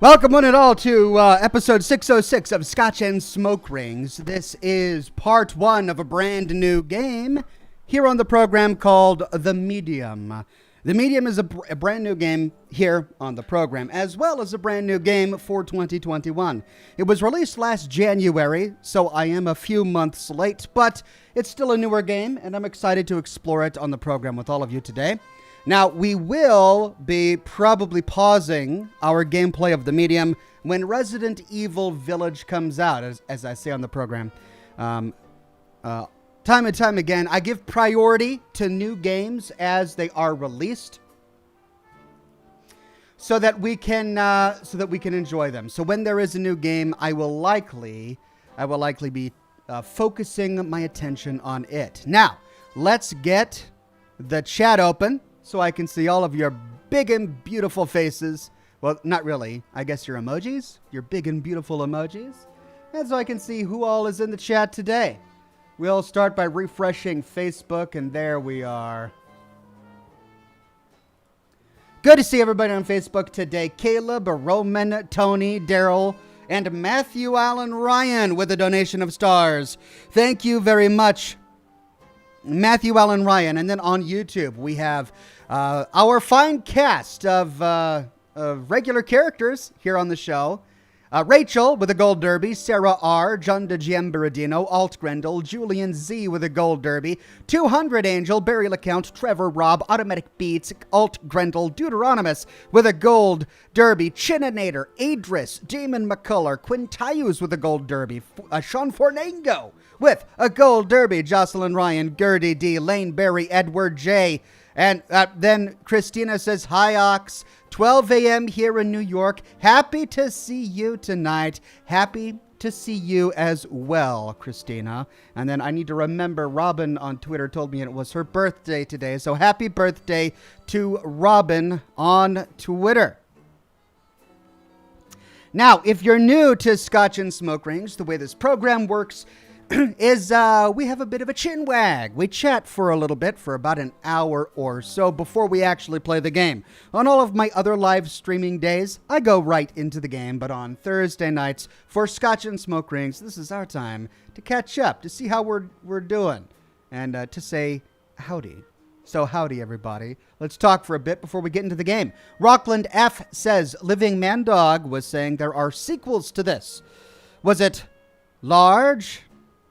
Welcome one and all to episode 606 of Scotch and Smoke Rings. This is part one of a brand new game here on the program called The Medium. The Medium is a brand new game here on the program, as well as a brand new game for 2021. It was released last January, so I am a few months late, but it's still a newer game, and I'm excited to explore it on the program with all of you today. Now, we will be probably pausing our gameplay of the Medium when Resident Evil Village comes out, as I say on the program. Time and time again, I give priority to new games as they are released, so that we can enjoy them. So when there is a new game, I will likely be focusing my attention on it. Now, let's get the chat open, so I can see all of your big and beautiful faces. Well, not really. I guess your emojis. Your big and beautiful emojis. And so I can see who all is in the chat today. We'll start by refreshing Facebook, and there we are. Good to see everybody on Facebook today. Caleb, Roman, Tony, Daryl, and Matthew Allen Ryan with a donation of stars. Thank you very much, Matthew Allen Ryan. And then on YouTube, we have our fine cast of regular characters here on the show. Rachel with a gold derby, Sarah R, John de Giambaradino, Alt Grendel, Julian Z with a gold derby, 200 Angel, Barry LeCount, Trevor Rob, Automatic Beats, Alt Grendel, Deuteronomus with a gold derby, Chininator, Adris, Damon McCuller, Quintayus with a gold derby, Sean Fornango with a gold derby, Jocelyn Ryan, Gertie D, Lane Berry, Edward J, and then Christina says, hi, Ox. 12 a.m. here in New York. Happy to see you tonight. Happy to see you as well, Christina. And then I need to remember, Robin on Twitter told me it was her birthday today. So happy birthday to Robin on Twitter. Now, if you're new to Scotch and Smoke Rings, the way this program works is we have a bit of a chin wag. We chat for a little bit, for about an hour or so before we actually play the game. On all of my other live streaming days, I go right into the game, but on Thursday nights for Scotch and Smoke Rings, this is our time to catch up, to see how we're doing, and to say howdy. So howdy, everybody. Let's talk for a bit before we get into the game. Rockland F says, Living Man Dog was saying there are sequels to this. Was it large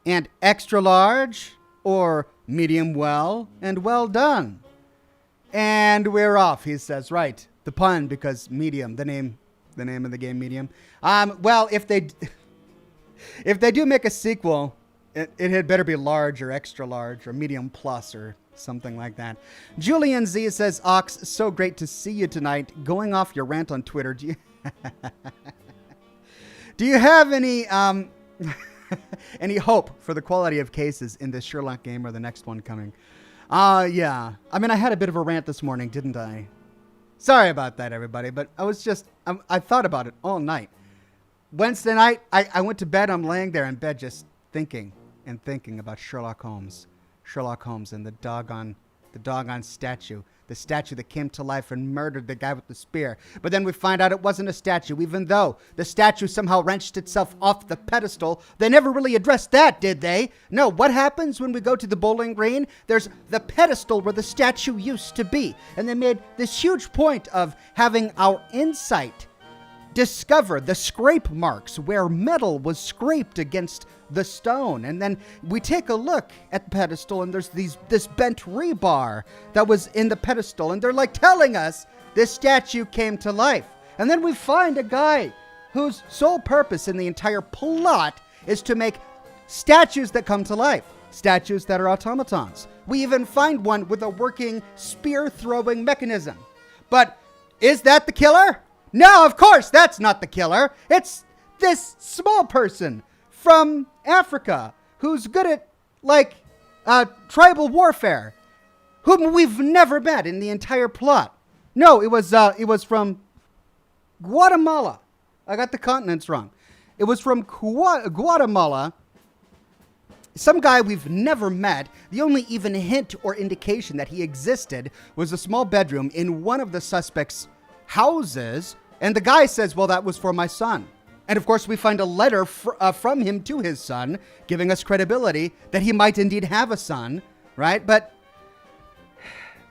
and extra large, or medium well and well done? And we're off, he says. Right, the pun, because medium, the name of the game, Medium. Well, if they do make a sequel, it had better be large or extra large or medium plus or something like that. Julian Z says, Ox, so great to see you tonight. Going off your rant on Twitter, do you have any any hope for the quality of cases in this Sherlock game or the next one coming? Yeah. I mean, I had a bit of a rant this morning, didn't I? Sorry about that, everybody, but I thought about it all night. Wednesday night, I went to bed. I'm laying there in bed just thinking about Sherlock Holmes and the doggone statue. The statue that came to life and murdered the guy with the spear. But then we find out it wasn't a statue, even though the statue somehow wrenched itself off the pedestal. They never really addressed that, did they? No, what happens when we go to the bowling green? There's the pedestal where the statue used to be. And they made this huge point of having our insight discover the scrape marks where metal was scraped against the stone. And then we take a look at the pedestal, and there's this bent rebar that was in the pedestal, and they're like telling us this statue came to life. And then we find a guy whose sole purpose in the entire plot is to make statues that come to life, statues that are automatons. We even find one with a working spear-throwing mechanism. But is that the killer? No, of course, that's not the killer. It's this small person from Africa who's good at, tribal warfare, whom we've never met in the entire plot. No, it was from Guatemala. I got the continents wrong. It was from Guatemala. Some guy we've never met. The only even hint or indication that he existed was a small bedroom in one of the suspects' houses. And the guy says, well, that was for my son. And of course, we find a letter from him to his son, giving us credibility that he might indeed have a son, right? But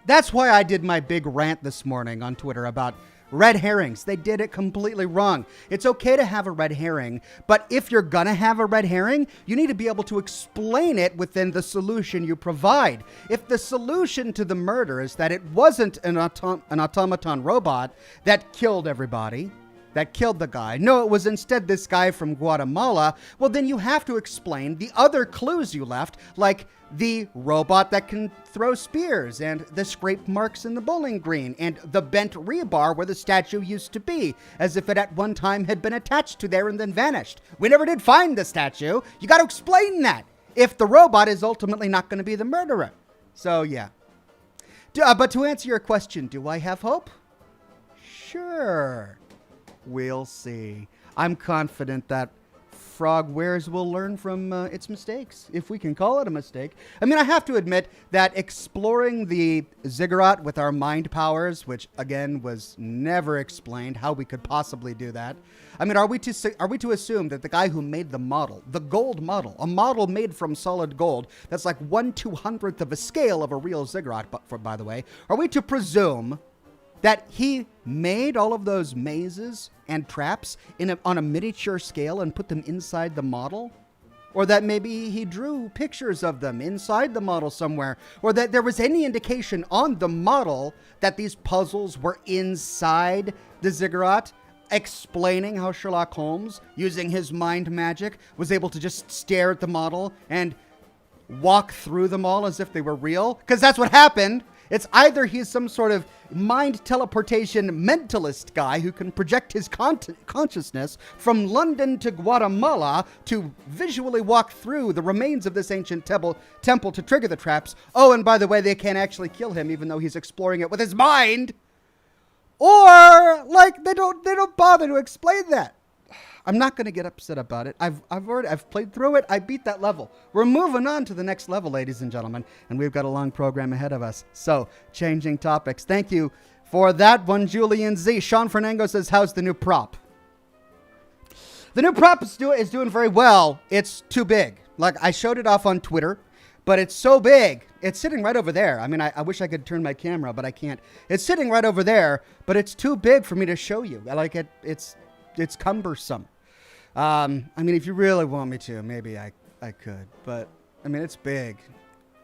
that's why I did my big rant this morning on Twitter about red herrings. They did it completely wrong. It's okay to have a red herring, but if you're gonna have a red herring, you need to be able to explain it within the solution you provide. If the solution to the murder is that it wasn't an automaton robot that killed everybody, that killed the guy. No, it was instead this guy from Guatemala. Well, then you have to explain the other clues you left, like the robot that can throw spears and the scrape marks in the bowling green and the bent rebar where the statue used to be, as if it at one time had been attached to there and then vanished. We never did find the statue. You got to explain that if the robot is ultimately not going to be the murderer. So, yeah. But to answer your question, do I have hope? Sure. We'll see. I'm confident that Frogwares will learn from its mistakes, if we can call it a mistake. I mean, I have to admit that exploring the ziggurat with our mind powers, which again was never explained how we could possibly do that. I mean, are we to assume that the guy who made the model, the gold model, a model made from solid gold, that's like 1/200th of a scale of a real ziggurat, by the way, are we to presume that he made all of those mazes and traps on a miniature scale and put them inside the model? Or that maybe he drew pictures of them inside the model somewhere? Or that there was any indication on the model that these puzzles were inside the ziggurat, explaining how Sherlock Holmes, using his mind magic, was able to just stare at the model and walk through them all as if they were real? Because that's what happened. It's either he's some sort of mind teleportation mentalist guy who can project his consciousness from London to Guatemala to visually walk through the remains of this ancient temple to trigger the traps. Oh, and by the way, they can't actually kill him even though he's exploring it with his mind. Or, like, they don't bother to explain that. I'm not going to get upset about it. I've played through it. I beat that level. We're moving on to the next level, ladies and gentlemen, and we've got a long program ahead of us. So, changing topics. Thank you for that one, Julian Z. Sean Fernango says, how's the new prop? The new prop is doing very well. It's too big. Like, I showed it off on Twitter, but it's so big. It's sitting right over there. I mean, I wish I could turn my camera, but I can't. It's sitting right over there, but it's too big for me to show you. I like it. It's cumbersome. I mean, if you really want me to, maybe I could. But, I mean, it's big.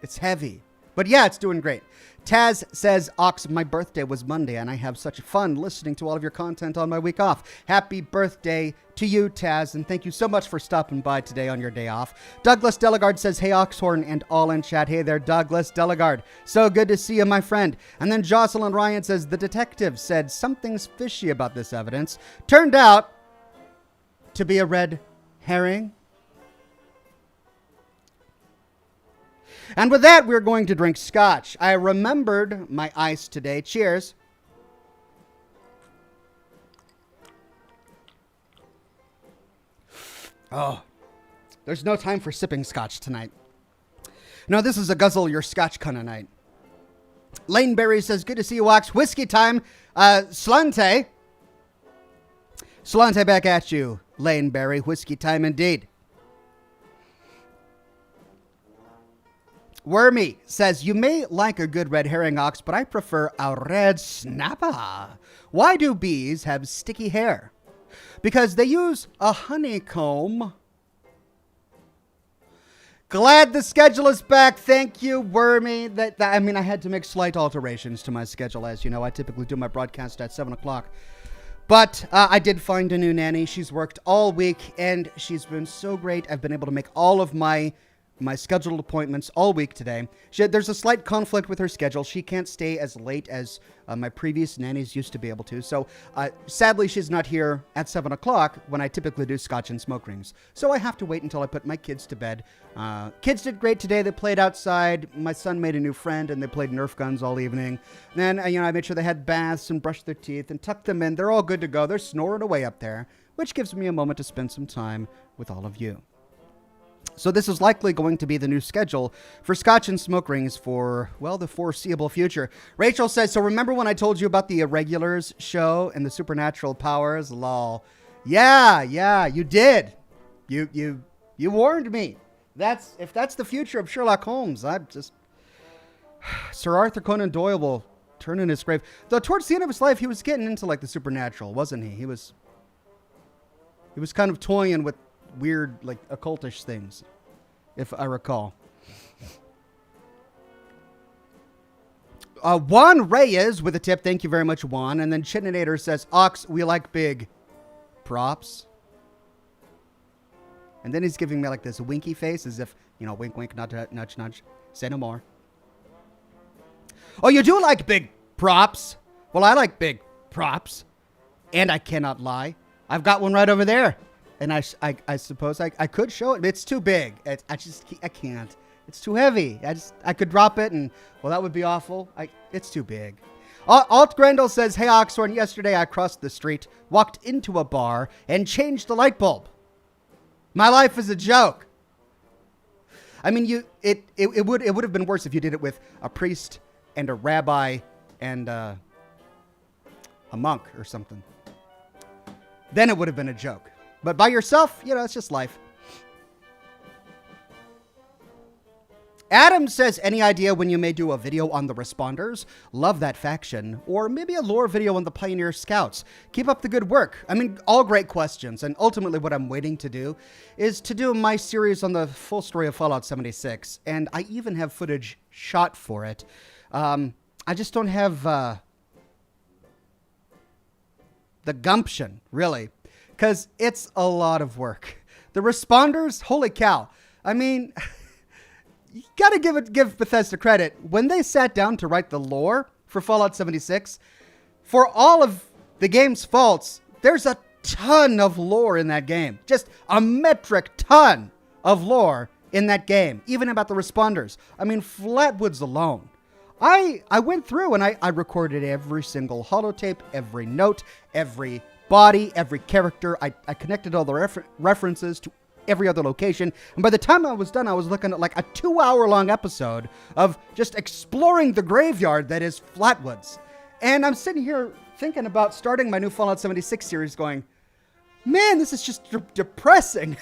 It's heavy. But, yeah, it's doing great. Taz says, Ox, my birthday was Monday, and I have such fun listening to all of your content on my week off. Happy birthday to you, Taz, and thank you so much for stopping by today on your day off. Douglas Delegard says, hey, Oxhorn, and all in chat. Hey there, Douglas Delegard. So good to see you, my friend. And then Jocelyn Ryan says, the detective said something's fishy about this evidence. Turned out to be a red herring. And with that, we're going to drink scotch. I remembered my ice today. Cheers. Oh, there's no time for sipping scotch tonight. No, this is a guzzle your scotch kind of night. Laneberry says, good to see you, Wax. Whiskey time. Slante. Slante back at you. Laneberry, whiskey time indeed. Wormy says, you may like a good red herring, Ox, but I prefer a red snapper. Why do bees have sticky hair? Because they use a honeycomb. Glad the schedule is back. Thank you, Wormy. I mean, I had to make slight alterations to my schedule. As you know, I typically do my broadcast at 7 o'clock. But I did find a new nanny. She's worked all week, and she's been so great. I've been able to make all of my scheduled appointments all week today. There's a slight conflict with her schedule. She can't stay as late as my previous nannies used to be able to. So sadly, she's not here at 7 o'clock when I typically do scotch and smoke rings. So I have to wait until I put my kids to bed. Kids did great today. They played outside. My son made a new friend, and they played Nerf guns all evening. Then, I made sure they had baths and brushed their teeth and tucked them in. They're all good to go. They're snoring away up there, which gives me a moment to spend some time with all of you. So this is likely going to be the new schedule for Scotch and smoke rings for, well, the foreseeable future. Rachel says, so remember when I told you about the Irregulars show and the supernatural powers? Lol. Yeah, you did. You warned me. If that's the future of Sherlock Holmes, Sir Arthur Conan Doyle will turn in his grave. Though towards the end of his life, he was getting into like the supernatural, wasn't he? He was kind of toying with weird, like, occultish things, if I recall. Juan Reyes with a tip. Thank you very much, Juan. And then Chitinator says, Ox, we like big props. And then he's giving me like this winky face as if, wink, wink, nudge, nudge. Say no more. Oh, you do like big props? Well, I like big props. And I cannot lie. I've got one right over there. And I suppose I could show it. It's too big. I can't. It's too heavy. I could drop it and, well, that would be awful. It's too big. Alt Grendel says, hey, Oxhorn, yesterday I crossed the street, walked into a bar, and changed the light bulb. My life is a joke. I mean, it would have been worse if you did it with a priest and a rabbi and a monk or something. Then it would have been a joke. But by yourself, it's just life. Adam says, any idea when you may do a video on the Responders? Love that faction. Or maybe a lore video on the Pioneer Scouts. Keep up the good work. I mean, all great questions. And ultimately what I'm waiting to do is to do my series on the full story of Fallout 76. And I even have footage shot for it. I just don't have the gumption, really. Because it's a lot of work. The Responders, holy cow. I mean, you got to give Bethesda credit. When they sat down to write the lore for Fallout 76, for all of the game's faults, there's a ton of lore in that game. Just a metric ton of lore in that game, even about the Responders. I mean, Flatwoods alone. I went through and I recorded every single holotape, every note, every body, every character. I connected all the references to every other location. And by the time I was done, I was looking at like a 2-hour-long episode of just exploring the graveyard that is Flatwoods. And I'm sitting here thinking about starting my new Fallout 76 series going, man, this is just depressing.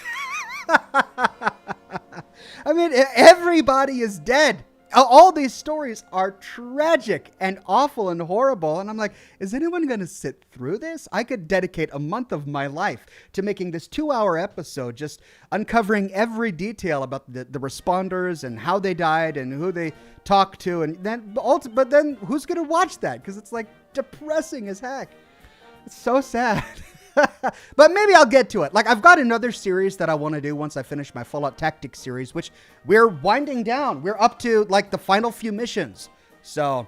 I mean, everybody is dead. All these stories are tragic and awful and horrible. And I'm like, is anyone going to sit through this? I could dedicate a month of my life to making this 2-hour episode, just uncovering every detail about the Responders and how they died and who they talked to. And then, but then who's going to watch that? Because it's like depressing as heck. It's so sad. But maybe I'll get to it. Like, I've got another series that I want to do once I finish my Fallout Tactics series, which we're winding down. We're up to, like, the final few missions. So,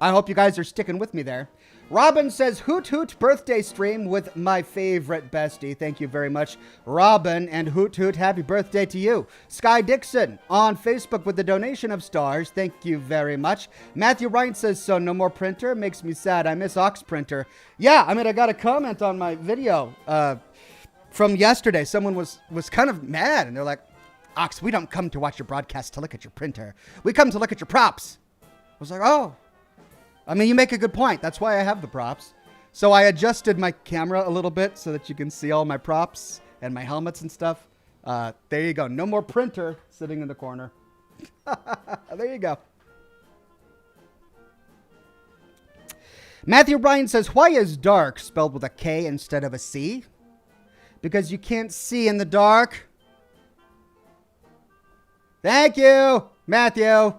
I hope you guys are sticking with me there. Robin says, hoot hoot birthday stream with my favorite bestie. Thank you very much, Robin, and hoot hoot happy birthday to you. Sky Dixon on Facebook with the donation of stars. Thank you very much. Matthew Ryan says, so no more printer? Makes me sad. I miss Ox Printer. Yeah, I mean, I got a comment on my video from yesterday. Someone was kind of mad, and they're like, Ox, we don't come to watch your broadcast to look at your printer. We come to look at your props. I was like, oh. I mean, you make a good point. That's why I have the props. So I adjusted my camera a little bit so that you can see all my props and my helmets and stuff. There you go. No more printer sitting in the corner. There you go. Matthew Bryan says, why is dark spelled with a K instead of a C? Because you can't see in the dark. Thank you, Matthew.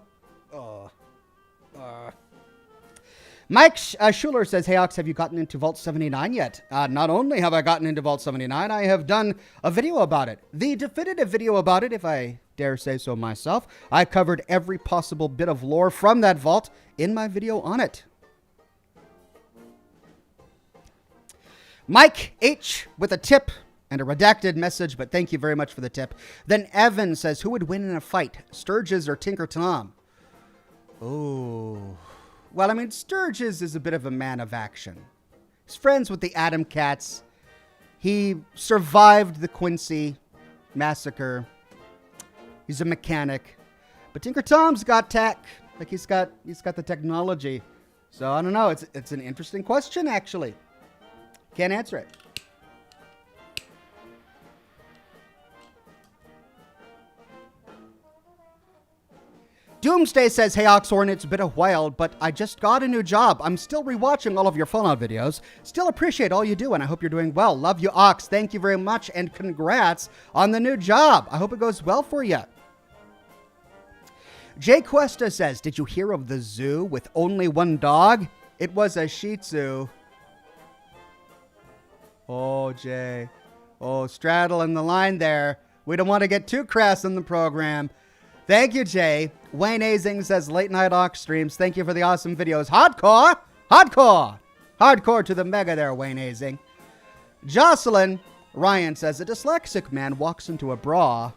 Mike Schuler says, hey, Ox, have you gotten into Vault 79 yet? Not only have I gotten into Vault 79, I have done a video about it. The definitive video about it, if I dare say so myself. I covered every possible bit of lore from that vault in my video on it. Mike H. with a tip and a redacted message, but thank you very much for the tip. Then Evan says, who would win in a fight, Sturgis or Tinker Tom? Oh... Well, I mean, Sturgis is a bit of a man of action. He's friends with the Atom Cats. He survived the Quincy. Massacre. He's a mechanic. But Tinker Tom's got tech. Like he's got the technology. So I don't know. It's an interesting question, actually. Can't answer it. Doomsday says, hey Oxhorn, it's been a while, but I just got a new job. I'm still rewatching all of your Fallout videos. Still appreciate all you do, and I hope you're doing well. Love you, Ox. Thank you very much, and congrats on the new job. I hope it goes well for you. Jay Cuesta says, did you hear of the zoo with only one dog? It was a Shih Tzu. Oh, Jay. Oh, straddling the line there. We don't want to get too crass in the program. Thank you, Jay. Wayne Azing says, late night Ox streams. Thank you for the awesome videos. Hardcore! Hardcore! Hardcore to the mega there, Wayne Azing. Jocelyn Ryan says, a dyslexic man walks into a bra.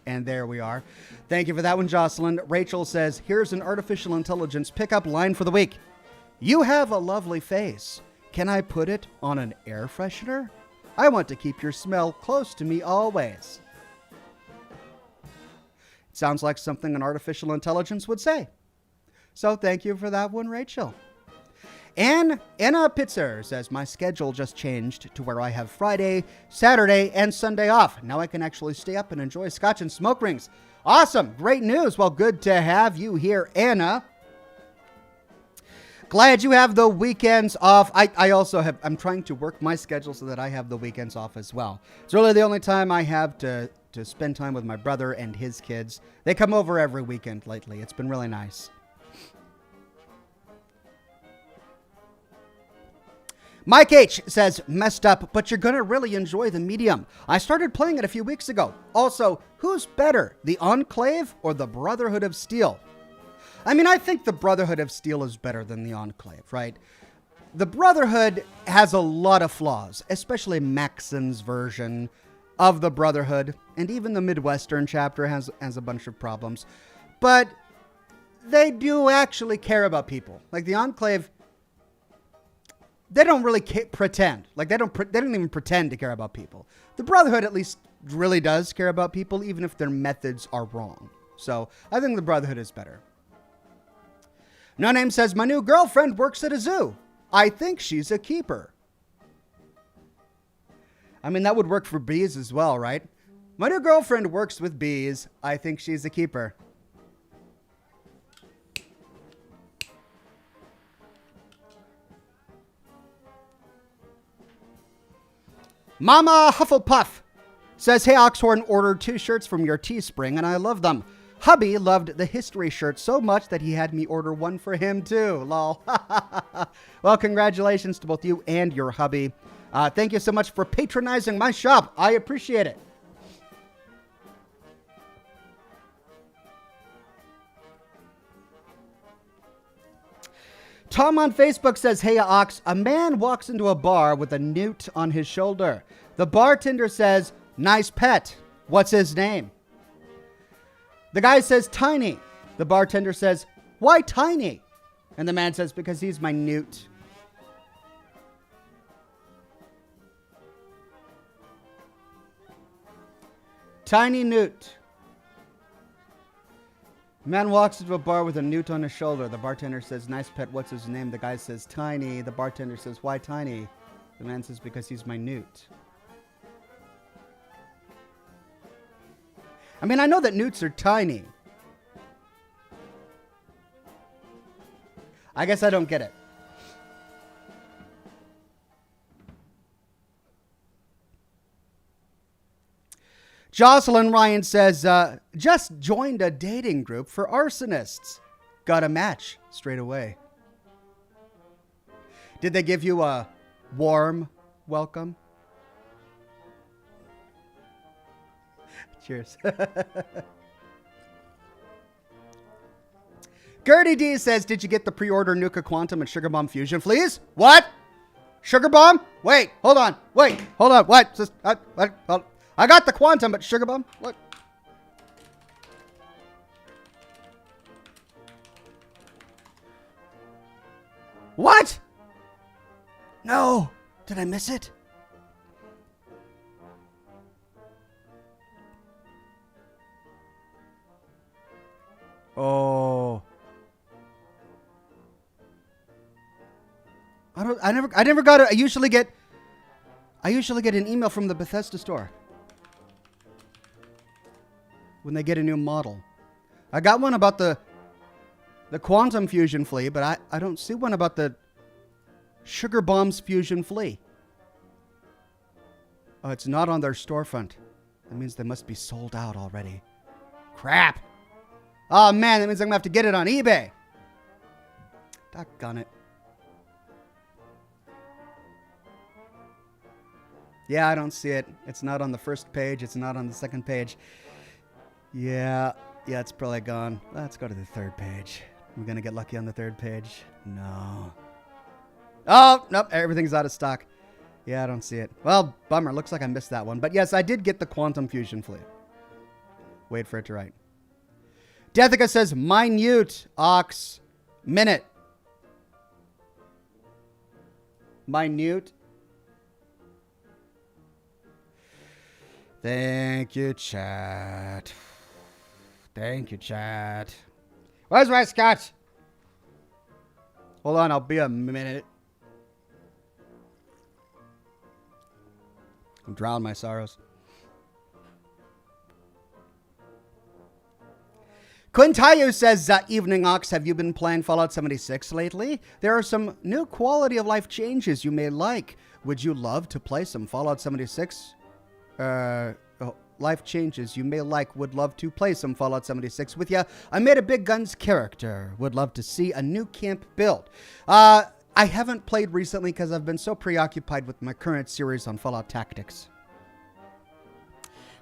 And there we are. Thank you for that one, Jocelyn. Rachel says, here's an artificial intelligence pickup line for the week. You have a lovely face. Can I put it on an air freshener? I want to keep your smell close to me always. Sounds like something an artificial intelligence would say. So thank you for that one, Rachel. And Anna Pitzer says, my schedule just changed to where I have Friday, Saturday, and Sunday off. Now I can actually stay up and enjoy Scotch and smoke rings. Awesome. Great news. Well, good to have you here, Anna. Glad you have the weekends off. I'm trying to work my schedule so that I have the weekends off as well. It's really the only time I have to spend time with my brother and his kids. They come over every weekend lately. It's been really nice. Mike H says, messed up, but you're going to really enjoy the medium. I started playing it a few weeks ago. Also, who's better, the Enclave or the Brotherhood of Steel? I mean, I think the Brotherhood of Steel is better than the Enclave, right? The Brotherhood has a lot of flaws, especially Maxon's version of the Brotherhood, and even the Midwestern chapter has a bunch of problems. But they do actually care about people. Like the Enclave, they don't really pretend. Like they don't even pretend to care about people. The Brotherhood at least really does care about people, even if their methods are wrong. So I think the Brotherhood is better. No Name says, my new girlfriend works at a zoo. I think she's a keeper. I mean, that would work for bees as well, right? My new girlfriend works with bees. I think she's a keeper. Mama Hufflepuff says, hey, Oxhorn, ordered 2 shirts from your Teespring, and I love them. Hubby loved the history shirt so much that he had me order one for him, too. Lol. Well, congratulations to both you and your hubby. Thank you so much for patronizing my shop. I appreciate it. Tom on Facebook says, hey, Ox, a man walks into a bar with a newt on his shoulder. The bartender says, nice pet. What's his name? The guy says, Tiny. The bartender says, why Tiny? And the man says, because he's my newt. Tiny newt. Man walks into a bar with a newt on his shoulder. The bartender says, nice pet, what's his name? The guy says, Tiny. The bartender says, why Tiny? The man says, because he's my newt. I mean, I know that newts are tiny. I guess I don't get it. Jocelyn Ryan says, just joined a dating group for arsonists. Got a match straight away. Did they give you a warm welcome? Cheers. Gertie D says, did you get the pre-order Nuka Quantum and Sugar Bomb Fusion, please? What? Sugar Bomb? Wait, hold on. Wait, hold on. What? Just, what? Hold. I got the Quantum, but Sugar Bomb? What? What? No. Did I miss it? Oh. I never got it. I usually get an email from the Bethesda store when they get a new model. I got one about the Quantum Fusion Flea, but I don't see one about the Sugar Bombs Fusion Flea. Oh, it's not on their storefront. That means they must be sold out already. Crap. Oh, man, that means I'm going to have to get it on eBay. Doggone it. Yeah, I don't see it. It's not on the first page. It's not on the second page. Yeah, it's probably gone. Let's go to the third page. We're going to get lucky on the third page. No. Oh, nope, everything's out of stock. Yeah, I don't see it. Well, bummer. Looks like I missed that one. But yes, I did get the Quantum Fusion Flea. Wait for it to write. Deathica says, minute, Ox, minute. Minute. Thank you, chat. Thank you, chat. Where's my Scotch? Hold on, I'll be a minute. I'm drowning my sorrows. Quintayo says, evening Ox, have you been playing Fallout 76 lately? There are some new quality of life changes you may like. Would you love to play some Fallout 76? Life changes you may like. Would love to play some Fallout 76 with you. I made a big guns character. Would love to see a new camp build. I haven't played recently because I've been so preoccupied with my current series on Fallout Tactics.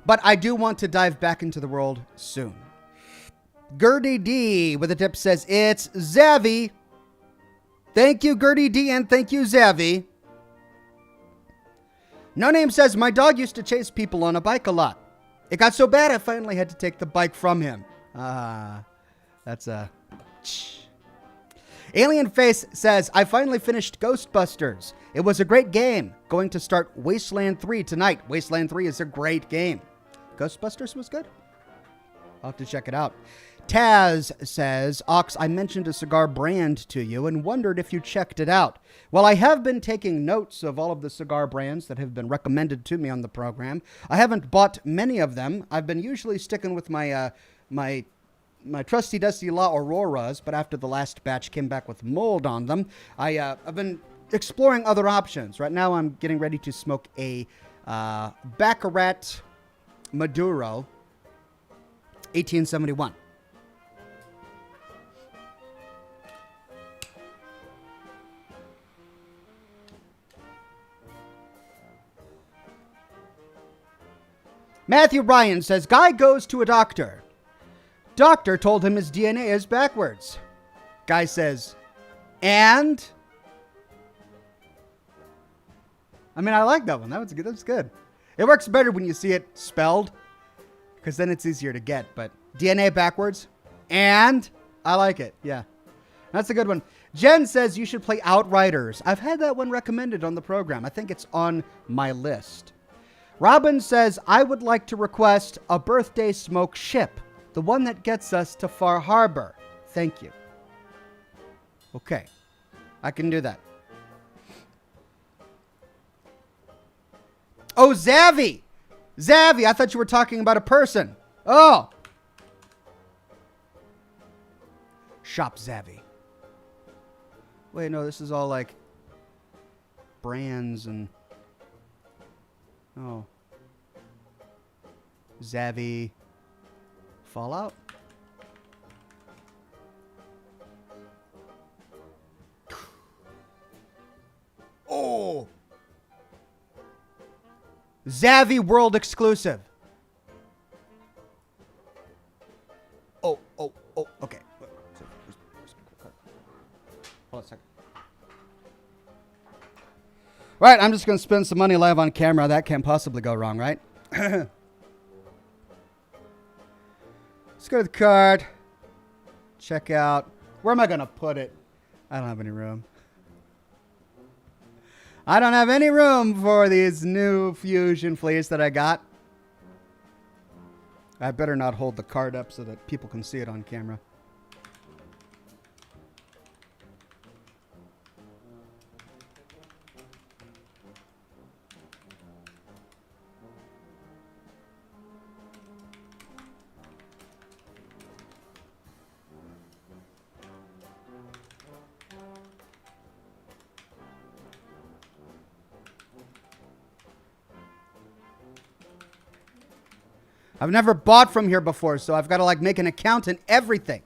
But I do want to dive back into the world soon. Gertie D with a tip says, it's Zavi. Thank you, Gertie D, and thank you, Zavi. No Name says, my dog used to chase people on a bike a lot. It got so bad I finally had to take the bike from him. That's a... Alien Face says, I finally finished Ghostbusters. It was a great game. Going to start Wasteland 3 tonight. Wasteland 3 is a great game. Ghostbusters was good. I'll have to check it out. Taz says, Ox, I mentioned a cigar brand to you and wondered if you checked it out. Well, I have been taking notes of all of the cigar brands that have been recommended to me on the program. I haven't bought many of them. I've been usually sticking with my trusty dusty La Auroras, but after the last batch came back with mold on them, I've been exploring other options. Right now, I'm getting ready to smoke a Baccarat Maduro 1871. Matthew Ryan says, guy goes to a doctor. Doctor told him his DNA is backwards. Guy says, and? I mean, I like that one. That was good. That was good. It works better when you see it spelled, because then it's easier to get. But DNA backwards, and? I like it. Yeah. That's a good one. Jen says you should play Outriders. I've had that one recommended on the program. I think it's on my list. Robin says, I would like to request a birthday smoke ship. The one that gets us to Far Harbor. Thank you. Okay. I can do that. Oh, Zavi. Zavi, I thought you were talking about a person. Oh. Shop Zavi. Wait, no, this is all like brands and... Oh. Zavi. Fallout? Oh! Zavi World exclusive. Oh, okay. Hold on a second. Right, I'm just going to spend some money live on camera. That can't possibly go wrong, right? Let's go to the card. Check out. Where am I going to put it? I don't have any room. I don't have any room for these new fusion fleas that I got. I better not hold the card up so that people can see it on camera. I've never bought from here before, so I've got to like make an account and everything.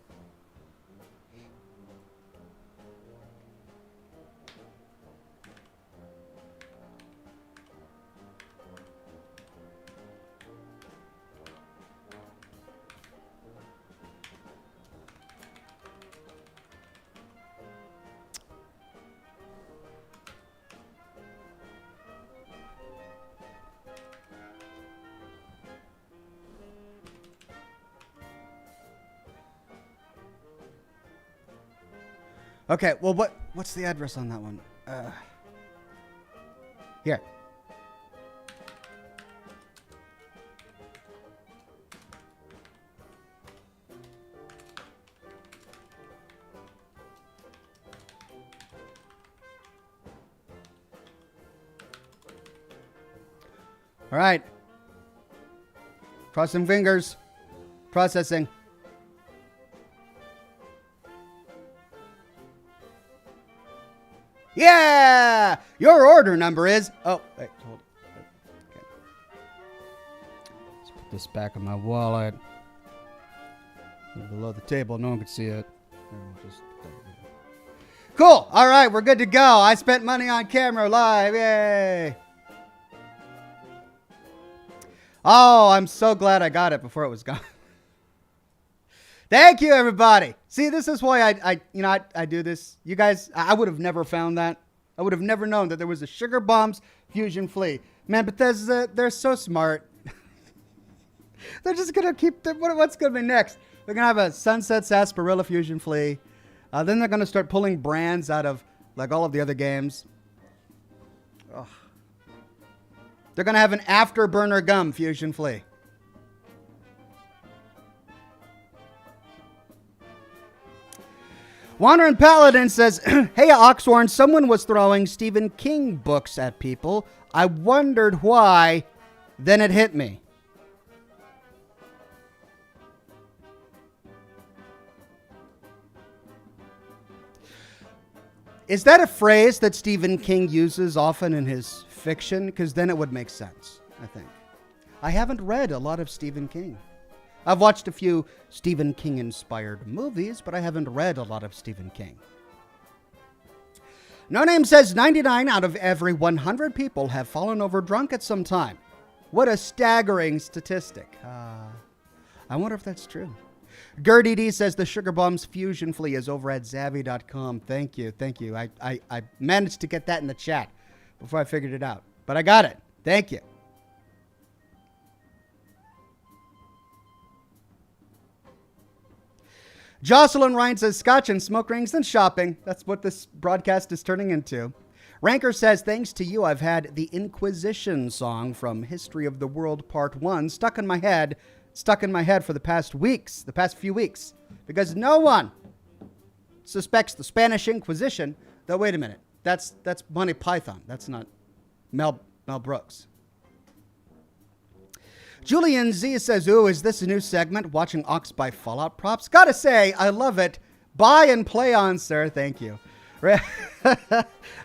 Okay, well, what's the address on that one? Here. All right. Crossing fingers. Processing. Yeah! Your order number is... Oh, wait, hold it. Okay. Let's put this back in my wallet. Below the table, no one can see it. Cool! All right, we're good to go. I spent money on camera live. Yay! Oh, I'm so glad I got it before it was gone. Thank you, everybody. See, this is why I do this. You guys, I would have never found that. I would have never known that there was a Sugar Bombs Fusion Flea. Man, Bethesda, they're so smart. They're just going to keep... What's going to be next? They're going to have a Sunset Sarsaparilla Fusion Flea. Then they're going to start pulling brands out of like all of the other games. Ugh. They're going to have an Afterburner Gum Fusion Flea. Wandering Paladin says, hey, Oxhorn, someone was throwing Stephen King books at people. I wondered why. Then it hit me. Is that a phrase that Stephen King uses often in his fiction? Because then it would make sense, I think. I haven't read a lot of Stephen King. I've watched a few Stephen King-inspired movies, but I haven't read a lot of Stephen King. No Name says 99 out of every 100 people have fallen over drunk at some time. What a staggering statistic. I wonder if that's true. Gertie D says the Sugar Bombs Fusion Flea is over at Zavvy.com. Thank you. Thank you. I managed to get that in the chat before I figured it out. But I got it. Thank you. Jocelyn Ryan says Scotch and smoke rings and shopping. That's what this broadcast is turning into. Ranker says, thanks to you, I've had the Inquisition song from History of the World Part 1 stuck in my head for the past few weeks, because no one suspects the Spanish Inquisition. Though, wait a minute. That's Monty Python. That's not Mel Brooks. Julian Z says, ooh, is this a new segment? Watching Ox buy Fallout props? Gotta say, I love it. Buy and play on, sir. Thank you.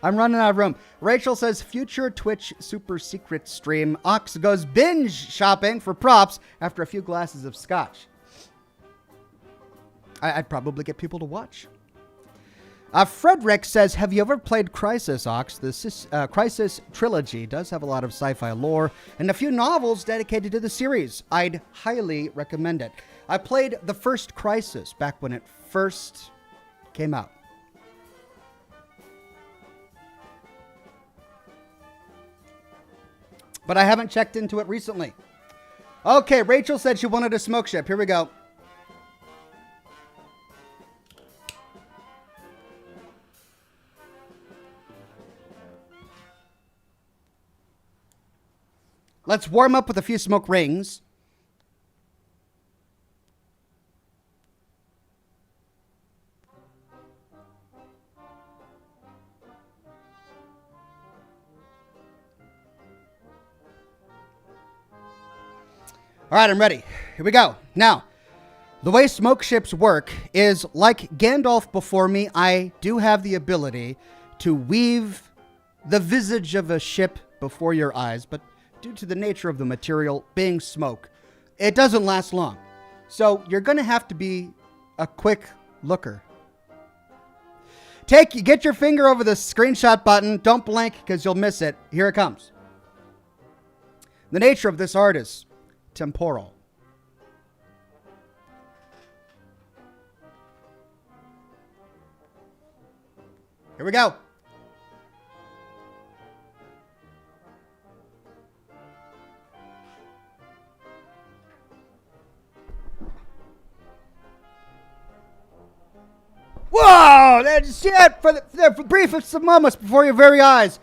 I'm running out of room. Rachel says, future Twitch super secret stream. Ox goes binge shopping for props after a few glasses of scotch. I'd probably get people to watch. Frederick says, have you ever played Crisis, Ox? The Crisis trilogy does have a lot of sci-fi lore and a few novels dedicated to the series. I'd highly recommend it. I played the first Crisis back when it first came out. But I haven't checked into it recently. Okay, Rachel said she wanted a smoke ship. Here we go. Let's warm up with a few smoke rings. All right, I'm ready. Here we go. Now, the way smoke ships work is like Gandalf before me, I do have the ability to weave the visage of a ship before your eyes, but due to the nature of the material being smoke, it doesn't last long. So you're going to have to be a quick looker. Get your finger over the screenshot button. Don't blink because you'll miss it. Here it comes. The nature of this art is temporal. Here we go. Whoa! That shit for the briefest of moments before your very eyes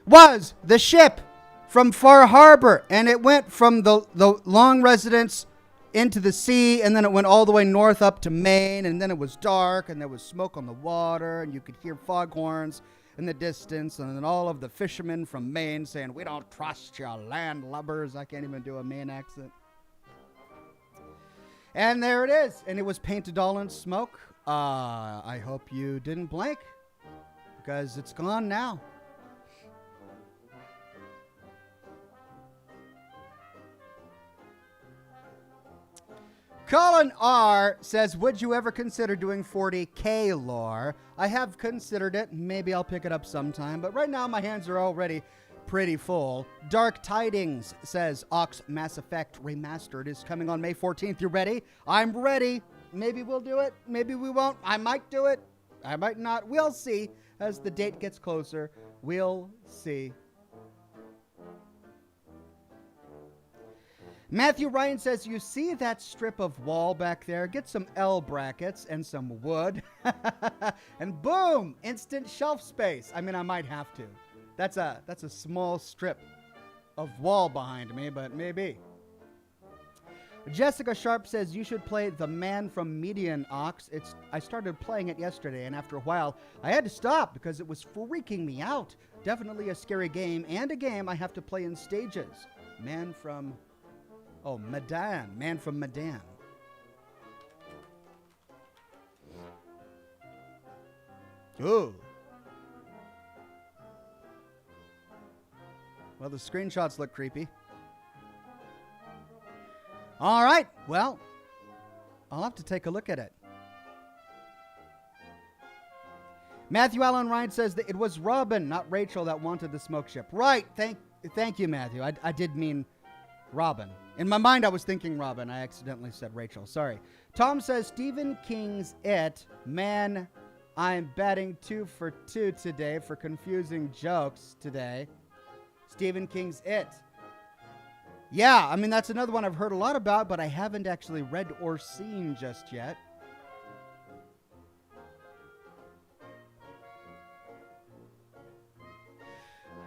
was the ship from Far Harbor, and it went from the long residence into the sea, and then it went all the way north up to Maine, and then it was dark, and there was smoke on the water, and you could hear foghorns in the distance, and then all of the fishermen from Maine saying, "We don't trust your landlubbers." I can't even do a Maine accent. And there it is, and it was painted all in smoke. I hope you didn't blink, because it's gone now. Colin R. says, would you ever consider doing 40K lore? I have considered it. Maybe I'll pick it up sometime, but right now my hands are already pretty full. Dark Tidings says, Ox Mass Effect Remastered is coming on May 14th. You ready? I'm ready. Maybe we'll do it. Maybe we won't. I might do it. I might not. We'll see. As the date gets closer, we'll see. Matthew Ryan says, you see that strip of wall back there? Get some L brackets and some wood. And boom, instant shelf space. I mean, I might have to. That's a small strip of wall behind me, but maybe. Jessica Sharp says, you should play The Man from Median Ox. I started playing it yesterday, and after a while, I had to stop because it was freaking me out. Definitely a scary game, and a game I have to play in stages. Man from Medan. Ooh. Well, the screenshots look creepy. All right. Well, I'll have to take a look at it. Matthew Allen Ryan says that it was Robin, not Rachel, that wanted the smoke ship. Right. Thank you, Matthew. I did mean Robin. In my mind, I was thinking Robin. I accidentally said Rachel. Sorry. Tom says, Stephen King's It. Man, I'm batting 2 for 2 today for confusing jokes today. Stephen King's It. Yeah, I mean, that's another one I've heard a lot about, but I haven't actually read or seen just yet.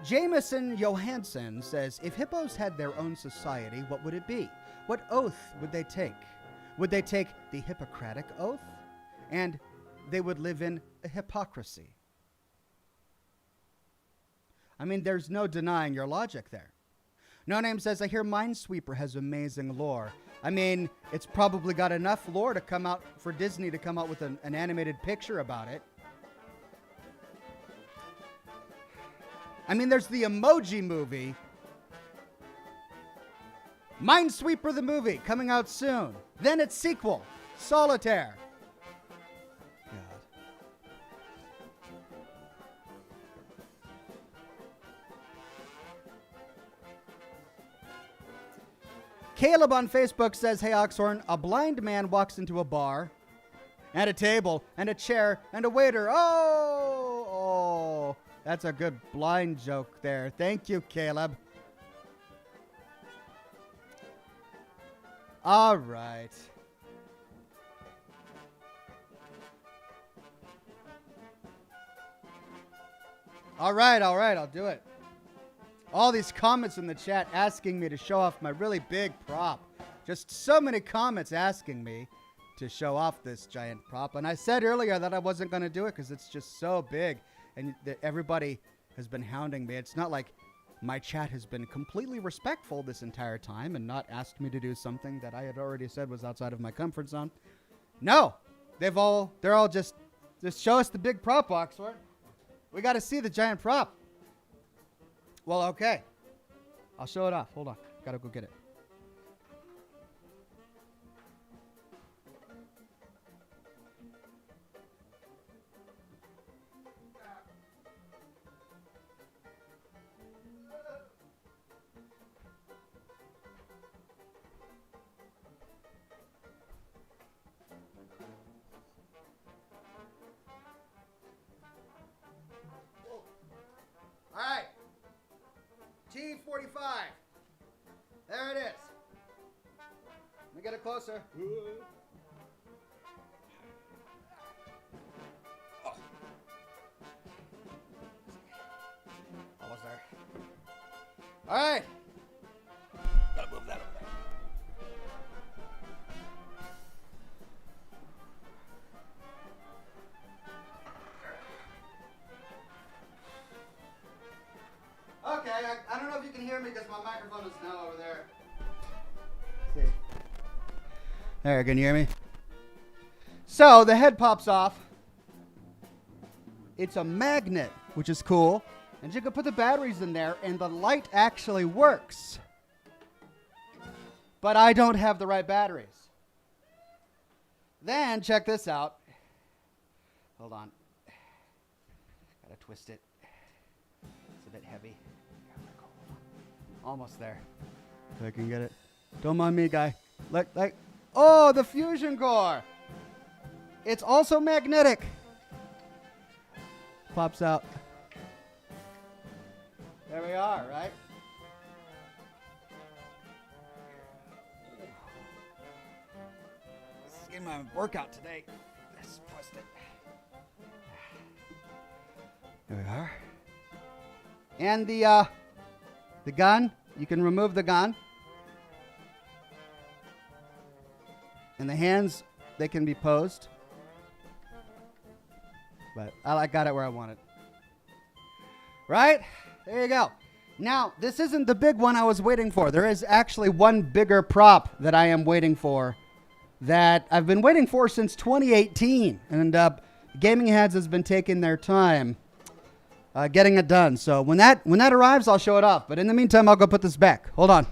Jameson Johansson says, if hippos had their own society, what would it be? What oath would they take? Would they take the Hippocratic Oath? And they would live in a hypocrisy. I mean, there's no denying your logic there. No Name says, I hear Minesweeper has amazing lore. I mean, it's probably got enough lore to come out for Disney to come out with an animated picture about it. I mean, there's the Emoji Movie. Minesweeper the movie, coming out soon. Then its sequel, Solitaire. Caleb on Facebook says, hey, Oxhorn, a blind man walks into a bar and a table and a chair and a waiter. Oh, that's a good blind joke there. Thank you, Caleb. All right. All right, I'll do it. All these comments in the chat asking me to show off my really big prop. Just so many comments asking me to show off this giant prop. And I said earlier that I wasn't going to do it because it's just so big. And everybody has been hounding me. It's not like my chat has been completely respectful this entire time and not asked me to do something that I had already said was outside of my comfort zone. No, they're all just show us the big prop, Oxford. We got to see the giant prop. Well, okay. I'll show it off. Hold on. Gotta go get it. closer. Oh. Almost there. All right. Gotta move that over there. Okay, I don't know if you can hear me because my microphone is now over there. Let's see. There, can you hear me? So the head pops off. It's a magnet, which is cool. And you can put the batteries in there and the light actually works. But I don't have the right batteries. Then check this out. Hold on. Gotta twist it. It's a bit heavy. Almost there. If I can get it. Don't mind me, guy. Like, oh, the fusion core. It's also magnetic. Pops out. There we are, right? This is getting my workout today. Let's twist it. There we are. And the gun, you can remove the gun. And the hands, they can be posed. But I got it where I want it. Right? There you go. Now, this isn't the big one I was waiting for. There is actually one bigger prop that I am waiting for that I've been waiting for since 2018. And Gaming Heads has been taking their time getting it done. So when that arrives, I'll show it off. But in the meantime, I'll go put this back. Hold on.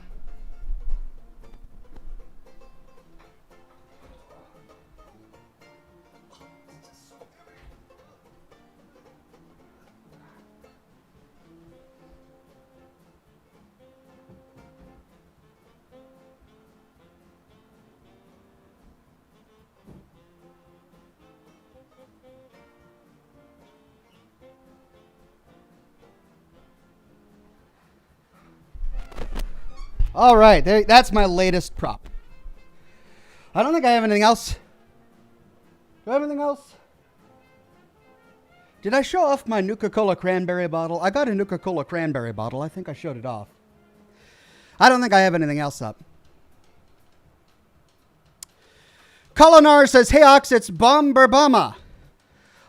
All right, that's my latest prop. I don't think I have anything else. Do I have anything else? Did I show off my Nuka-Cola cranberry bottle? I got a Nuka-Cola cranberry bottle. I think I showed it off. I don't think I have anything else up. Colinar says, hey Ox, it's Bomberbama.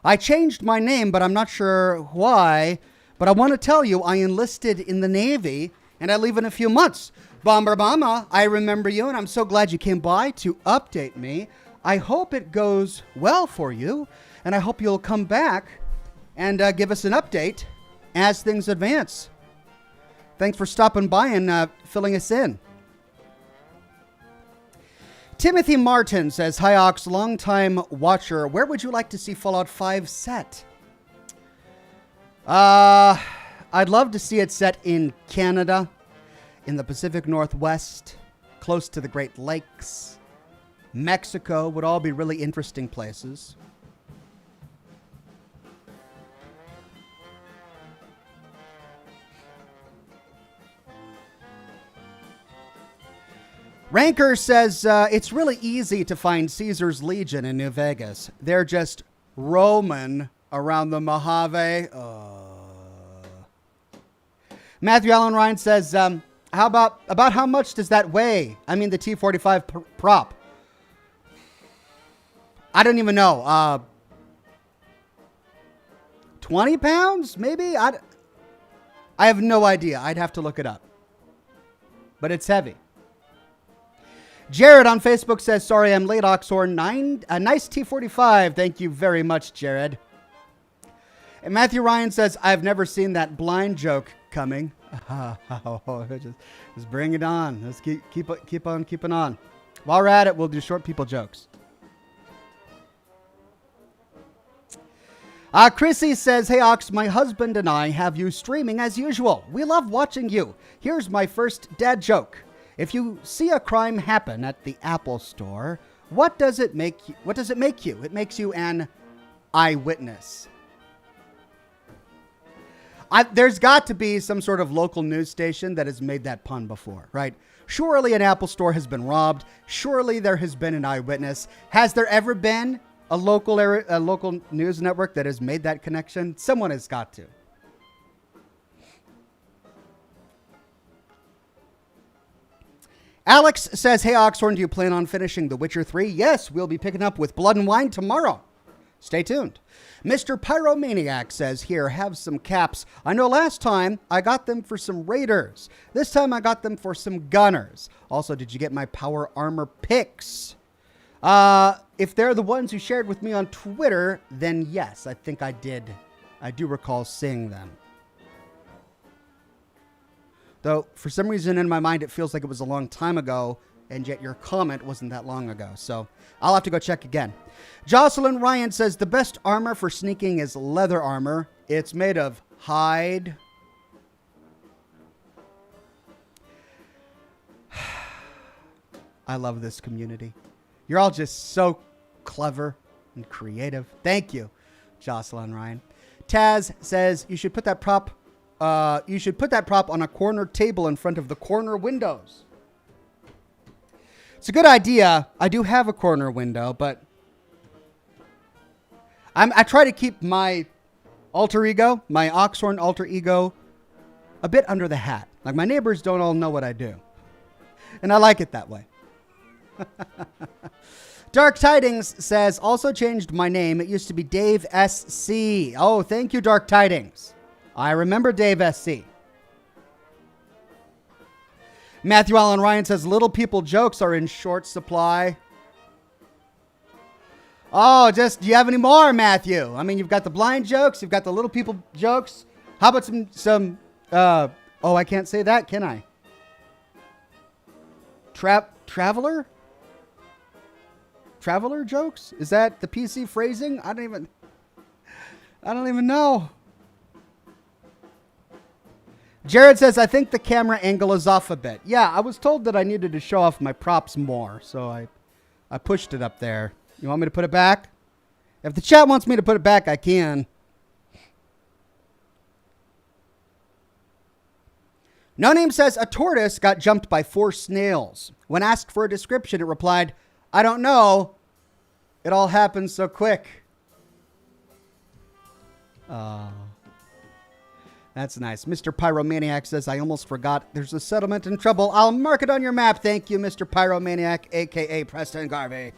I changed my name, but I'm not sure why. But I want to tell you, I enlisted in the Navy, and I leave in a few months. Bomberbama, I remember you, and I'm so glad you came by to update me. I hope it goes well for you, and I hope you'll come back and give us an update as things advance. Thanks for stopping by and filling us in. Timothy Martin says, hi Ox, long-time watcher. Where would you like to see Fallout 5 set? I'd love to see it set in Canada, in the Pacific Northwest, close to the Great Lakes. Mexico would all be really interesting places. Ranker says, it's really easy to find Caesar's Legion in New Vegas. They're just roaming around the Mojave. Matthew Allen Ryan says, how about how much does that weigh? I mean, the T-45 prop. I don't even know. 20 pounds, maybe? I have no idea. I'd have to look it up. But it's heavy. Jared on Facebook says, sorry, I'm late, Oxhorn. A nice T-45. Thank you very much, Jared. And Matthew Ryan says, I've never seen that blind joke coming. Just bring it on. Let's keep on keeping on. While we're at it, we'll do short people jokes. Chrissy says, hey Ox, my husband and I have you streaming as usual. We love watching you. Here's my first dad joke. If you see a crime happen at the Apple store, what does it make you? It makes you an eyewitness. There's got to be some sort of local news station that has made that pun before, right? Surely an Apple store has been robbed. Surely there has been an eyewitness. Has there ever been a local news network that has made that connection? Someone has got to. Alex says, hey, Oxhorn, do you plan on finishing The Witcher 3? Yes, we'll be picking up with Blood and Wine tomorrow. Stay tuned. Mr. Pyromaniac says, here, have some caps. I know last time I got them for some raiders. This time I got them for some gunners. Also, did you get my power armor pics? If they're the ones you shared with me on Twitter, then yes, I think I did. I do recall seeing them. Though, for some reason in my mind, it feels like it was a long time ago, and yet your comment wasn't that long ago. So I'll have to go check again. Jocelyn Ryan says, the best armor for sneaking is leather armor. It's made of hide. I love this community. You're all just so clever and creative. Thank you, Jocelyn Ryan. Taz says, you should put that prop on a corner table in front of the corner windows. It's a good idea. I do have a corner window, but I try to keep my alter ego, my Oxhorn alter ego, a bit under the hat. Like, my neighbors don't all know what I do. And I like it that way. Dark Tidings says, also changed my name. It used to be Dave SC. Oh, thank you, Dark Tidings. I remember Dave SC. Matthew Allen Ryan says, little people jokes are in short supply. Oh, do you have any more, Matthew? I mean, you've got the blind jokes. You've got the little people jokes. How about some I can't say that, can I? Traveler jokes? Is that the PC phrasing? I don't even know. Jared says, I think the camera angle is off a bit. Yeah, I was told that I needed to show off my props more, so I pushed it up there. You want me to put it back? If the chat wants me to put it back, I can. No Name says, a tortoise got jumped by 4 snails. When asked for a description, it replied, I don't know. It all happened so quick. That's nice. Mr. Pyromaniac says, I almost forgot there's a settlement in trouble. I'll mark it on your map. Thank you, Mr. Pyromaniac, a.k.a. Preston Garvey.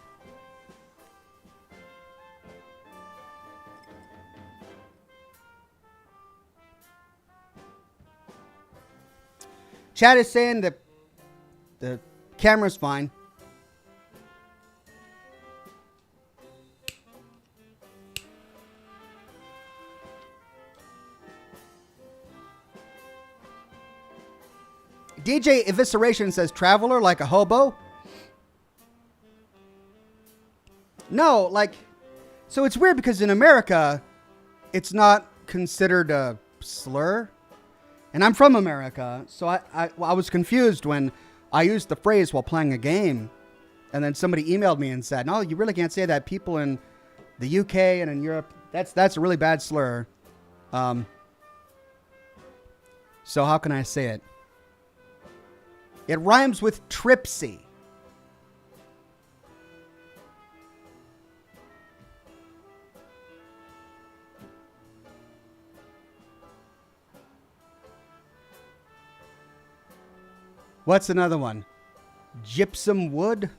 Chat is saying that the camera's fine. DJ Evisceration says, traveler like a hobo? No, like, so it's weird because in America, it's not considered a slur. And I'm from America, so I was confused when I used the phrase while playing a game. And then somebody emailed me and said, no, you really can't say that. People in the UK and in Europe, that's a really bad slur. So how can I say it? It rhymes with tripsy. What's another one? Gypsum wood?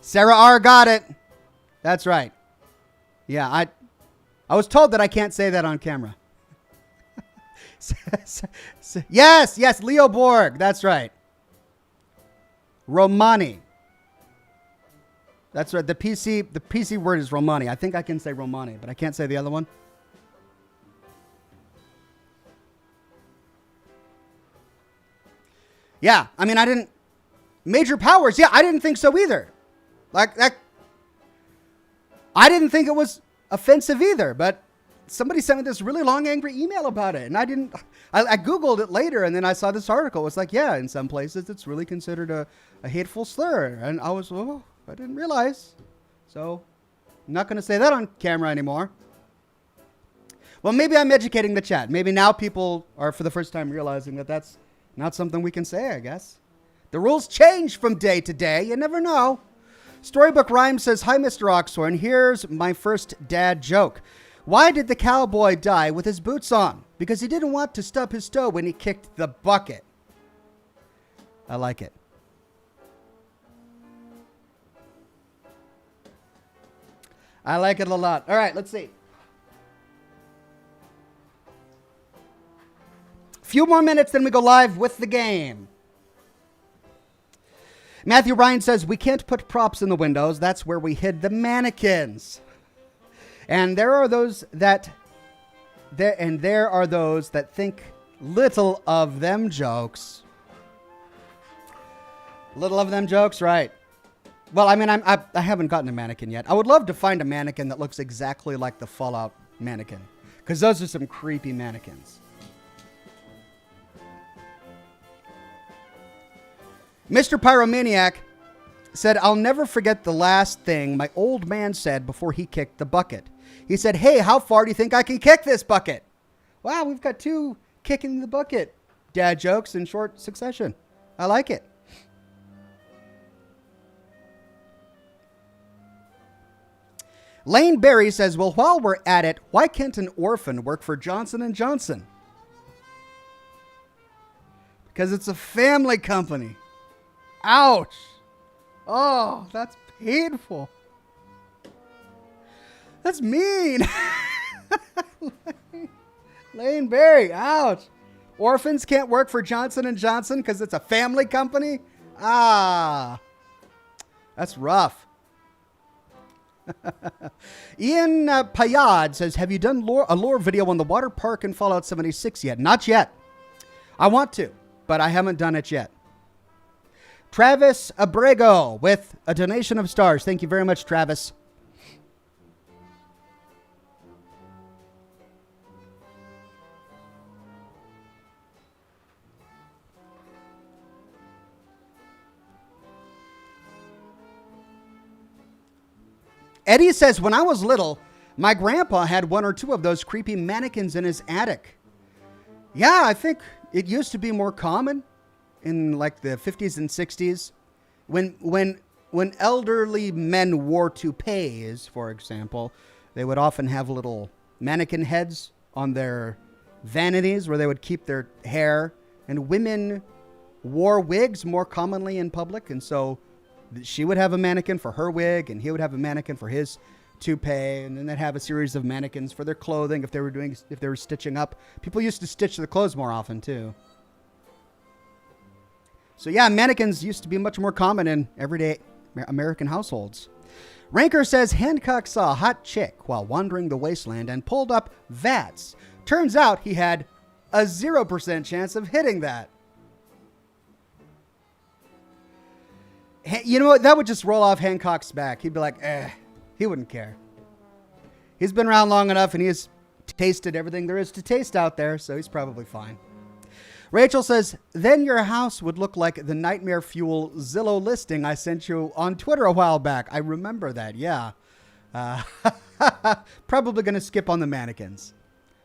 Sarah R. got it. That's right. Yeah, I was told that I can't say that on camera. Yes, Leo Borg. That's right. Romani. That's right. The PC word is Romani. I think I can say Romani, but I can't say the other one. Yeah, I mean, Major Powers, yeah, I didn't think so either. Like, that, I didn't think it was offensive either, but somebody sent me this really long, angry email about it, and I Googled it later, and then I saw this article. It's like, yeah, in some places, it's really considered a hateful slur, and I was, I didn't realize. So, I'm not going to say that on camera anymore. Well, maybe I'm educating the chat. Maybe now people are for the first time realizing that that's not something we can say, I guess. The rules change from day to day. You never know. Storybook Rhyme says, hi, Mr. Oxhorn. Here's my first dad joke. Why did the cowboy die with his boots on? Because he didn't want to stub his toe when he kicked the bucket. I like it. I like it a lot. All right, let's see. Few more minutes, then we go live with the game. Matthew Ryan says, we can't put props in the windows. That's where we hid the mannequins. And there are those that think little of them jokes. Little of them jokes, right? Well, I mean, I haven't gotten a mannequin yet. I would love to find a mannequin that looks exactly like the Fallout mannequin, because those are some creepy mannequins. Mr. Pyromaniac said, I'll never forget the last thing my old man said before he kicked the bucket. He said, hey, how far do you think I can kick this bucket? Wow, we've got 2 kicking the bucket dad jokes in short succession. I like it. Lane Berry says, well, while we're at it, why can't an orphan work for Johnson & Johnson? Because it's a family company. Ouch. Oh, that's painful. That's mean. Lane Berry, ouch. Orphans can't work for Johnson & Johnson because it's a family company? Ah, that's rough. Ian Payad says, have you done a lore video on the water park in Fallout 76 yet? Not yet. I want to, but I haven't done it yet. Travis Abrego with a donation of stars. Thank you very much, Travis. Eddie says, when I was little, my grandpa had 1 or 2 of those creepy mannequins in his attic. Yeah, I think it used to be more common in like the 50s and 60s when elderly men wore toupees, for example. They would often have little mannequin heads on their vanities where they would keep their hair, and women wore wigs more commonly in public, and so she would have a mannequin for her wig, and he would have a mannequin for his toupee, and then they'd have a series of mannequins for their clothing if they were stitching up. People used to stitch their clothes more often too. So yeah, mannequins used to be much more common in everyday American households. Ranker says Hancock saw a hot chick while wandering the wasteland and pulled up VATS. Turns out he had a 0% chance of hitting that. You know what? That would just roll off Hancock's back. He'd be like, he wouldn't care. He's been around long enough and he has tasted everything there is to taste out there, so he's probably fine. Rachel says, then your house would look like the Nightmare Fuel Zillow listing I sent you on Twitter a while back. I remember that, yeah. Probably going to skip on the mannequins.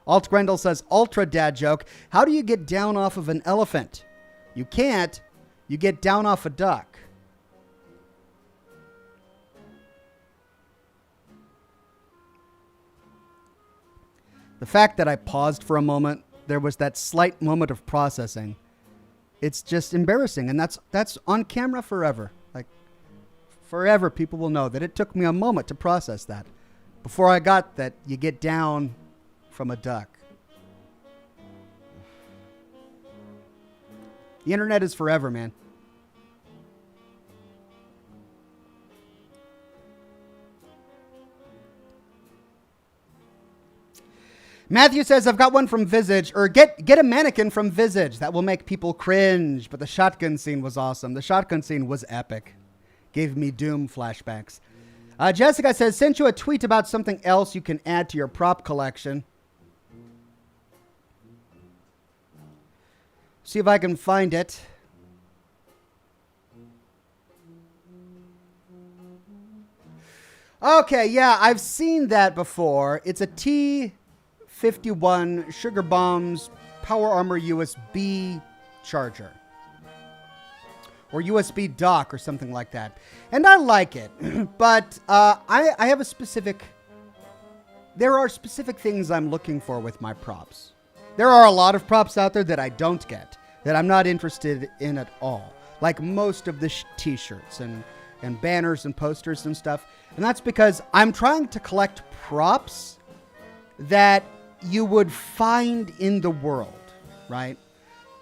Alt Grendel says, ultra dad joke. How do you get down off of an elephant? You can't. You get down off a duck. The fact that I paused for a moment, there was that slight moment of processing. It's just embarrassing, and that's on camera forever. Like, forever people will know that it took me a moment to process that before I got that you get down from a duck. The internet is forever, man. Matthew says, I've got one from Visage, or get a mannequin from Visage. That will make people cringe. But the shotgun scene was awesome. The shotgun scene was epic. Gave me Doom flashbacks. Jessica says, sent you a tweet about something else you can add to your prop collection. See if I can find it. Okay, yeah, I've seen that before. It's a T51 Sugar Bombs Power Armor USB charger. Or USB dock or something like that. And I like it. But I have a specific... There are specific things I'm looking for with my props. There are a lot of props out there that I don't get, that I'm not interested in at all. Like most of the t-shirts and banners and posters and stuff. And that's because I'm trying to collect props that you would find in the world, right?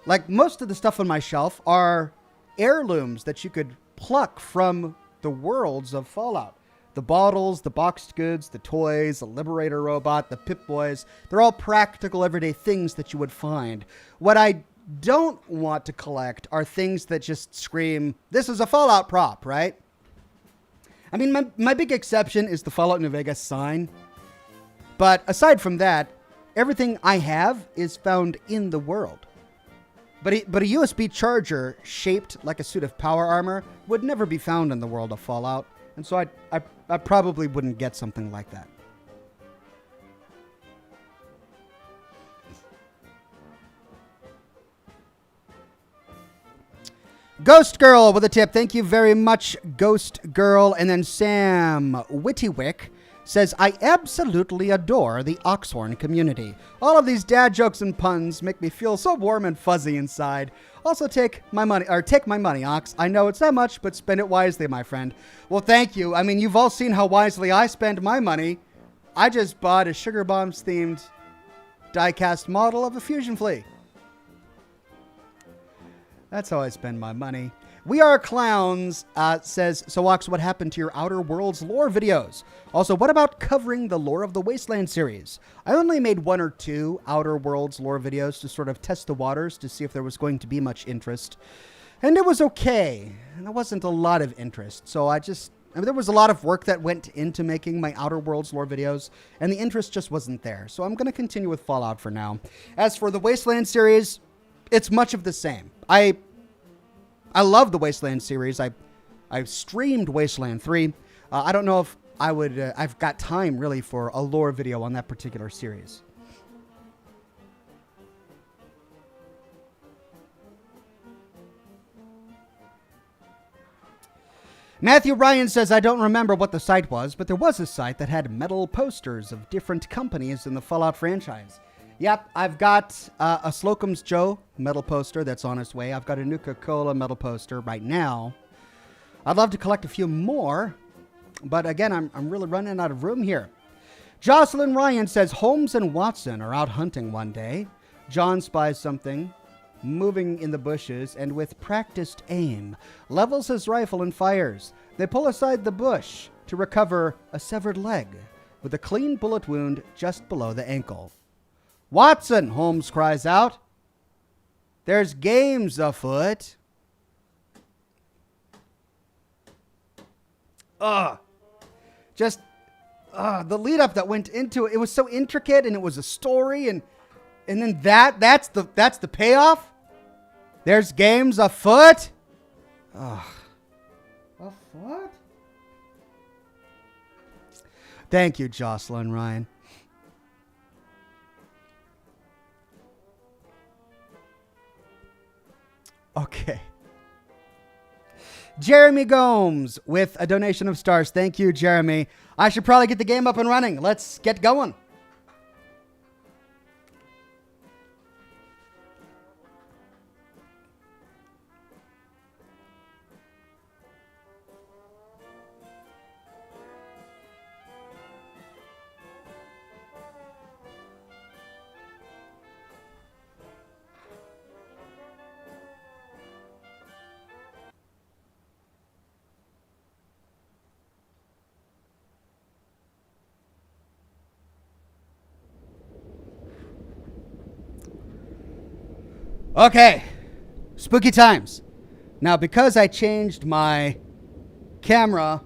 Like most of the stuff on my shelf are heirlooms that you could pluck from the worlds of Fallout. The bottles, the boxed goods, the toys, the Liberator robot, the Pip-Boys, they're all practical everyday things that you would find. What I don't want to collect are things that just scream, this is a Fallout prop, right? I mean, my big exception is the Fallout New Vegas sign. But aside from that, everything I have is found in the world. But a USB charger shaped like a suit of power armor would never be found in the world of Fallout. And so I probably wouldn't get something like that. Ghost Girl with a tip. Thank you very much, Ghost Girl. And then Sam Wittywick says, I absolutely adore the Oxhorn community. All of these dad jokes and puns make me feel so warm and fuzzy inside. Also take my money, Ox. I know it's not much, but spend it wisely, my friend. Well, thank you. I mean, you've all seen how wisely I spend my money. I just bought a Sugar Bombs themed die-cast model of a fusion flea. That's how I spend my money. We Are Clowns says, so Ox, what happened to your Outer Worlds lore videos? Also, what about covering the Lore of the Wasteland series? I only made 1 or 2 Outer Worlds lore videos to sort of test the waters to see if there was going to be much interest. And it was okay. And there wasn't a lot of interest. So I mean, there was a lot of work that went into making my Outer Worlds lore videos, and the interest just wasn't there. So I'm going to continue with Fallout for now. As for the Wasteland series, it's much of the same. I love the Wasteland series. I streamed Wasteland 3. I don't know if I would... I've got time, really, for a lore video on that particular series. Matthew Ryan says, I don't remember what the site was, but there was a site that had metal posters of different companies in the Fallout franchise. Yep, I've got a Slocum's Joe metal poster that's on its way. I've got a Nuka-Cola metal poster right now. I'd love to collect a few more, but again, I'm really running out of room here. Jocelyn Ryan says, Holmes and Watson are out hunting one day. John spies something moving in the bushes and with practiced aim levels his rifle and fires. They pull aside the bush to recover a severed leg with a clean bullet wound just below the ankle. Watson, Holmes cries out. There's games afoot. Just the lead up that went into it. It was so intricate, and it was a story, and then that's the payoff. There's games afoot. Afoot? Thank you, Jocelyn Ryan. Okay. Jeremy Gomes with a donation of stars. Thank you, Jeremy. I should probably get the game up and running. Let's get going. Okay, spooky times. Now, because I changed my camera,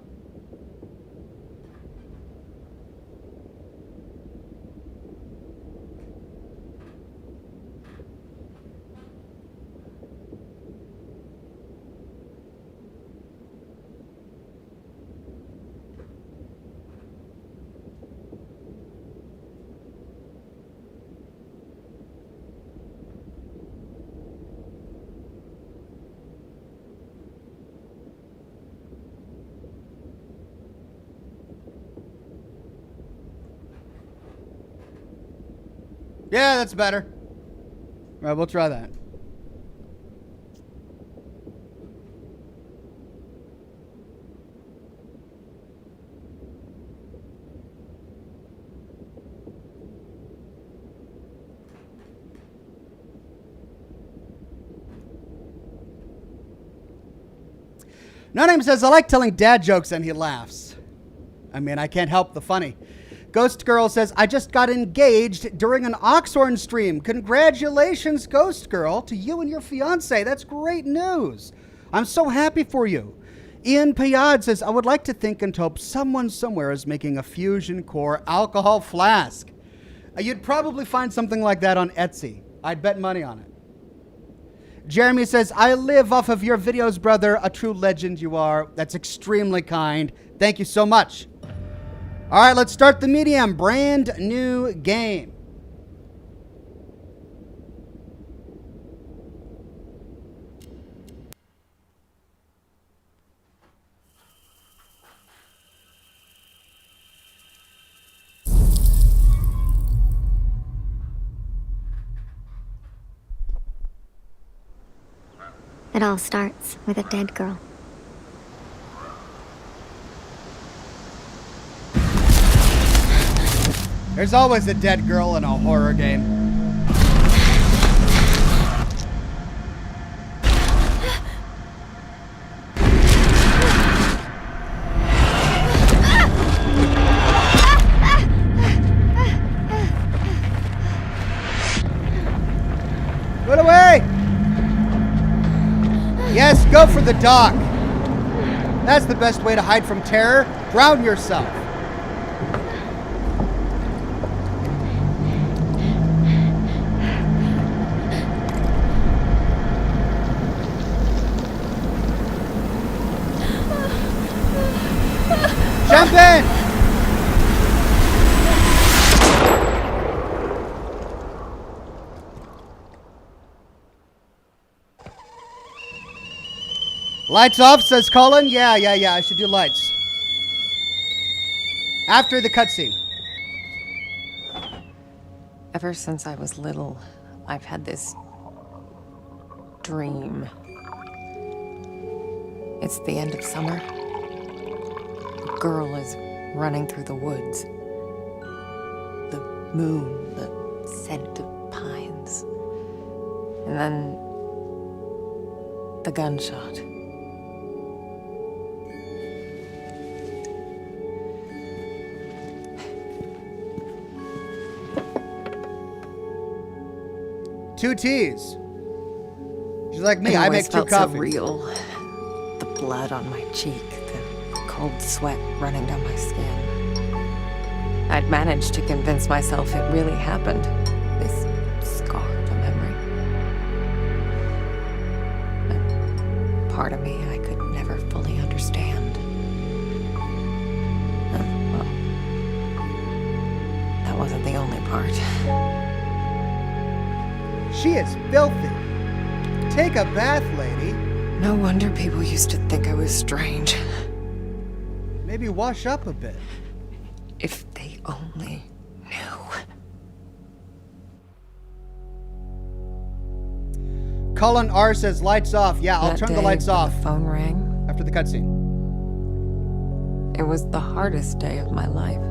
Yeah, that's better. All right, we'll try that. No Name says, I like telling dad jokes, and he laughs. I mean, I can't help the funny. Ghost Girl says, I just got engaged during an Oxhorn stream. Congratulations, Ghost Girl, to you and your fiance. That's great news. I'm so happy for you. Ian Payad says, I would like to think and hope someone somewhere is making a fusion core alcohol flask. You'd probably find something like that on Etsy. I'd bet money on it. Jeremy says, I live off of your videos, brother. A true legend you are. That's extremely kind. Thank you so much. All right, let's start the medium. Brand new game. It all starts with a dead girl. There's always a dead girl in a horror game. Put away! Yes, go for the dock. That's the best way to hide from terror. Drown yourself. Jump in! Lights off, says Colin. Yeah, I should do lights. After the cutscene. Ever since I was little, I've had this dream. It's the end of summer. A girl is running through the woods. The moon, the scent of pines. And then the gunshot. Two teas. She's like me. It I always make two felt coffees. so real. The blood on my cheek, the cold sweat running down my skin. I'd managed to convince myself it really happened. This scar, the memory. And part of me I could never fully understand. And, well, that wasn't the only part. She is filthy. Take a bath, lady. No wonder people used to think I was strange. Maybe wash up a bit. If they only knew. Colin R says lights off. Yeah, I'll That turn the day lights when off the phone rang. after the cutscene. It was the hardest day of my life.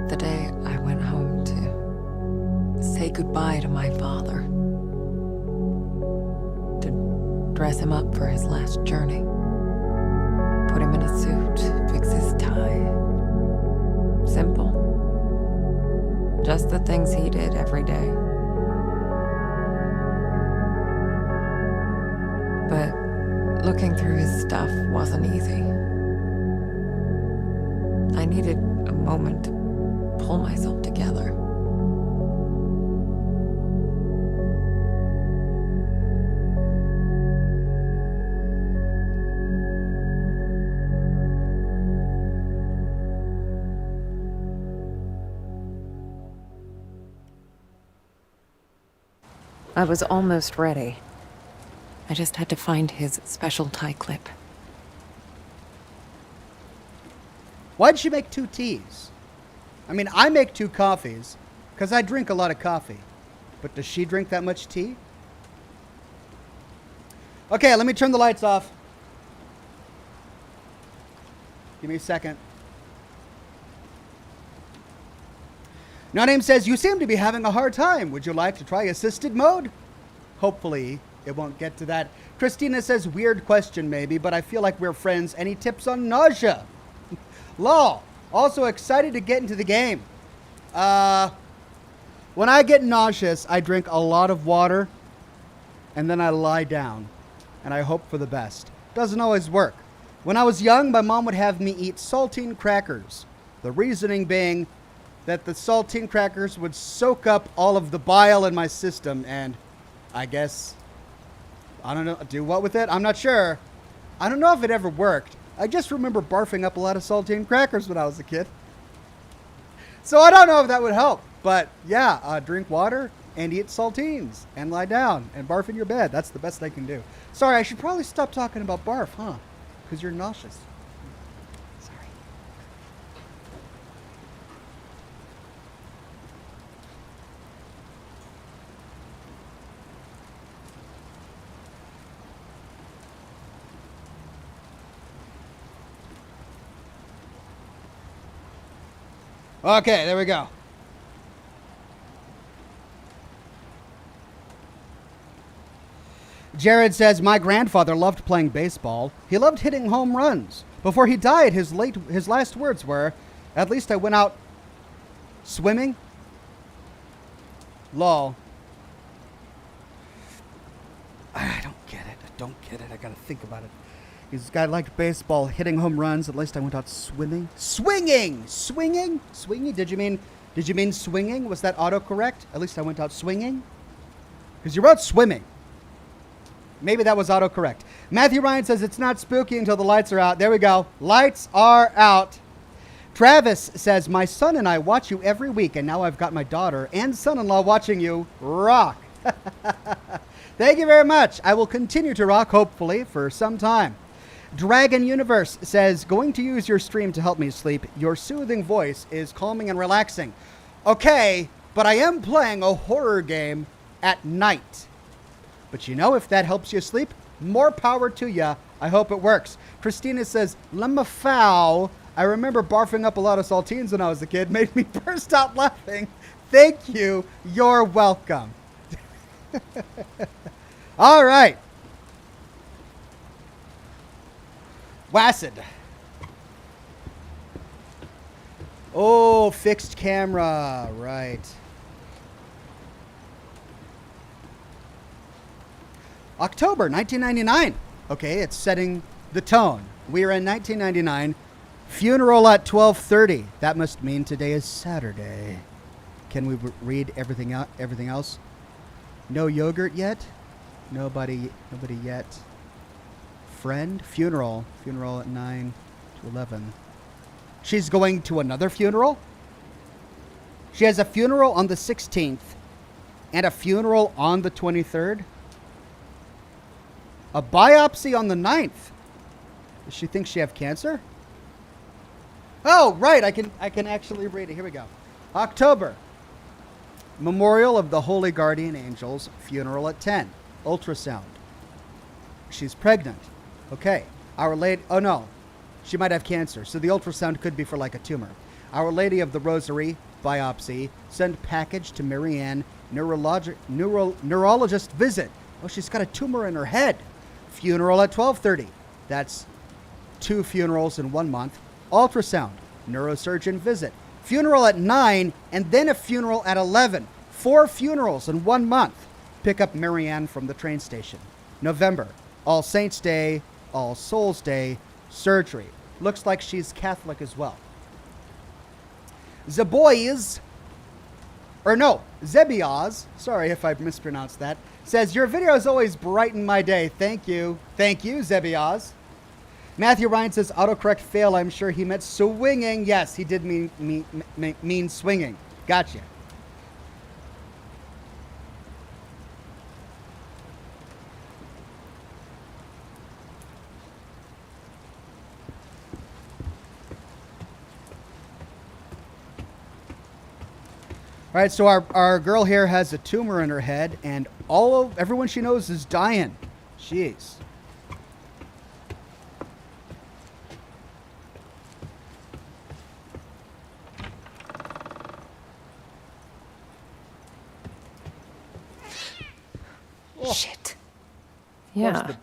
The day I went home to say goodbye to my father. To dress him up for his last journey. Put him in a suit, fix his tie. Simple. Just the things he did every day. But looking through his stuff wasn't easy. I needed a moment to pull myself together. I was almost ready. I just had to find his special tie clip. Why'd she make two teas? I mean, I make two coffees. Because I drink a lot of coffee. But does she drink that much tea? Okay, let me turn the lights off. Give me a second. No Name says, you seem to be having a hard time. Would you like to try assisted mode? Hopefully, it won't get to that. Christina says, weird question maybe, but I feel like we're friends. Any tips on nausea? Lol. Also excited to get into the game. When I get nauseous, I drink a lot of water, and then I lie down, and I hope for the best. Doesn't always work. When I was young, my mom would have me eat saltine crackers. The reasoning being that the saltine crackers would soak up all of the bile in my system, and I guess, I don't know, do what with it? I'm not sure. I don't know if it ever worked. I just remember barfing up a lot of saltine crackers when I was a kid. So I don't know if that would help. But yeah, drink water and eat saltines and lie down and barf in your bed. That's the best I can do. Sorry, I should probably stop talking about barf, huh? Because you're nauseous. Sorry. Okay, there we go. Jared says, my grandfather loved playing baseball. He loved hitting home runs. Before he died, his last words were, at least I went out swimming. Lol. I don't get it. I gotta think about it. This guy liked baseball, hitting home runs. At least I went out swimming. Swinging! Swinging? Did you mean swinging? Was that autocorrect? At least I went out swinging? Because you wrote swimming. Maybe that was autocorrect. Matthew Ryan says it's not spooky until the lights are out. There we go. Lights are out. Travis says, my son and I watch you every week, and now I've got my daughter and son-in-law watching you. Rock. Thank you very much. I will continue to rock, hopefully, for some time. Dragon Universe says, going to use your stream to help me sleep. Your soothing voice is calming and relaxing. Okay, but I am playing a horror game at night. But you know, if that helps you sleep, more power to ya. I hope it works. Christina says, Lemmafow. I remember barfing up a lot of saltines when I was a kid. Made me burst out laughing. Thank you. You're welcome. All right. Wacid. Oh, fixed camera. Right. October 1999. Okay, it's setting the tone. We are in 1999. Funeral at 12:30. That must mean today is Saturday. Can we read everything out? Everything else? No yogurt yet? Nobody yet. Friend? Funeral at 9 to 11. She's going to another funeral? She has a funeral on the 16th and a funeral on the 23rd. A biopsy on the 9th. Does she think she have cancer? Oh, right. I can actually read it. Here we go. October. Memorial of the Holy Guardian Angels. Funeral at 10. Ultrasound. She's pregnant. Okay. Our Lady... Oh, no. She might have cancer. So the ultrasound could be for like a tumor. Our Lady of the Rosary. Biopsy. Send package to Marianne. Neurologist visit. Oh, she's got a tumor in her head. Funeral at 12:30. That's 2 funerals in 1 month. Ultrasound. Neurosurgeon visit. Funeral at 9 and then a funeral at 11. 4 funerals in 1 month. Pick up Marianne from the train station. November. All Saints Day. All Souls Day. Surgery. Looks like she's Catholic as well. Zebiaz, sorry if I mispronounced that, says, your videos always brighten my day. Thank you. Thank you, Zebiaz. Matthew Ryan says, autocorrect fail. I'm sure he meant swinging. Yes, he did mean swinging. Gotcha. All right, so our girl here has a tumor in her head, and everyone she knows is dying. Jeez. Shit. Yeah.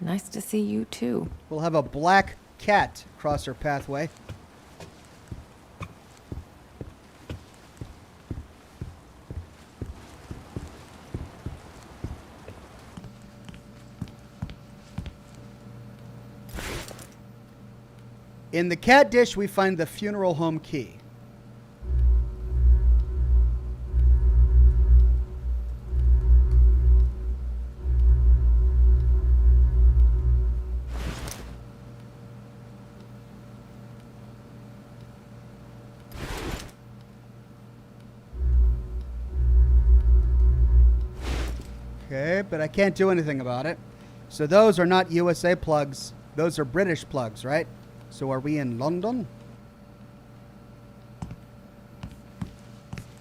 Nice to see you too. We'll have a black cat cross her pathway. In the cat dish, we find the funeral home key. Okay, but I can't do anything about it. So those are not USA plugs. Those are British plugs, right? So are we in London?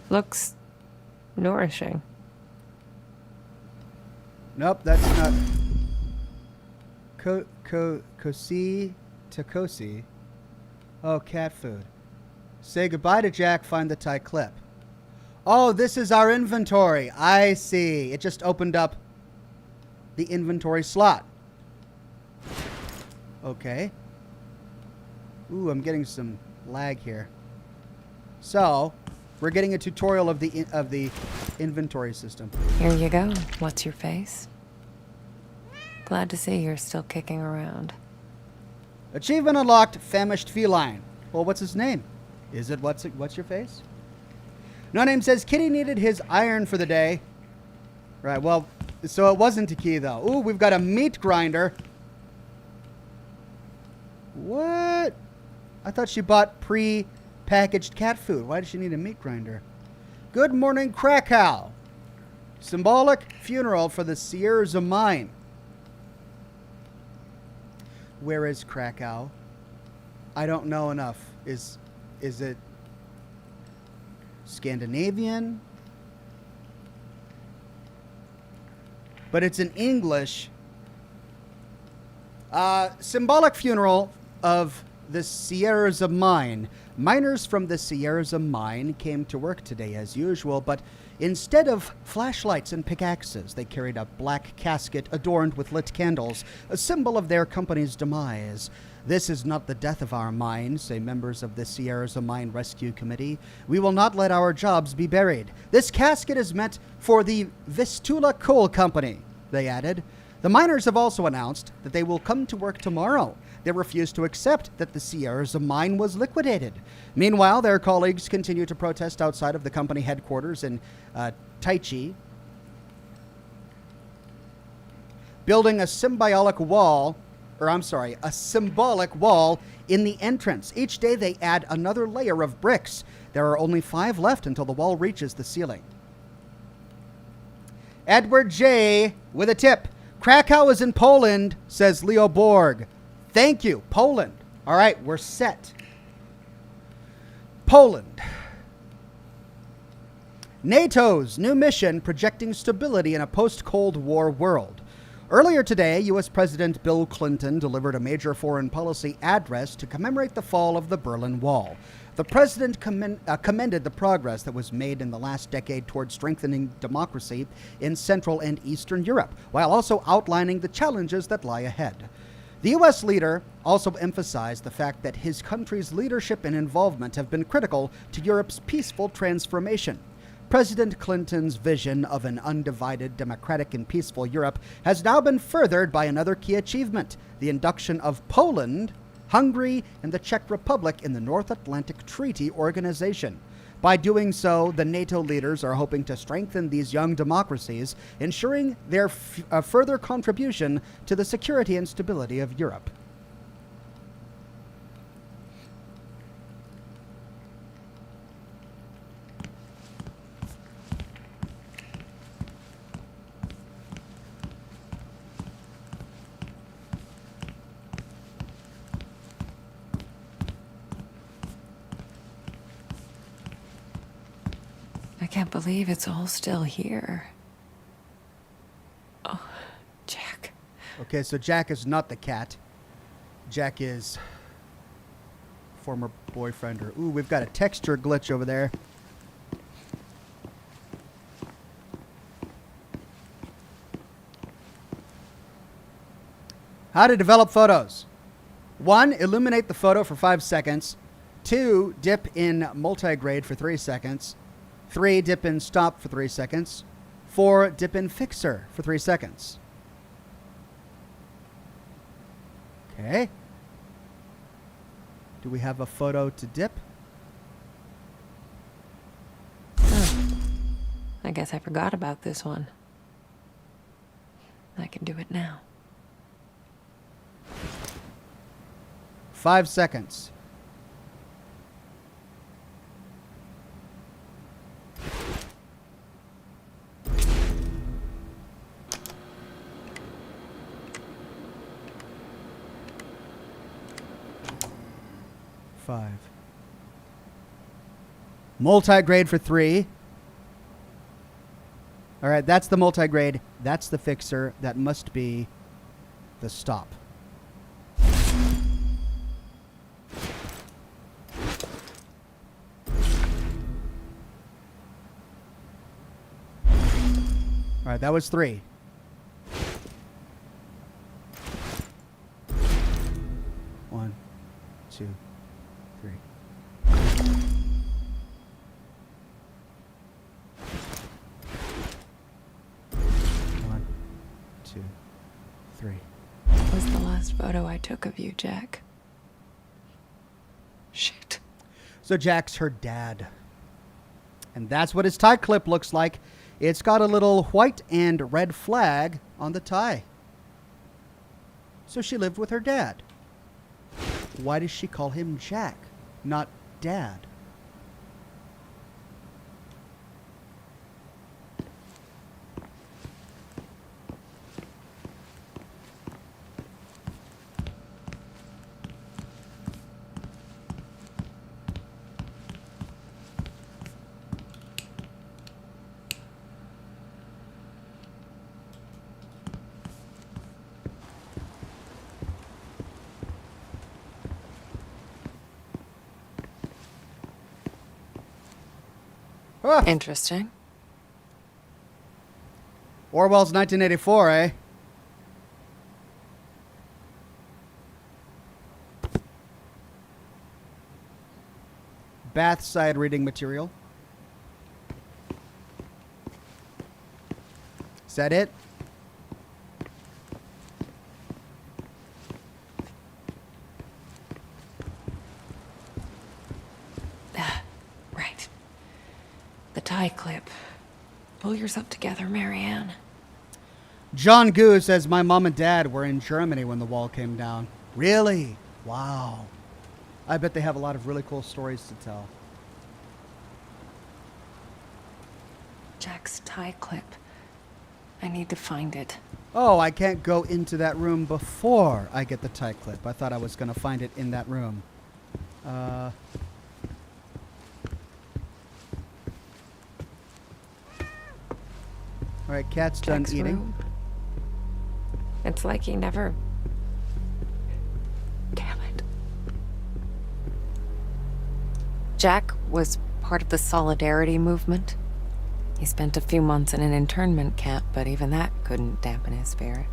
Looks nourishing. Nope, that's not. Kosi Takosi. Oh, cat food. Say goodbye to Jack, find the Thai clip. Oh, this is our inventory. I see. It just opened up the inventory slot. Okay. Ooh, I'm getting some lag here. So, we're getting a tutorial of the inventory system. Here you go. What's your face? Glad to see you're still kicking around. Achievement unlocked, famished feline. Well, what's his name? Is it what's your face? No Name says Kitty needed his iron for the day. Right, well, so it wasn't a key though. Ooh, we've got a meat grinder. What? I thought she bought pre-packaged cat food. Why does she need a meat grinder? Good morning, Krakow. Symbolic funeral for the Sierras of Mine. Where is Krakow? I don't know enough. Is it Scandinavian? But it's in English. Symbolic funeral of the Sierras of Mine. Miners from the Sierras of Mine came to work today as usual, but instead of flashlights and pickaxes, they carried a black casket adorned with lit candles, a symbol of their company's demise. This is not the death of our mine, say members of the Sierras of Mine Rescue Committee. We will not let our jobs be buried. This casket is meant for the Vistula Coal Company, they added. The miners have also announced that they will come to work tomorrow. They refuse to accept that the Sierras of Mine was liquidated. Meanwhile, their colleagues continue to protest outside of the company headquarters in Taichi, building a symbolic wall in the entrance. Each day they add another layer of bricks. There are only 5 left until the wall reaches the ceiling. Edward J. with a tip. Krakow is in Poland, says Leo Borg. Thank you, Poland. All right, we're set. Poland. NATO's new mission projecting stability in a post-Cold War world. Earlier today, U.S. President Bill Clinton delivered a major foreign policy address to commemorate the fall of the Berlin Wall. The president commended the progress that was made in the last decade toward strengthening democracy in Central and Eastern Europe, while also outlining the challenges that lie ahead. The U.S. leader also emphasized the fact that his country's leadership and involvement have been critical to Europe's peaceful transformation. President Clinton's vision of an undivided, democratic, and peaceful Europe has now been furthered by another key achievement, the induction of Poland, Hungary, and the Czech Republic in the North Atlantic Treaty Organization. By doing so, the NATO leaders are hoping to strengthen these young democracies, ensuring their further contribution to the security and stability of Europe. can't believe it's all still here. Oh, Jack. Okay, so Jack is not the cat. Jack is former boyfriend or... Ooh, we've got a texture glitch over there. How to develop photos. 1, illuminate the photo for 5 seconds. 2, dip in multigrade for 3 seconds. 3, dip in stop for 3 seconds. 4, dip in fixer for 3 seconds. Okay. Do we have a photo to dip? Oh, I guess I forgot about this one. I can do it now. 5 seconds. Five. Multigrade for 3. All right, that's the multigrade. That's the fixer. That must be the stop. All right, that was 3. One, 2, 3. One, 2, 3. That was the last photo I took of you, Jack. Shit. So Jack's her dad. And that's what his tie clip looks like. It's got a little white and red flag on the tie. So she lived with her dad. Why does she call him Jack, not Dad? Ah, Interesting. Orwell's 1984, eh? Bath side reading material. Is that it? Right. The tie clip. Pull yourself together, Marianne. John Goo says, my mom and dad were in Germany when the wall came down. Really? Wow. I bet they have a lot of really cool stories to tell. Jack's tie clip. I need to find it. Oh, I can't go into that room before I get the tie clip. I thought I was going to find it in that room. All right, cat's done Jack's eating. room. It's like he never... Damn it. Jack was part of the Solidarity movement. He spent a few months in an internment camp, but even that couldn't dampen his spirit.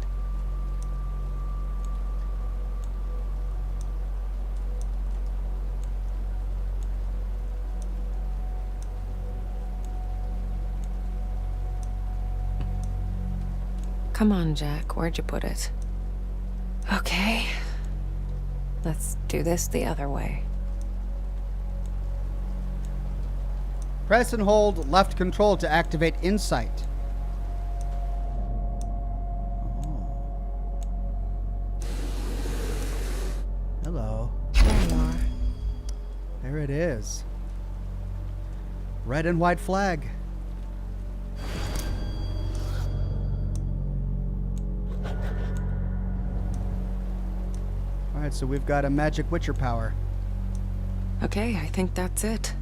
Come on, Jack. Where'd you put it? Okay. Let's do this the other way. Press and hold left control to activate insight. Oh. Hello. There you are. There it is. Red and white flag. All right, so we've got a magic witcher power. Okay, I think that's it.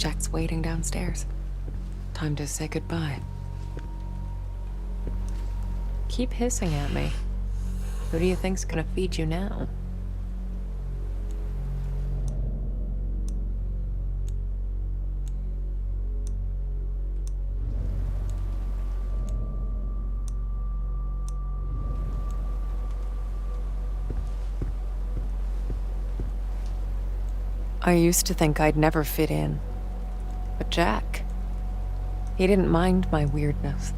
Jack's waiting downstairs. Time to say goodbye. Keep hissing at me. Who do you think's gonna feed you now? I used to think I'd never fit in. But Jack, he didn't mind my weirdness.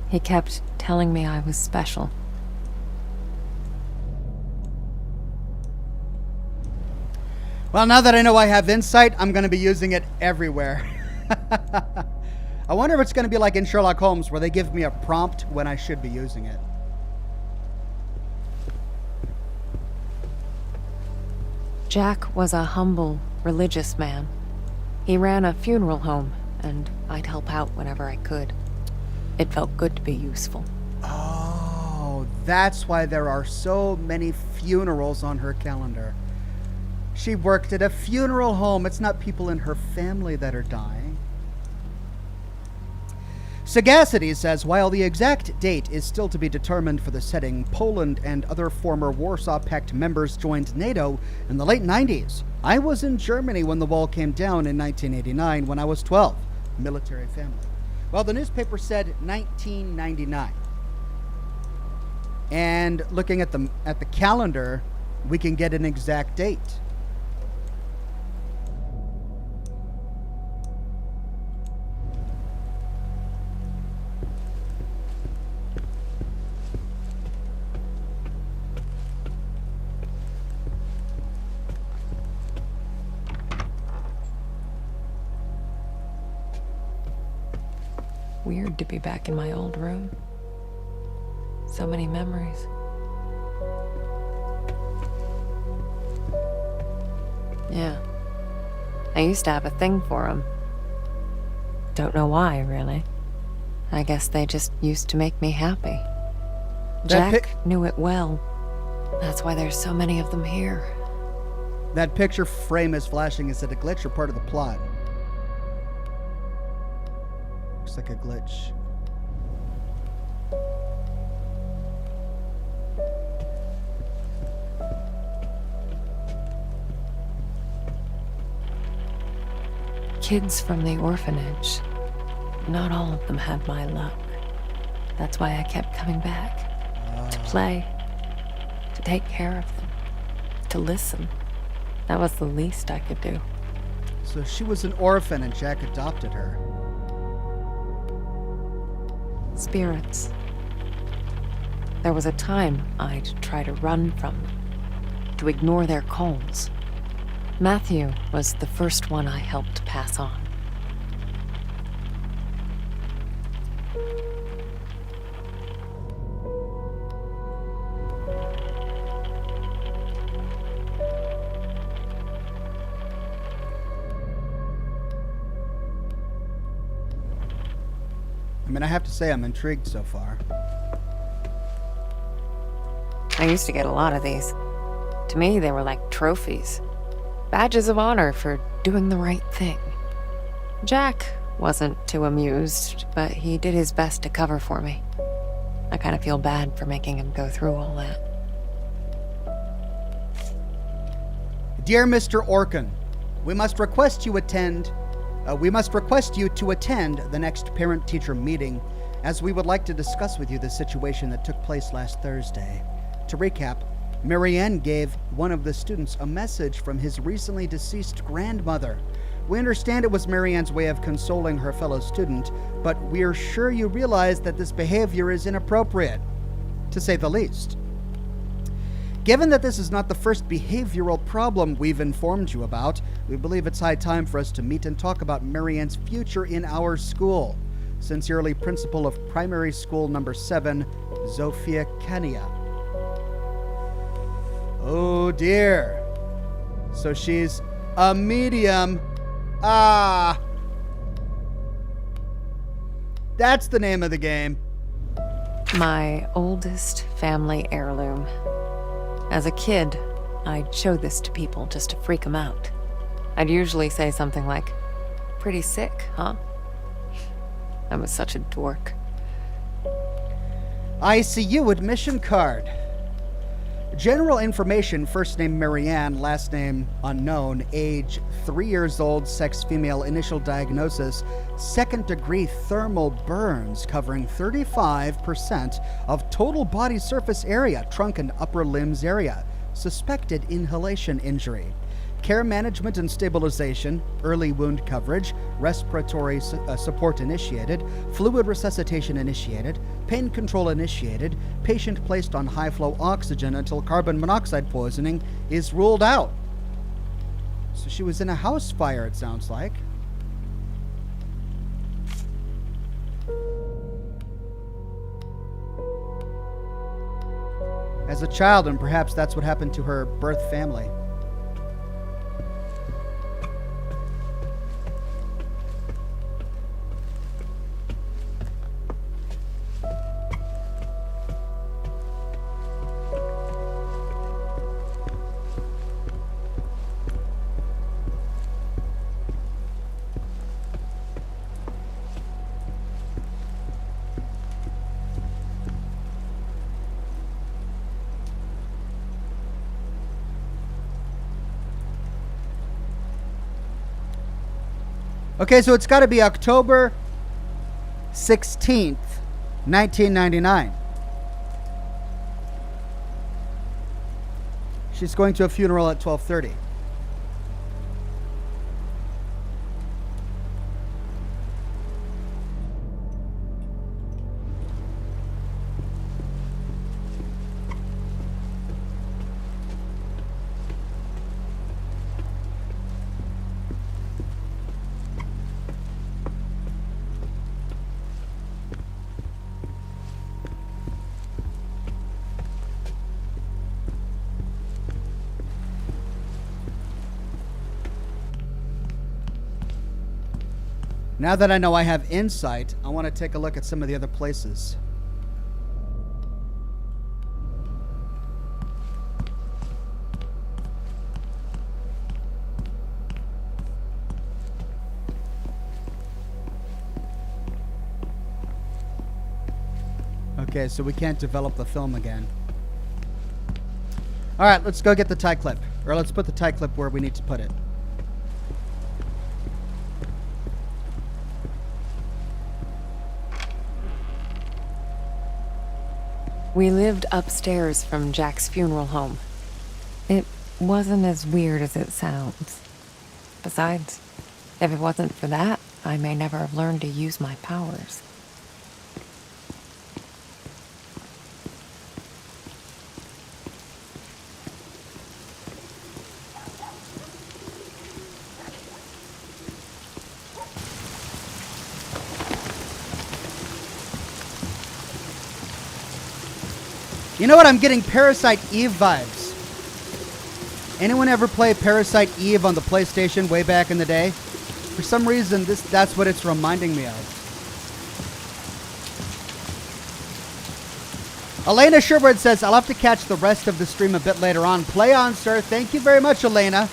He kept telling me I was special. Well, now that I know I have insight, I'm going to be using it everywhere. I wonder if it's going to be like in Sherlock Holmes, where they give me a prompt when I should be using it. Jack was a humble, religious man. He ran a funeral home, and I'd help out whenever I could. It felt good to be useful. Oh, that's why there are so many funerals on her calendar. She worked at a funeral home. It's not people in her family that are dying. Sagacity says, while the exact date is still to be determined for the setting, Poland and other former Warsaw Pact members joined NATO in the late 90s. I was in Germany when the wall came down in 1989 when I was 12. Military family. Well, the newspaper said 1999. And looking at the calendar, we can get an exact date. Weird to be back in my old room. So many memories. Yeah. I used to have a thing for them. Don't know why, really. I guess they just used to make me happy. Jack knew it well. That's why there's so many of them here. That picture frame is flashing. Is it a glitch or part of the plot? Looks like a glitch. Kids from the orphanage. Not all of them had my luck. That's why I kept coming back. To play. To take care of them. To listen. That was the least I could do. So she was an orphan and Jack adopted her. Spirits. There was a time I'd try to run from them, to ignore their calls. Matthew was the first one I helped pass on. I mean, I have to say I'm intrigued so far. I used to get a lot of these. To me, they were like trophies. Badges of honor for doing the right thing. Jack wasn't too amused, but he did his best to cover for me. I kind of feel bad for making him go through all that. Dear Mr. Orkin, we must request you to attend the next parent-teacher meeting, as we would like to discuss with you the situation that took place last Thursday. To recap, Marianne gave one of the students a message from his recently deceased grandmother. We understand it was Marianne's way of consoling her fellow student, but we're sure you realize that this behavior is inappropriate, to say the least. Given that this is not the first behavioral problem we've informed you about, we believe it's high time for us to meet and talk about Marianne's future in our school. Sincerely, Principal of Primary School Number 7, Zofia Kania. Oh dear. So she's a medium. Ah. That's the name of the game. My oldest family heirloom. As a kid, I'd show this to people just to freak them out. I'd usually say something like, pretty sick, huh? I was such a dork. ICU admission card. General information, first name Marianne, last name unknown, age 3 years old, sex female, initial diagnosis, second degree thermal burns covering 35% of total body surface area, trunk and upper limbs area, suspected inhalation injury. Care management and stabilization, early wound coverage, respiratory support initiated, fluid resuscitation initiated, pain control initiated, patient placed on high-flow oxygen until carbon monoxide poisoning is ruled out. So she was in a house fire, it sounds like. As a child, and perhaps that's what happened to her birth family. Okay, so it's got to be October 16th, 1999. She's going to a funeral at 12:30. Now that I know I have insight, I want to take a look at some of the other places. Okay, so we can't develop the film again. All right, let's go get the tie clip. Or let's put the tie clip where we need to put it. We lived upstairs from Jack's funeral home. It wasn't as weird as it sounds. Besides, if it wasn't for that, I may never have learned to use my powers. You know what? I'm getting Parasite Eve vibes. Anyone ever play Parasite Eve on the PlayStation way back in the day? For some reason, that's what it's reminding me of. Elena Sherwood says, I'll have to catch the rest of the stream a bit later on. Play on, sir. Thank you very much, Elena.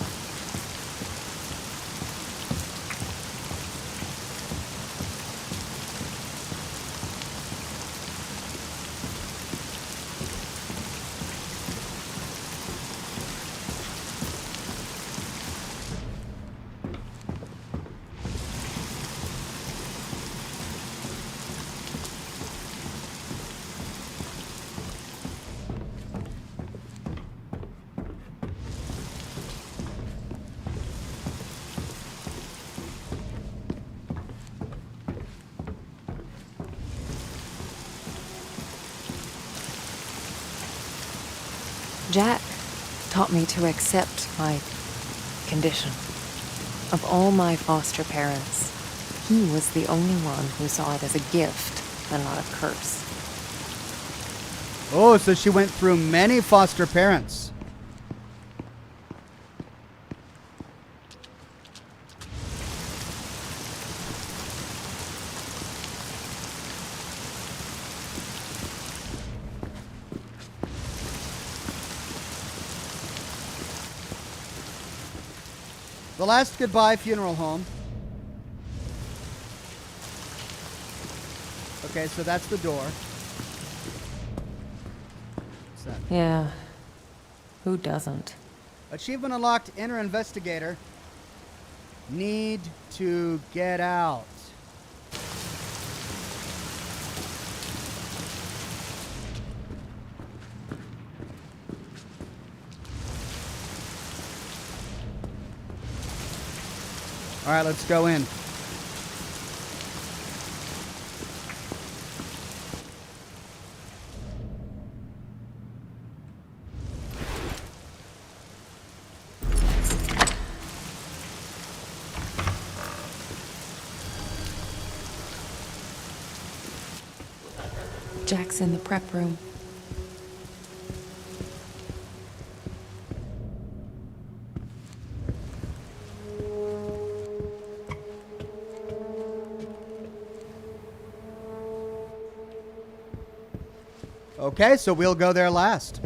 Jack taught me to accept my condition. Of all my foster parents, he was the only one who saw it as a gift and not a curse. Oh, so she went through many foster parents. The last goodbye funeral home. Okay, so that's the door. What's that? Yeah. Who doesn't? Achievement unlocked, inner investigator. Need to get out. All right, let's go in. Jack's in the prep room. Okay, so we'll go there last.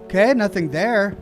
Okay, nothing there.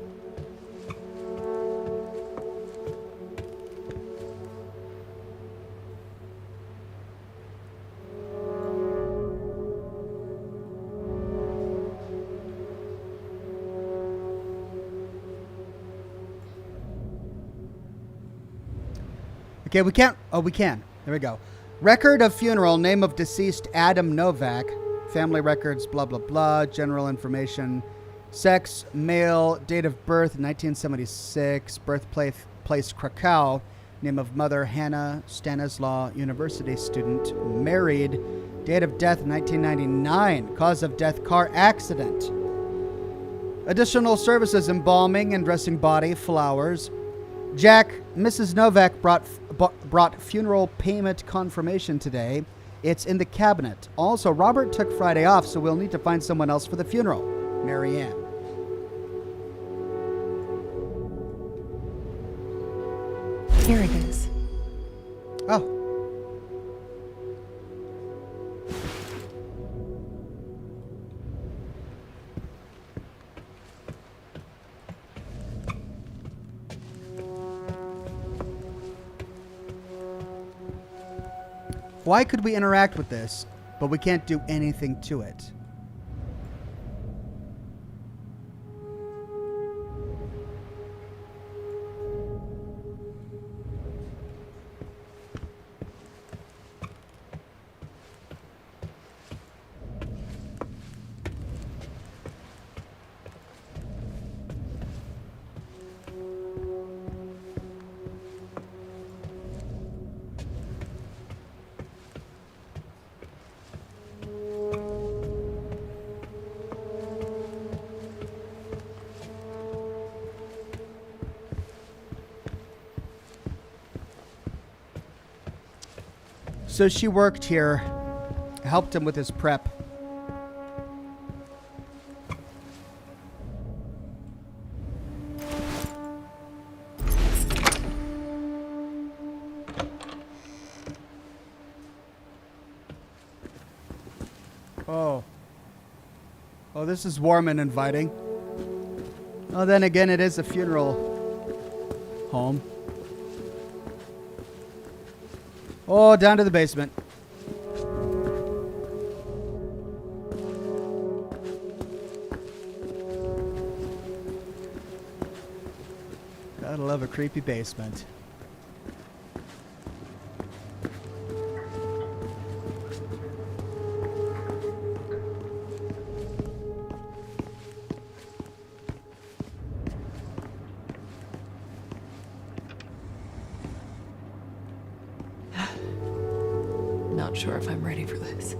Okay, we can't. Oh, we can. There we go. Record of funeral, name of deceased Adam Novak, family records, blah, blah, blah, general information, sex, male, date of birth, 1976, birthplace, Krakow, name of mother, Hannah Stanislaw, university student, married, date of death, 1999, cause of death, car accident. Additional services, embalming and dressing body, flowers. Jack, Mrs. Novak brought funeral payment confirmation today. It's in the cabinet. Also, Robert took Friday off, so we'll need to find someone else for the funeral. Marianne. Here it is. Oh. Why could we interact with this, but we can't do anything to it? So she worked here, helped him with his prep. Oh. Oh, this is warm and inviting. Oh, then again, it is a funeral home. Oh, down to the basement. Gotta love a creepy basement. Not sure if I'm ready for this.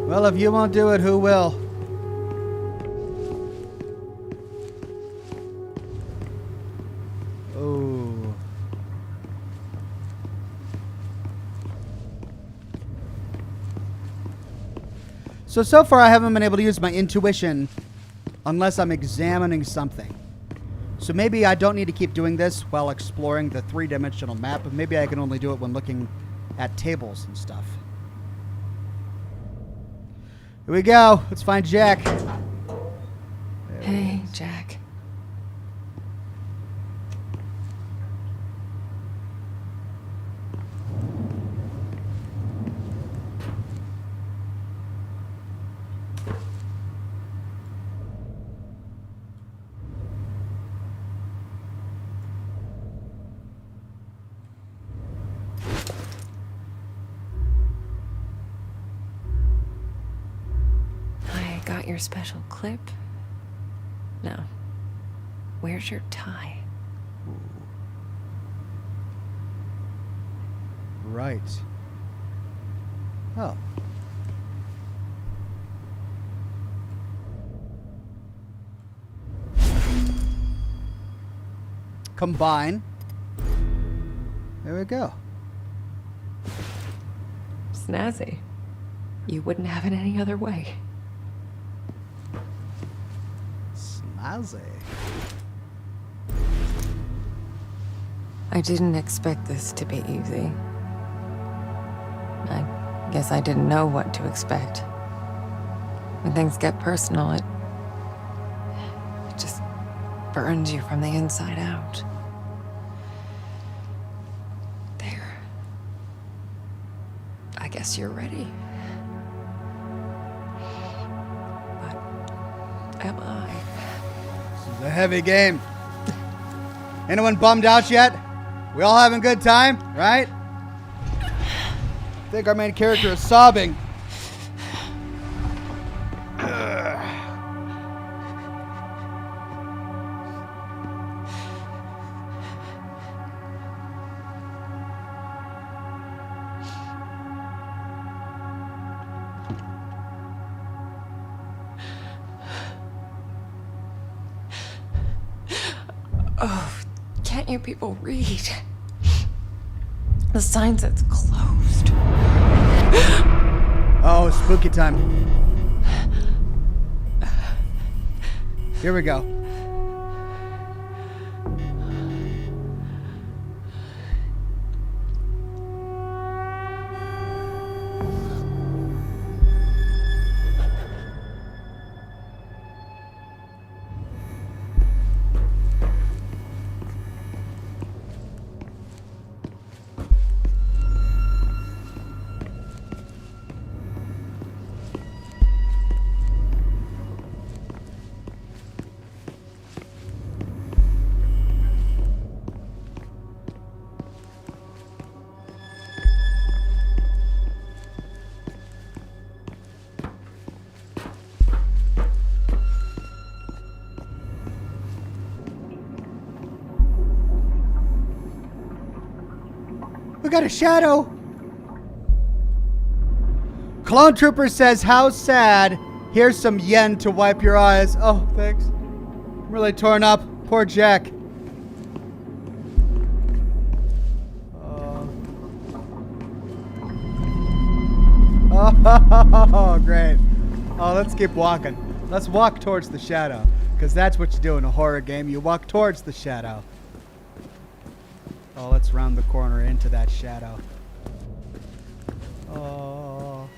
Well, if you won't do it, who will? Oh. So far I haven't been able to use my intuition unless I'm examining something. So maybe I don't need to keep doing this while exploring the three-dimensional map, but maybe I can only do it when looking at tables and stuff. Here we go. Let's find Jack. Hey, Jack. Got your special clip? No. Where's your tie? Right. Oh. Combine. There we go. Snazzy. You wouldn't have it any other way. Snazzy. I didn't expect this to be easy. I guess I didn't know what to expect. When things get personal, it just burns you from the inside out. There. I guess you're ready. But am I? This is a heavy game. Anyone bummed out yet? We all having a good time, right? I think our main character is sobbing. Oh, can't you people read? The sign says closed. Oh, spooky time. Here we go. We got a shadow. Clone Trooper says, how sad. Here's some yen to wipe your eyes. Oh, thanks. I'm really torn up. Poor Jack. Oh, great. Oh, let's keep walking. Let's walk towards the shadow, because that's what you do in a horror game. You walk towards the shadow. Oh, let's round the corner into that shadow. Oh.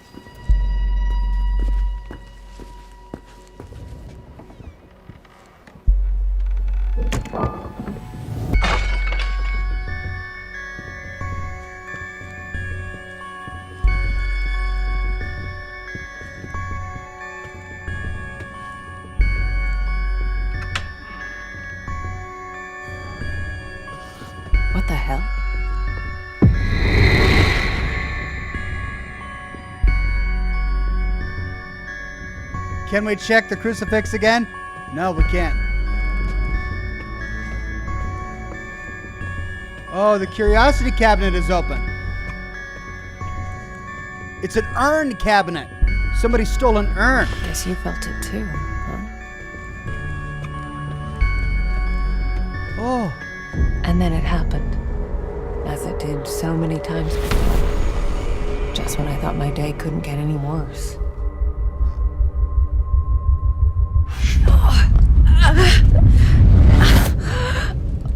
What the hell? Can we check the crucifix again? No, we can't. Oh, the curiosity cabinet is open. It's an urn cabinet. Somebody stole an urn. Guess you felt it too, huh? Oh. And then it happened, as it did so many times before. Just when I thought my day couldn't get any worse.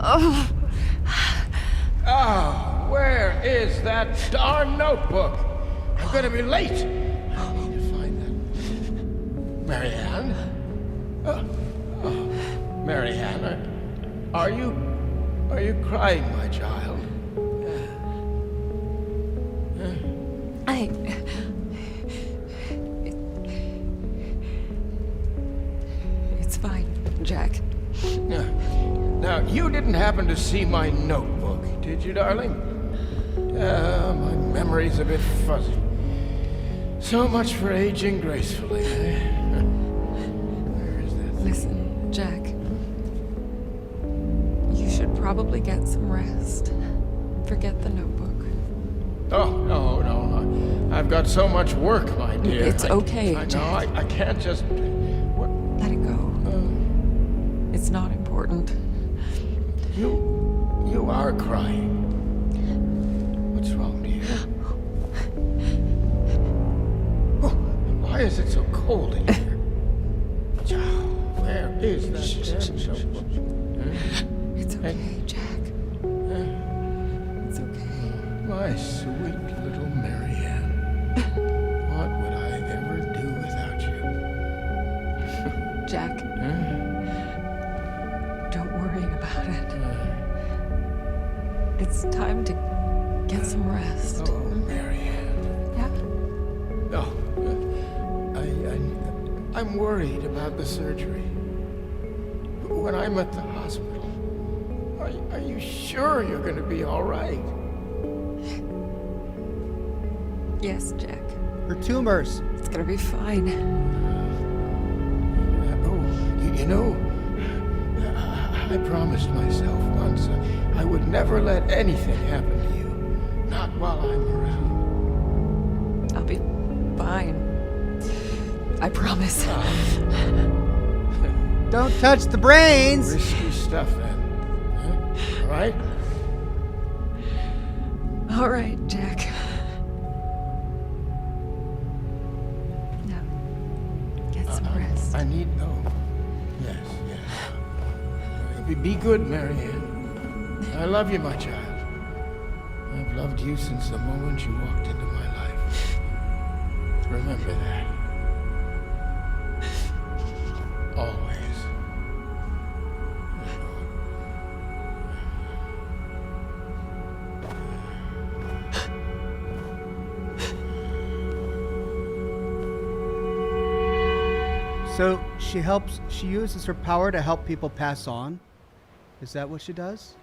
Oh, where is that darn notebook? I'm gonna be late. I need to find that. Marianne? Marianne, are you crying, my child? It's fine, Jack. Now, you didn't happen to see my notebook, did you, darling? My memory's a bit fuzzy. So much for aging gracefully, eh? Where is that thing? Listen, Jack. You should probably get some rest. Forget the notebook. Oh, no. I've got so much work, my dear. It's okay, I know, Jack. I can't just... What? Let it go. It's not important. You are crying. What's wrong, dear? Oh, why is it so cold in here? Where is that damn notebook? It's okay, Jack. It's okay. My sweet little Marianne. What would I ever do without you? Jack, don't worry about it. It's time to get some rest. Oh, Marianne. Yeah? Oh, I'm worried about the surgery. When I'm at the hospital, are you sure you're going to be all right? Yes, Jack. Her tumors. It's gonna be fine. You know, I promised myself once I would never let anything happen to you. Not while I'm around. I'll be fine. I promise. Don't touch the brains. Risky stuff, then. Huh? All right? All right, Jack. Now, get some rest. I need... Oh, yes. Be good, Marianne. I love you, my child. I've loved you since the moment you walked into my life. Remember that. Always. So she uses her power to help people pass on? Is that what she does?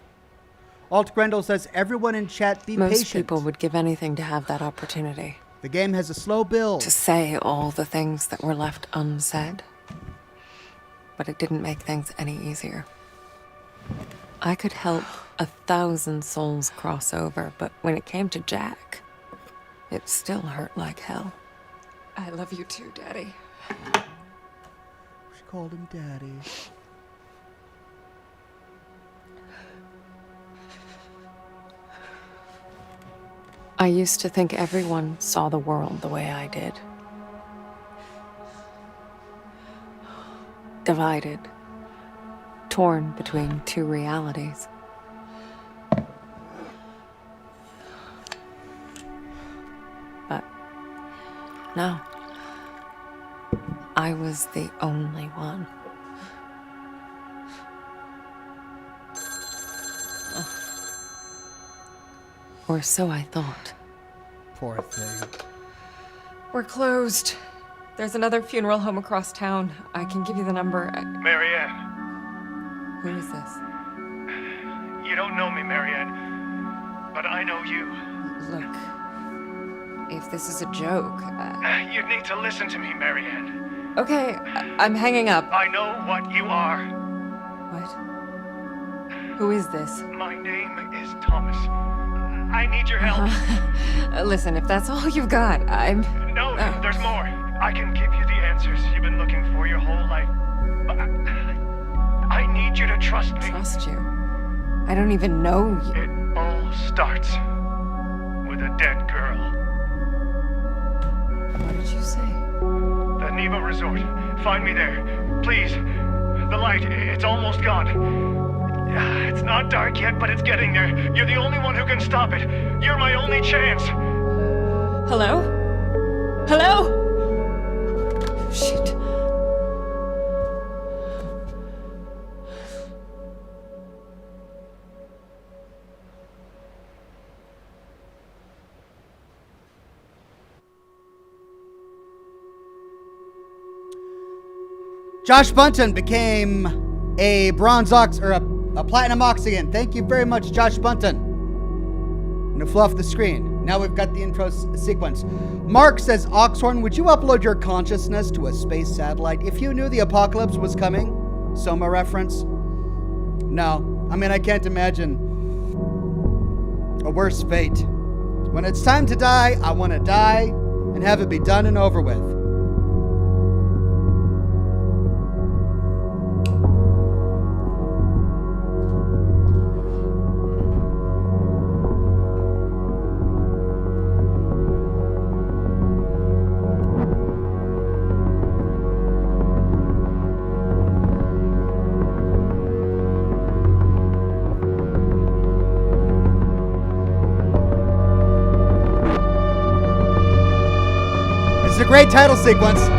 Alt Grendel says, everyone in chat be Most patient. people would give anything to have that opportunity. The game has a slow build. To say all the things that were left unsaid. But it didn't make things any easier. I could help 1,000 souls cross over, but when it came to Jack, it still hurt like hell. I love you too, Daddy. She called him Daddy. I used to think everyone saw the world the way I did. Divided. Torn between two realities. But no. I was the only one. Or so I thought. Poor thing. We're closed. There's another funeral home across town. I can give you the number. Marianne, Who is this? you don't know me, Marianne, but I know you. Look, if this is a joke, You need to listen to me, Marianne. okay, I'm hanging up. I know what you are. What? Who is this? My name is Thomas. I need your help. Listen, if that's all you've got, I'm... No, there's more. I can give you the answers you've been looking for your whole life. But I need you to trust me. Trust you. I don't even know you. It all starts with a dead girl. What did you say? The Neva Resort. Find me there. Please. The light, it's almost gone. It's not dark yet, but it's getting there. You're the only one who can stop it. You're my only chance. Hello? Hello? Shit. Josh Bunton became a bronze ox or a platinum ox again. Thank you very much, Josh Bunton. And it flew off the screen. Now we've got the intro sequence. Mark says, Oxhorn, would you upload your consciousness to a space satellite if you knew the apocalypse was coming? Soma reference. No, I mean, I can't imagine a worse fate. When it's time to die, I want to die and have it be done and over with. It's a great title sequence.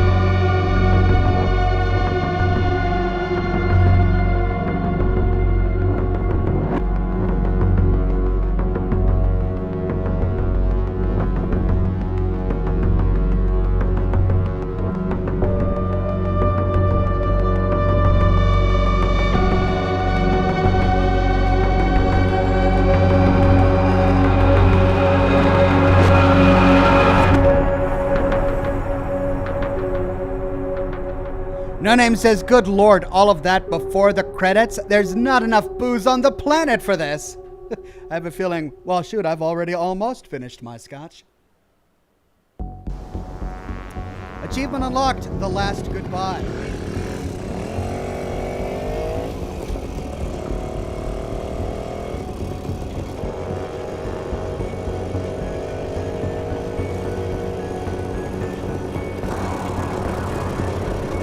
No Name says, good lord, all of that before the credits? There's not enough booze on the planet for this. I have a feeling, well, shoot, I've already almost finished my scotch. Achievement unlocked, The Last Goodbye.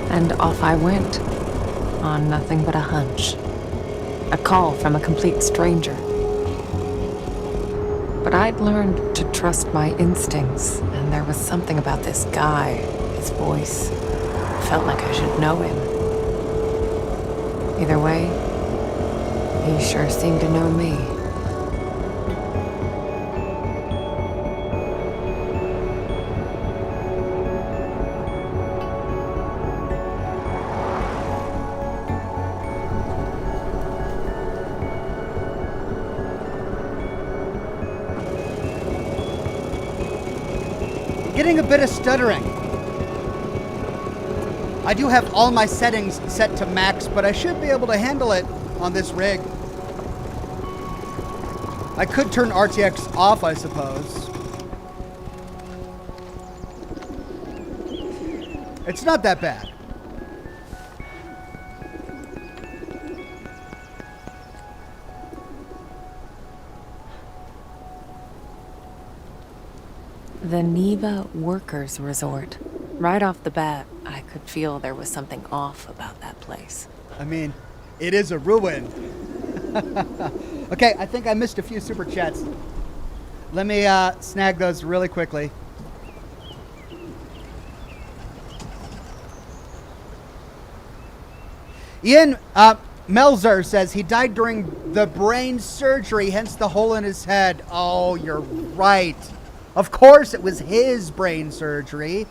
And off I went, on nothing but a hunch. A call from a complete stranger. But I'd learned to trust my instincts, and there was something about this guy, his voice. Felt like I should know him. Either way, he sure seemed to know me. Getting a bit of stuttering. I do have all my settings set to max, but I should be able to handle it on this rig. I could turn RTX off, I suppose. It's not that bad. The Neva Workers Resort. Right off the bat, I could feel there was something off about that place. I mean, it is a ruin. Okay, I think I missed a few super chats. Let me snag those really quickly. Ian Melzer says he died during the brain surgery, hence the hole in his head. Oh, you're right. Of course it was his brain surgery.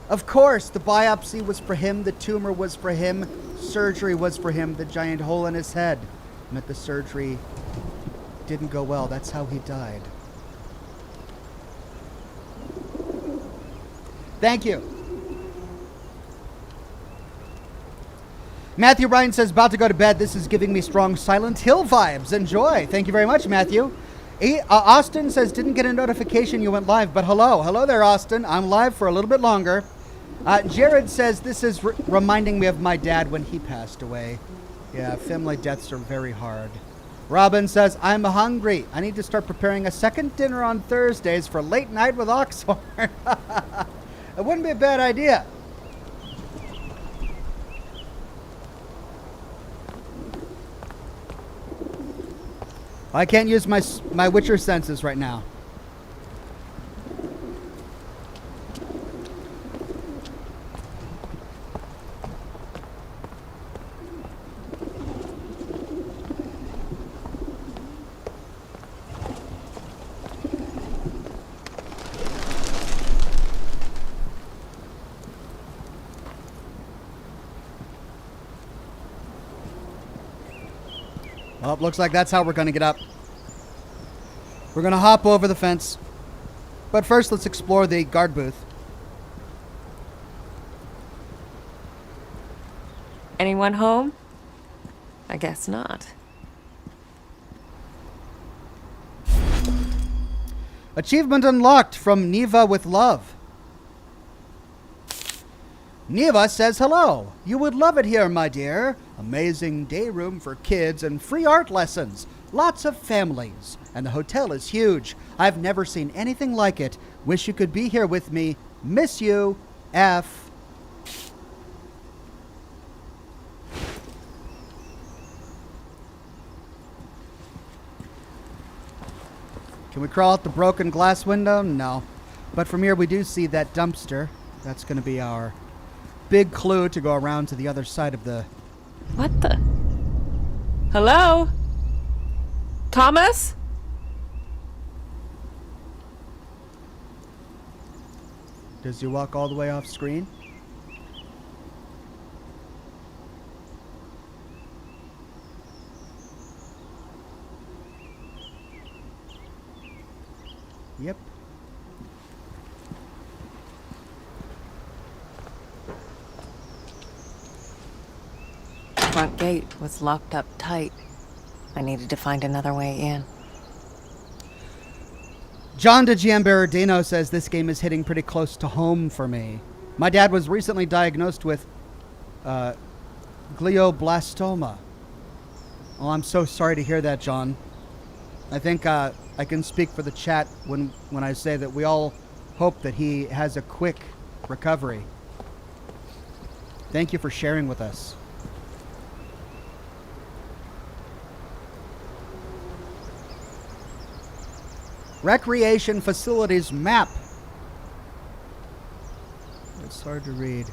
Of course, the biopsy was for him, the tumor was for him, surgery was for him, the giant hole in his head meant the surgery didn't go well. That's how he died. Thank you. Matthew Ryan says, about to go to bed. This is giving me strong Silent Hill vibes. Enjoy. Thank you very much, Matthew. Austin says, didn't get a notification you went live, but hello. Hello there, Austin. I'm live for a little bit longer. Jared says, this is reminding me of my dad when he passed away. Yeah, family deaths are very hard. Robin says, I'm hungry. I need to start preparing a second dinner on Thursdays for late night with Oxhorn. It wouldn't be a bad idea. I can't use my Witcher senses right now. Well, it looks like that's how we're going to get up. We're going to hop over the fence. But first, let's explore the guard booth. Anyone home? I guess not. Achievement unlocked from Neva with love. Neva says hello. You would love it here, my dear. Amazing day room for kids and free art lessons. Lots of families. And the hotel is huge. I've never seen anything like it. Wish you could be here with me. Miss you. F. Can we crawl out the broken glass window? No. But from here we do see that dumpster. That's going to be our big clue to go around to the other side of the... What the? Hello? Thomas? Does he walk all the way off screen? Yep. Front gate was locked up tight. I needed to find another way in. John de Giamberardino says this game is hitting pretty close to home for me. My dad was recently diagnosed with glioblastoma. Oh, I'm so sorry to hear that, John. I think I can speak for the chat when I say that we all hope that he has a quick recovery. Thank you for sharing with us. Recreation facilities map. It's hard to read.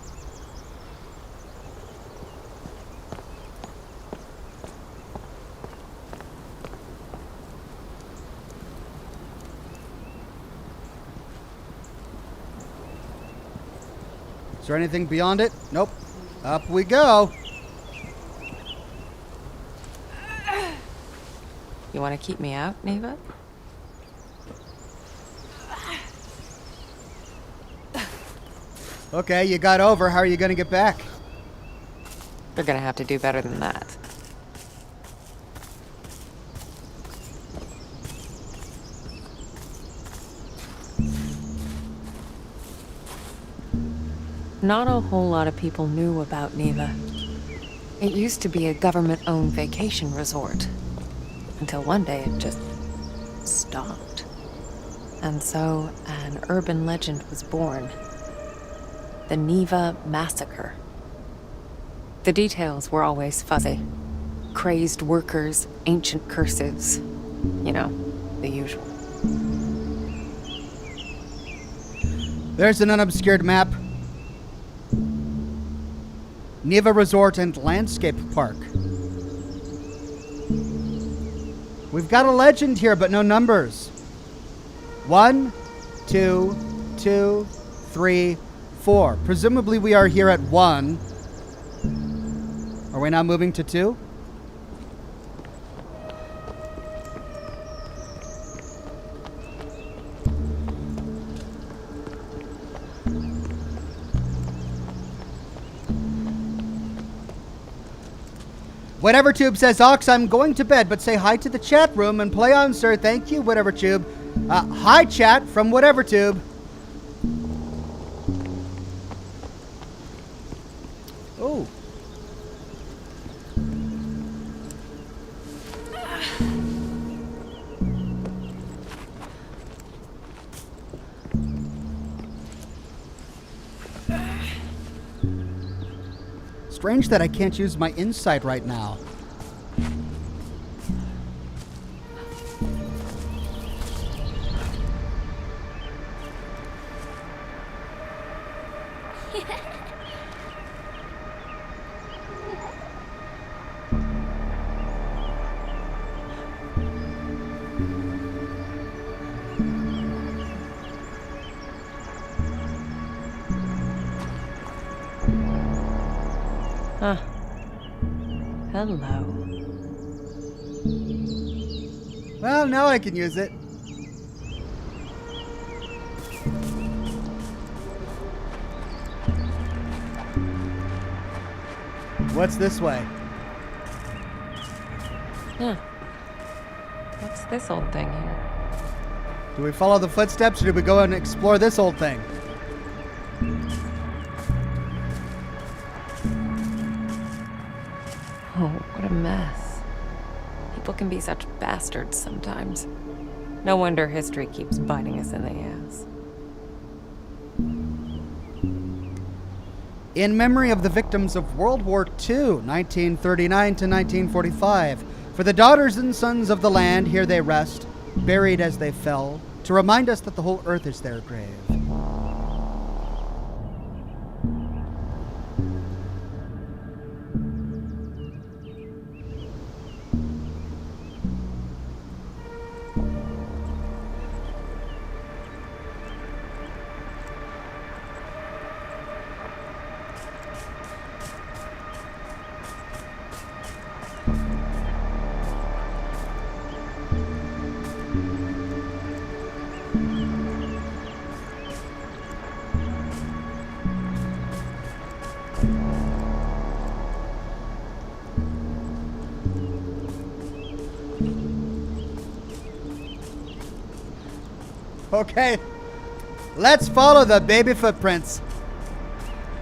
Is there anything beyond it? Nope. Up we go. You want to keep me out, Neva? Okay, you got over. How are you going to get back? They're gonna have to do better than that. Not a whole lot of people knew about Neva. It used to be a government-owned vacation resort. Until one day it just stopped. And so an urban legend was born. The Neva Massacre. The details were always fuzzy. Crazed workers, ancient curses. You know, the usual. There's an unobscured map. Neva Resort and Landscape Park. We've got a legend here, but no numbers. 1, 2, 2, 3, 4. Presumably we are here at 1. Are we now moving to 2? Whatever Tube says, Ox, I'm going to bed, but say hi to the chat room and play on, sir. Thank you, Whatever Tube. Hi, chat from Whatever Tube. Oh. Strange that I can't use my insight right now. Huh. Hello. Well, now I can use it. What's this way? Huh. What's this old thing here? Do we follow the footsteps or do we go and explore this old thing? Oh, what a mess. People can be such bastards sometimes. No wonder history keeps biting us in the ass. In memory of the victims of World War II, 1939 to 1945, for the daughters and sons of the land, here they rest, buried as they fell, to remind us that the whole earth is their grave. Okay, let's follow the baby footprints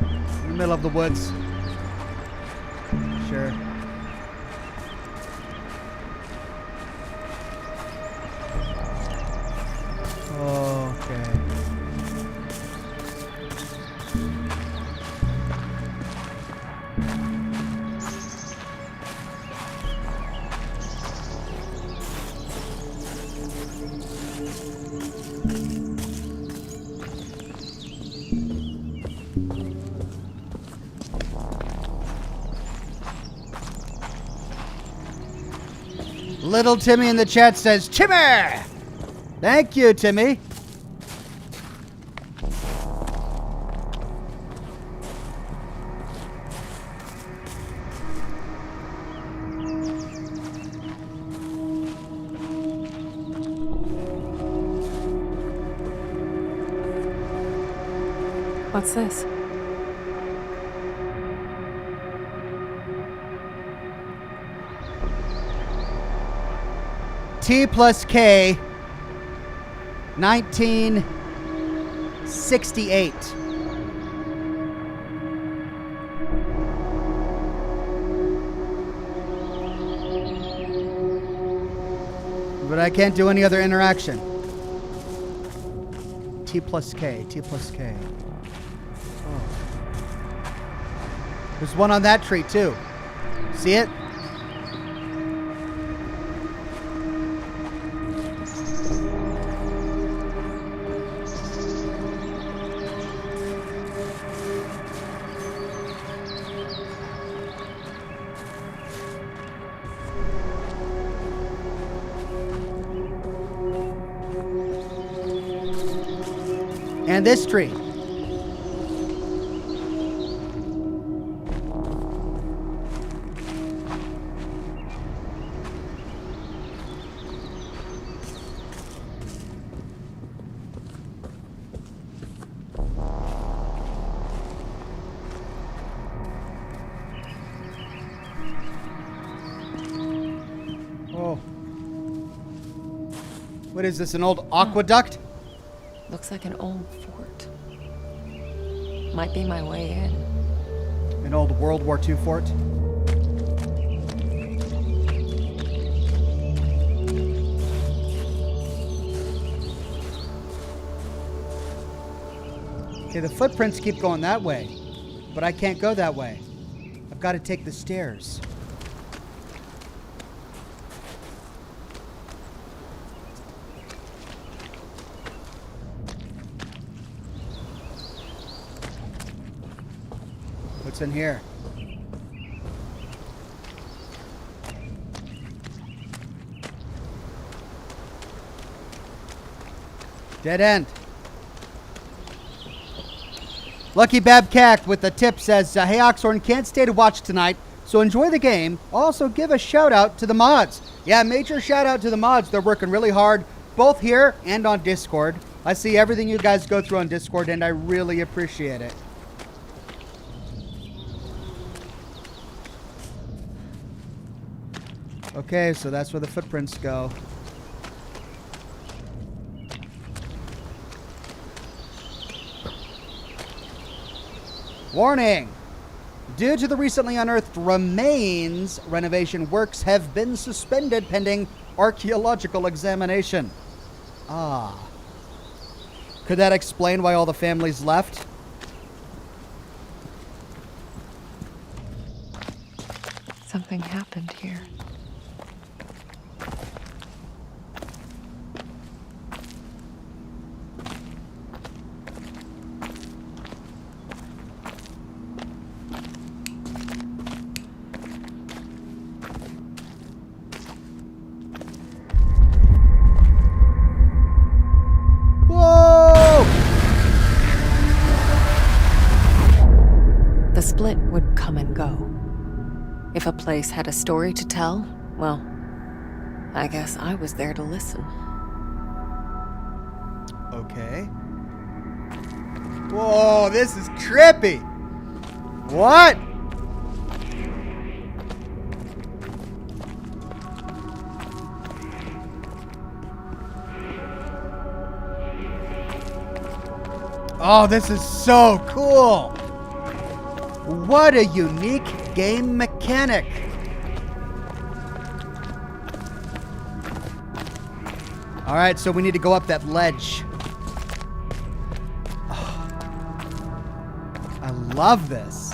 in the middle of the woods. Sure. Okay. Little Timmy in the chat says, Timmy! Thank you, Timmy. What's this? T plus K, 1968. But I can't do any other interaction. T plus K, T plus K. Oh. There's one on that tree too. See it? And this tree. Oh. What is this, an old aqueduct? Looks like an old fort. Might be my way in. An old World War II fort? Okay, the footprints keep going that way, but I can't go that way. I've got to take the stairs. What's in here? Dead end. Lucky Babcack with the tip says, hey, Oxhorn, can't stay to watch tonight, so enjoy the game. Also, give a shout out to the mods. Yeah, major shout out to the mods. They're working really hard, both here and on Discord. I see everything you guys go through on Discord, and I really appreciate it. Okay, so that's where the footprints go. Warning! Due to the recently unearthed remains, renovation works have been suspended pending archaeological examination. Ah. Could that explain why all the families left? Something happened here. The split would come and go. If a place had a story to tell, well, I guess I was there to listen. Okay. Whoa, this is trippy. What? Oh, this is so cool. What a unique game mechanic. All right, so we need to go up that ledge. Oh, I love this.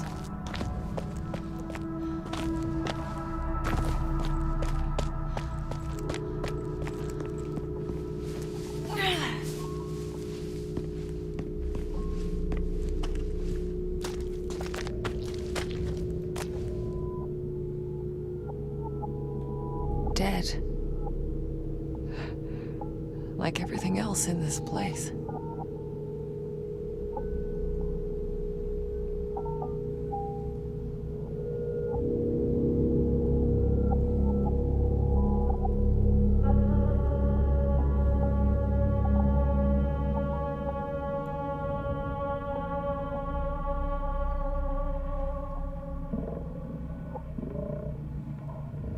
Dead. Like everything else in this place.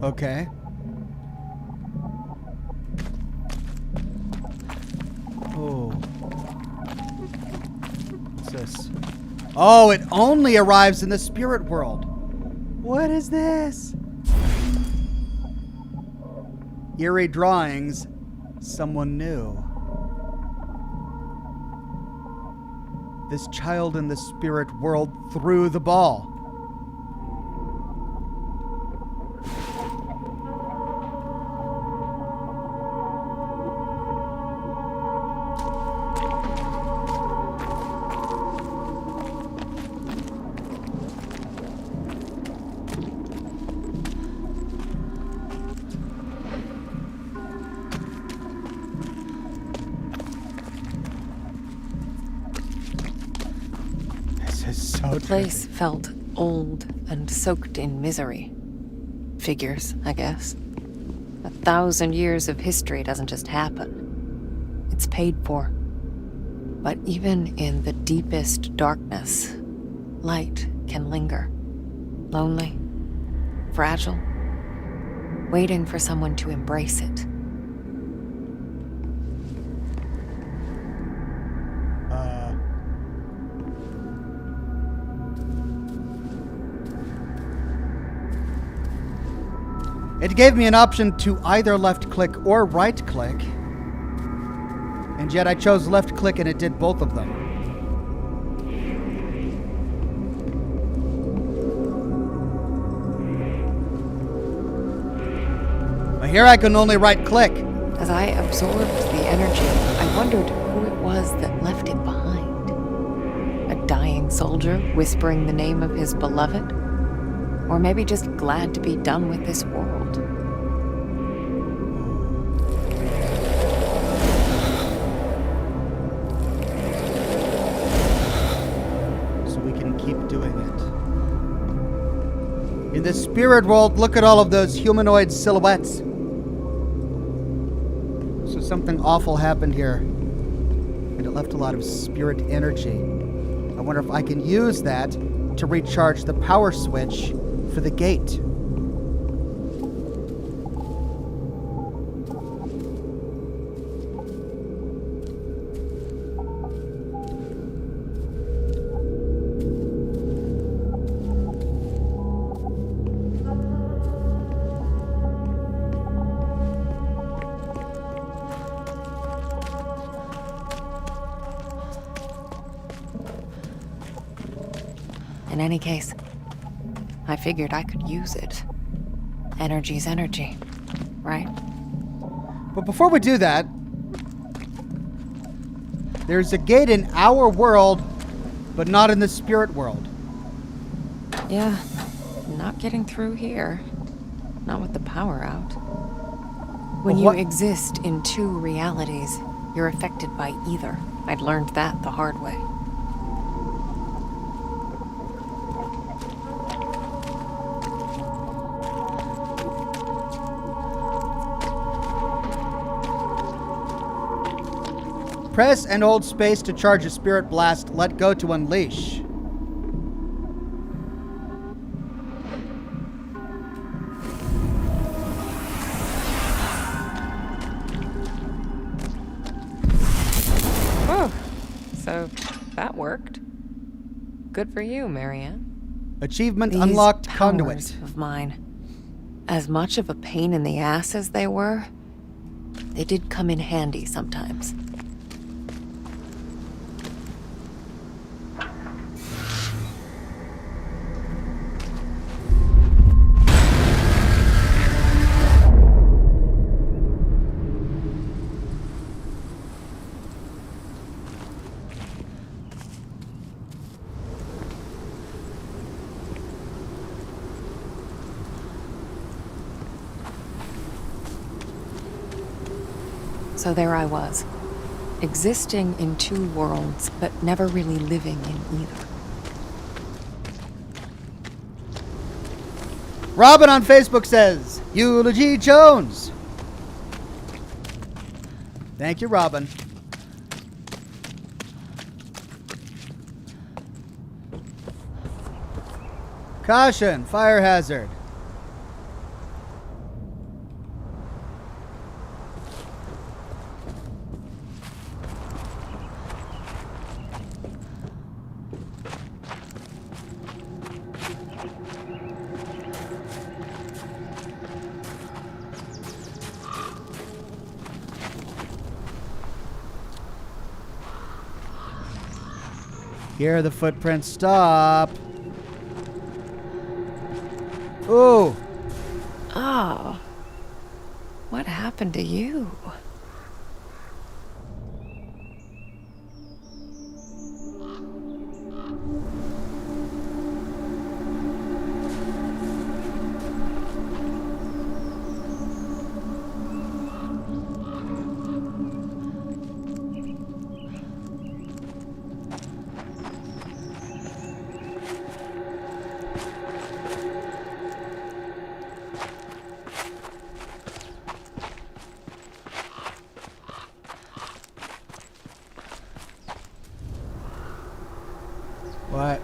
Okay. Oh. What's this? Oh, it only arrives in the spirit world. What is this? Eerie drawings. Someone new. This child in the spirit world threw the ball. The place felt old and soaked in misery. Figures, I guess. 1,000 years of history doesn't just happen. It's paid for. But even in the deepest darkness, light can linger. Lonely, fragile, waiting for someone to embrace it. It gave me an option to either left click or right click. And yet I chose left click and it did both of them. But here I can only right click. As I absorbed the energy, I wondered who it was that left it behind. A dying soldier whispering the name of his beloved? Or maybe just glad to be done with this world. In the spirit world, look at all of those humanoid silhouettes. So something awful happened here. And it left a lot of spirit energy. I wonder if I can use that to recharge the power switch for the gate. In any case, I figured I could use it. Energy's energy, right? But before we do that, there's a gate in our world, but not in the spirit world. Yeah, not getting through here. Not with the power out. When you exist in two realities, you're affected by either. I'd learned that the hard way. Press and hold space to charge a spirit blast. Let go to unleash. Oh, so that worked. Good for you, Marianne. Achievement These unlocked powers conduit. of mine, as much of a pain in the ass as they were, they did come in handy sometimes. So there I was, existing in two worlds, but never really living in either. Robin on Facebook says, Eulogy Jones. Thank you, Robin. Caution, fire hazard. Here the footprints stop. Ooh. Oh. What happened to you? What?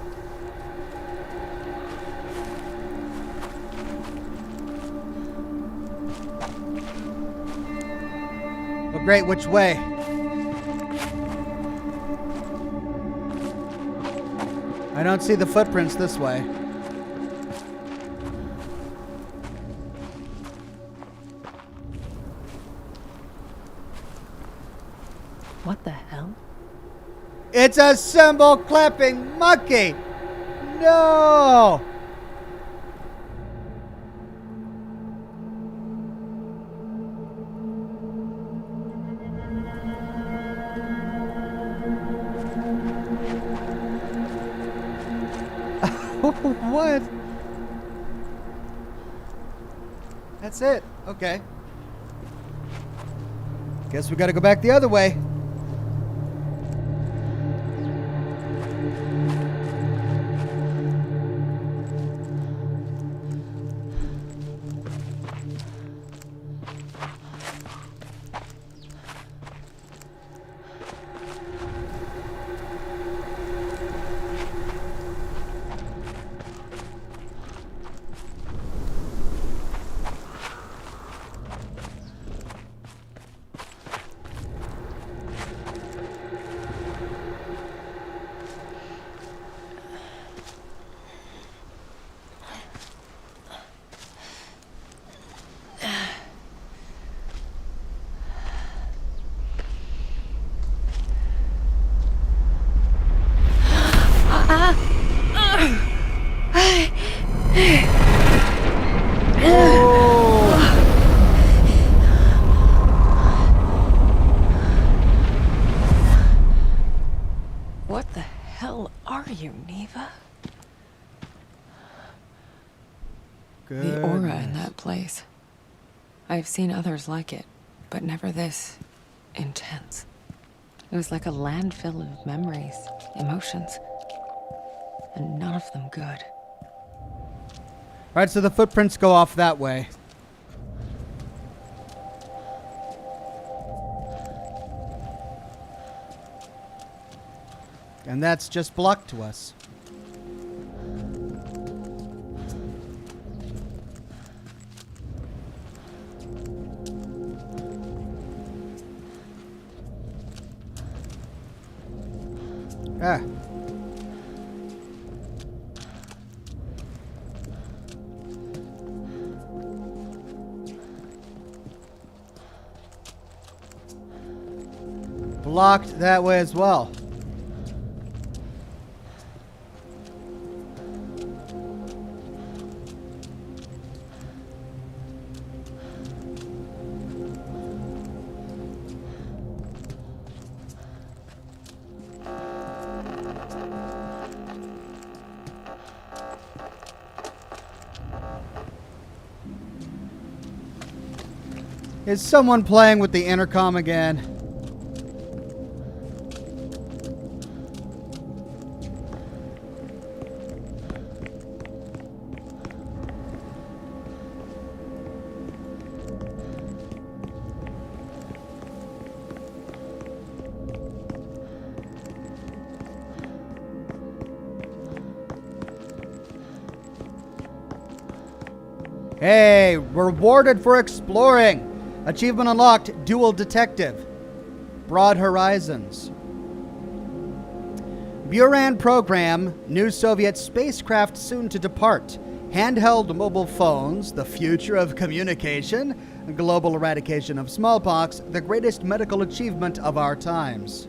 Oh, great. Which way? I don't see the footprints this way. What the hell? It's a cymbal clapping monkey. No. What? That's it. Okay. Guess we gotta go back the other way. you, Neva? Good. The aura in that place. I've seen others like it, but never this intense. It was like a landfill of memories, emotions, and none of them good. All right, so the footprints go off that way. And that's just blocked to us. Ah. Blocked that way as well. Is someone playing with the intercom again? Hey, rewarded for exploring. Achievement unlocked, Dual Detective. Broad Horizons. Buran program, new Soviet spacecraft soon to depart. Handheld mobile phones, the future of communication. Global eradication of smallpox, the greatest medical achievement of our times.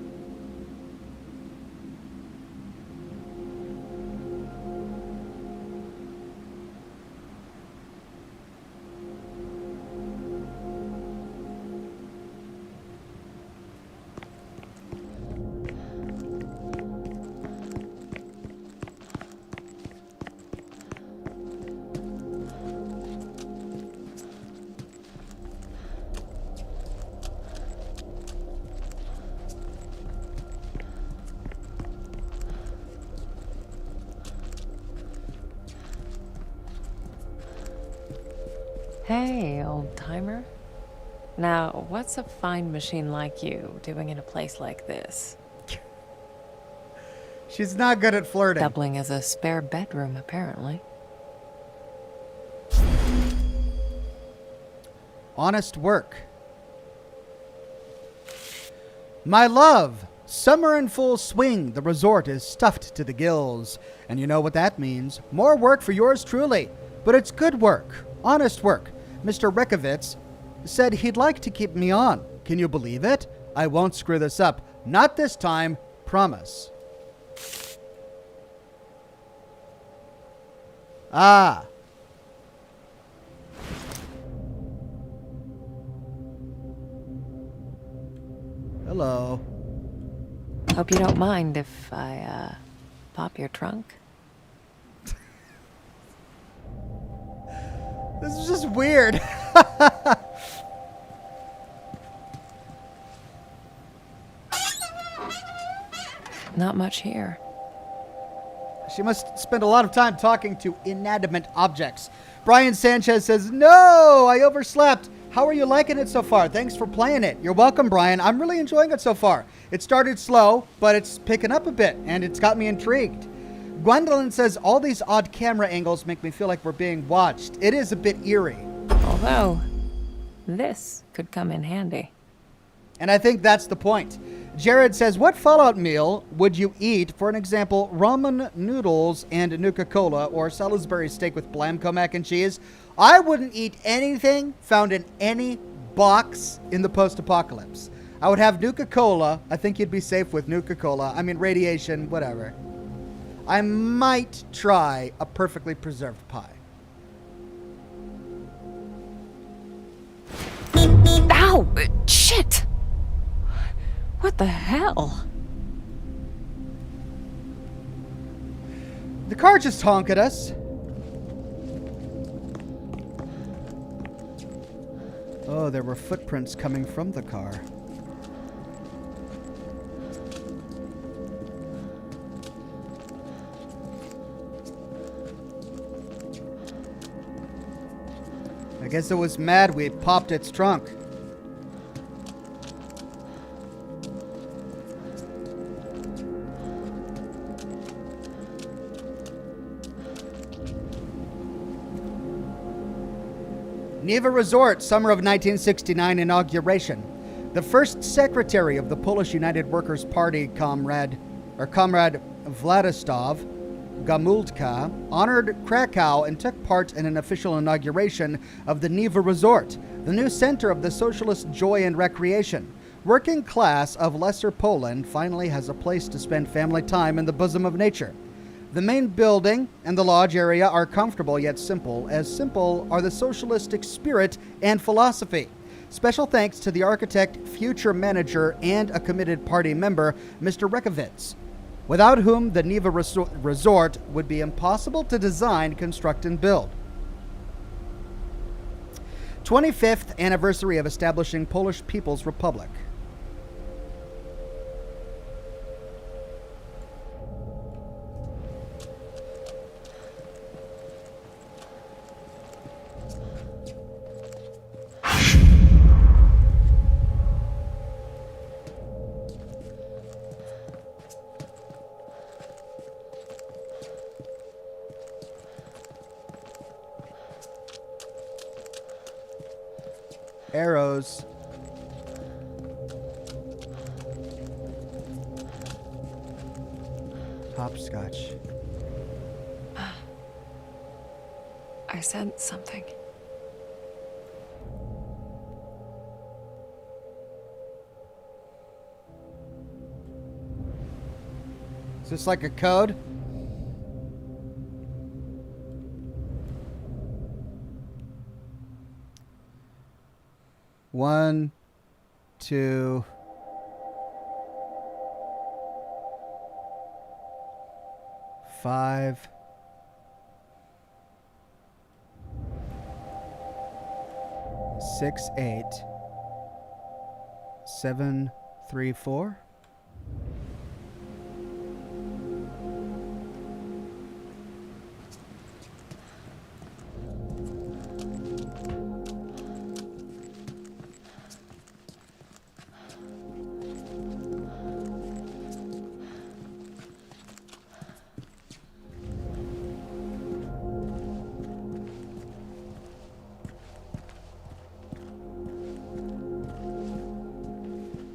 Hey, old timer. Now, what's a fine machine like you doing in a place like this? She's not good at flirting. Doubling as a spare bedroom, apparently. Honest work. My love, summer in full swing. The resort is stuffed to the gills. And you know what that means. More work for yours truly. But it's good work. Honest work. Mr. Rekovitz said he'd like to keep me on. Can you believe it? I won't screw this up. Not this time. Promise. Ah. Hello. Hope you don't mind if I, pop your trunk. This is just weird. Not much here. She must spend a lot of time talking to inanimate objects. Brian Sanchez says, no, I overslept. How are you liking it so far? Thanks for playing it. You're welcome, Brian. I'm really enjoying it so far. It started slow, but it's picking up a bit, and it's got me intrigued. Gwendolyn says, all these odd camera angles make me feel like we're being watched. It is a bit eerie. Although, this could come in handy. And I think that's the point. Jared says, what Fallout meal would you eat? For an example, ramen noodles and Nuka-Cola or Salisbury steak with Blamco mac and cheese. I wouldn't eat anything found in any box in the post-apocalypse. I would have Nuka-Cola. I think you'd be safe with Nuka-Cola. I mean, radiation, whatever. I might try a perfectly preserved pie. Ow! Shit! What the hell? The car just honked at us. Oh, there were footprints coming from the car. I guess it was mad we popped its trunk. Neva Resort, summer of 1969 inauguration. The first secretary of the Polish United Workers' Party, Comrade Władysław Gomułka, honored Krakow and took part in an official inauguration of the Neva Resort, the new center of the socialist joy and recreation. Working class of Lesser Poland finally has a place to spend family time in the bosom of nature. The main building and the lodge area are comfortable yet simple, as simple are the socialistic spirit and philosophy. Special thanks to the architect, future manager, and a committed party member, Mr. Rekovitz, without whom the Neva Resort would be impossible to design, construct, and build. 25th anniversary of establishing Polish People's Republic. Arrows. Hopscotch. I said something. Is this like a code? One, two, five, six, 8, 7, 3, 4.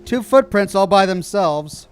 Two footprints all by themselves.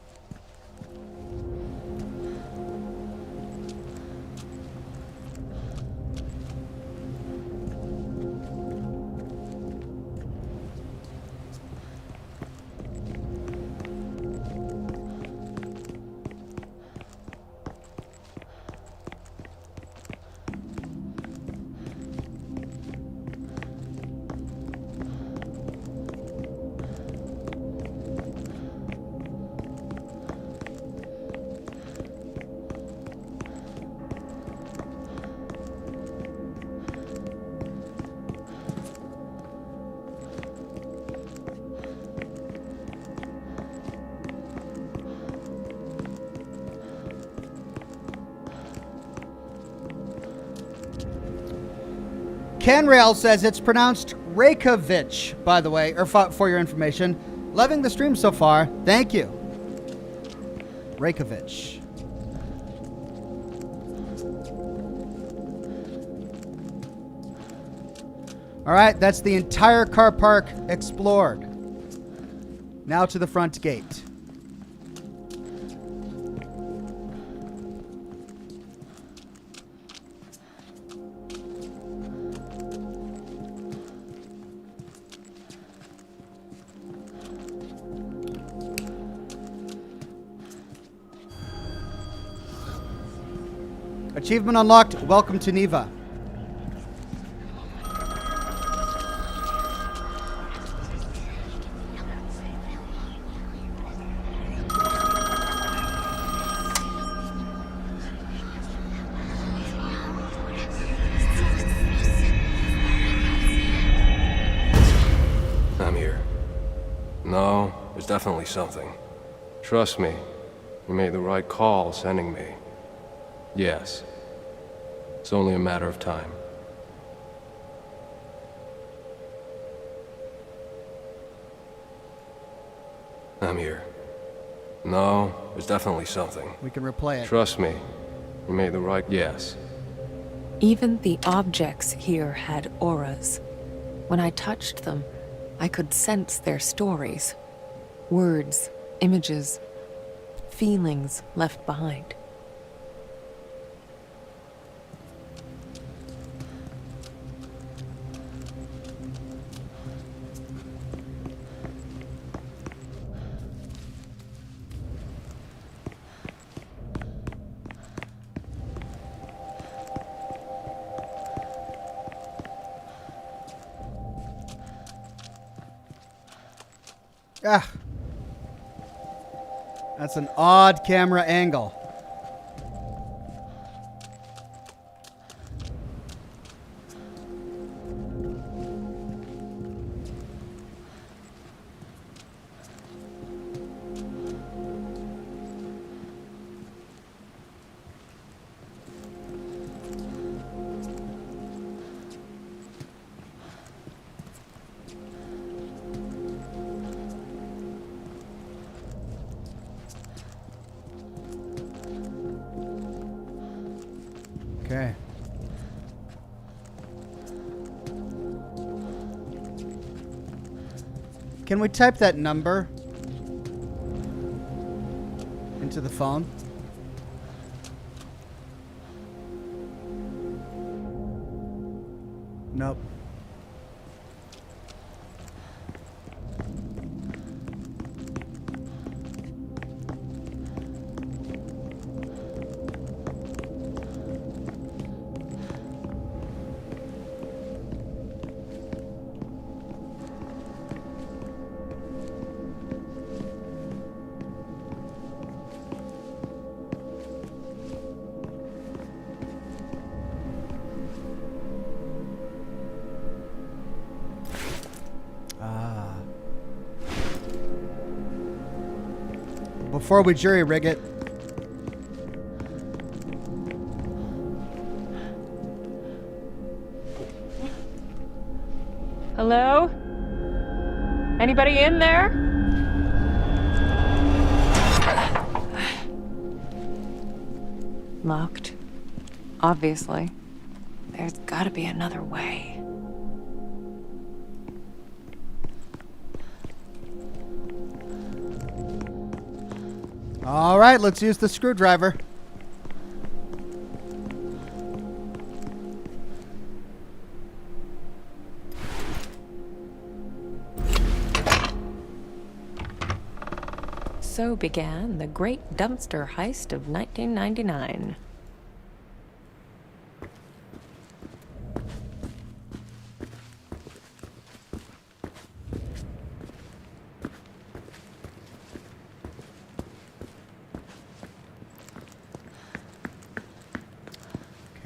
Canrail says it's pronounced Reykjavik, by the way, or for your information. Loving the stream so far. Thank you. Reykjavik. All right, that's the entire car park explored. Now to the front gate. Achievement unlocked. Welcome to Neva. definitely something. Trust me, you made the right call sending me. Yes. It's only a matter of time. I'm here. No, there's definitely something. We can replay it. Trust me, you made the right... Yes. Even the objects here had auras. When I touched them, I could sense their stories. Words, images, feelings left behind. Ah. That's an odd camera angle. Okay. Can we type that number into the phone? Nope. Before we jury rig it. Hello? Anybody in there? Locked. Obviously. There's gotta be another way. All right, let's use the screwdriver. So began the great dumpster heist of 1999.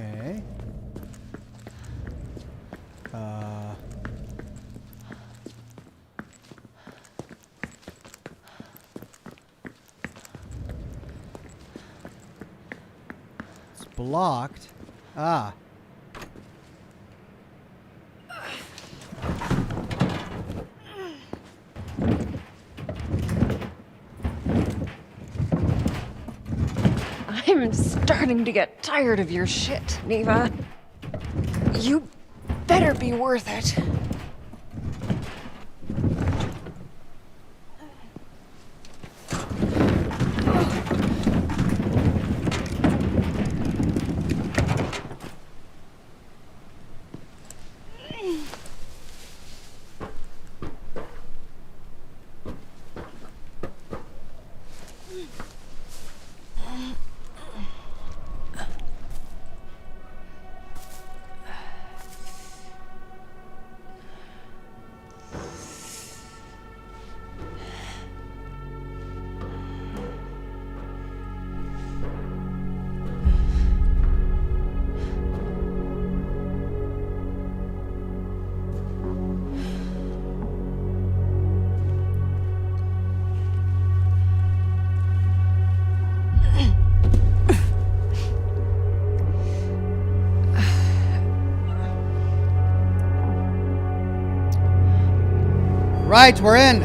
Okay. It's blocked. Ah. I'm starting to get tired of your shit, Neva. You better be worth it. Right, we're in.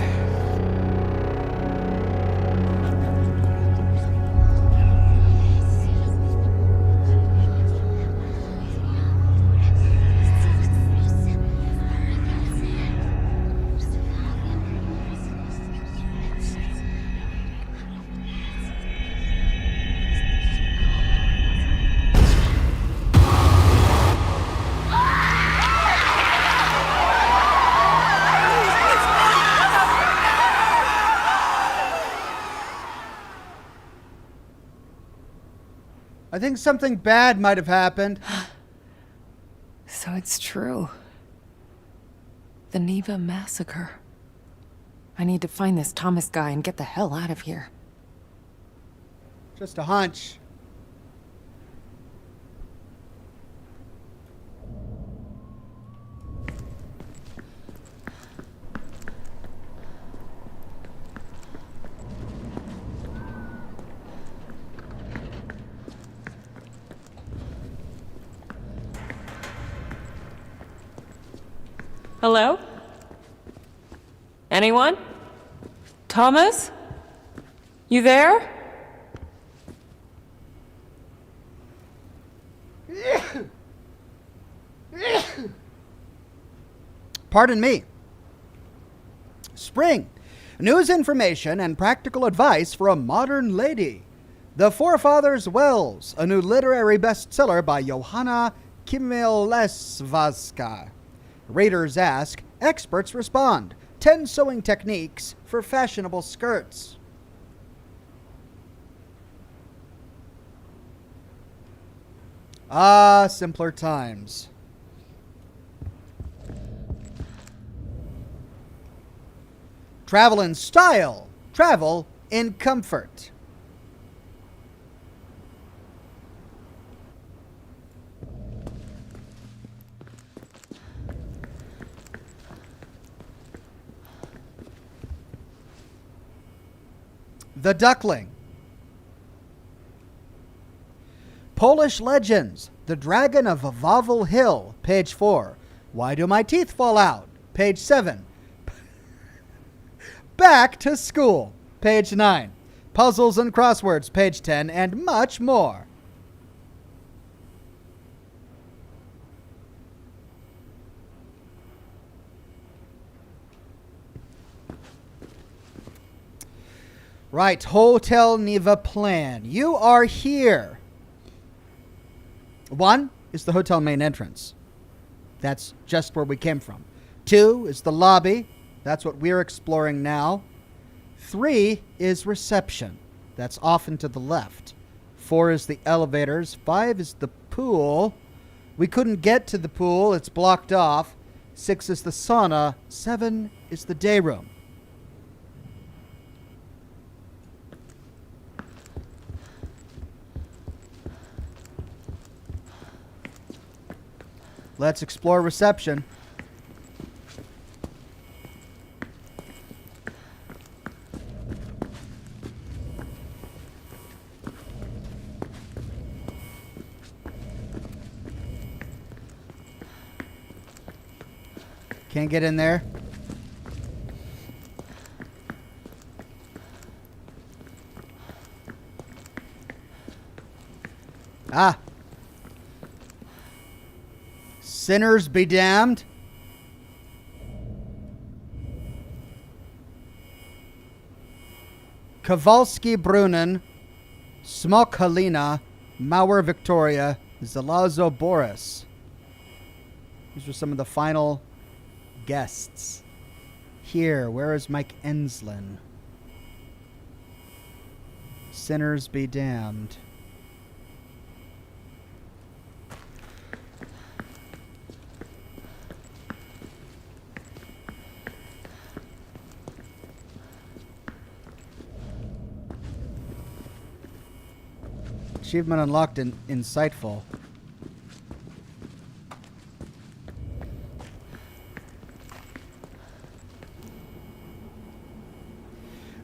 I think something bad might have happened. So it's true. The Neva Massacre. I need to find this Thomas guy and get the hell out of here. Just a hunch. Hello? Anyone? Thomas? You there? Pardon me. Spring. News, information, and practical advice for a modern lady. The Forefathers' Wells, a new literary bestseller by Johanna Kimmelesvaska. Readers ask, experts respond. 10 sewing techniques for fashionable skirts. Ah, simpler times. Travel in style. Travel in comfort. The Duckling. Polish Legends. The Dragon of Wawel Hill. Page 4. Why do my teeth fall out? Page 7. Back to School. Page 9. Puzzles and Crosswords. Page 10. And much more. Right, Hotel Neva plan. You are here. 1 is the hotel main entrance. That's just where we came from. 2 is the lobby. That's what we're exploring now. 3 is reception. That's often to the left. 4 is the elevators. 5 is the pool. We couldn't get to the pool. It's blocked off. 6 is the sauna. 7 is the day room. Let's explore reception. Can't get in there. Ah. Sinners be damned. Kowalski Brunnen, Smok Helena, Mauer Victoria, Zalazo Boris. These are some of the final guests. Here, where is Mike Enslin? Sinners be damned. Achievement unlocked in Insightful.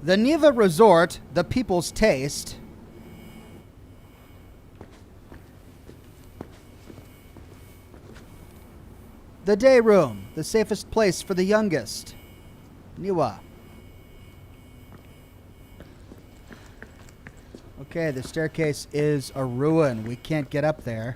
The Neva Resort, the people's taste. The day room, the safest place for the youngest. Neva. Okay, the staircase is a ruin. We can't get up there.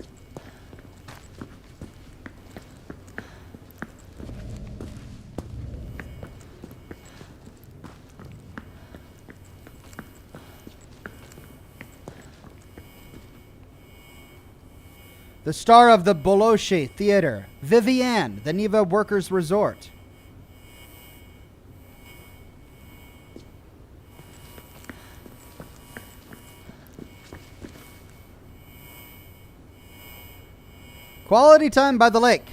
The star of the Boloche Theater, Vivienne, the Neva Workers' Resort. Quality time by the lake.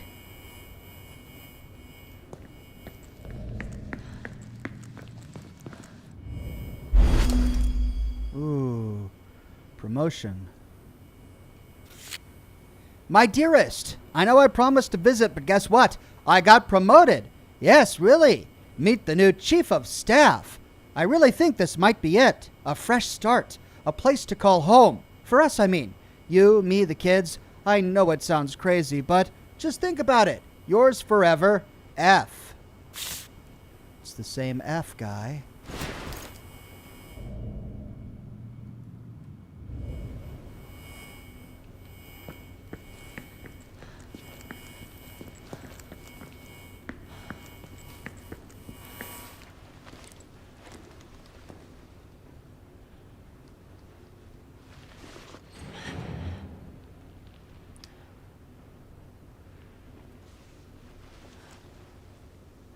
Ooh, promotion. My dearest, I know I promised to visit, but guess what? I got promoted. Yes, really. Meet the new chief of staff. I really think this might be it. A fresh start. A place to call home. For us, I mean. You, me, the kids. I know it sounds crazy, but just think about it. Yours forever, F. It's the same F, guy.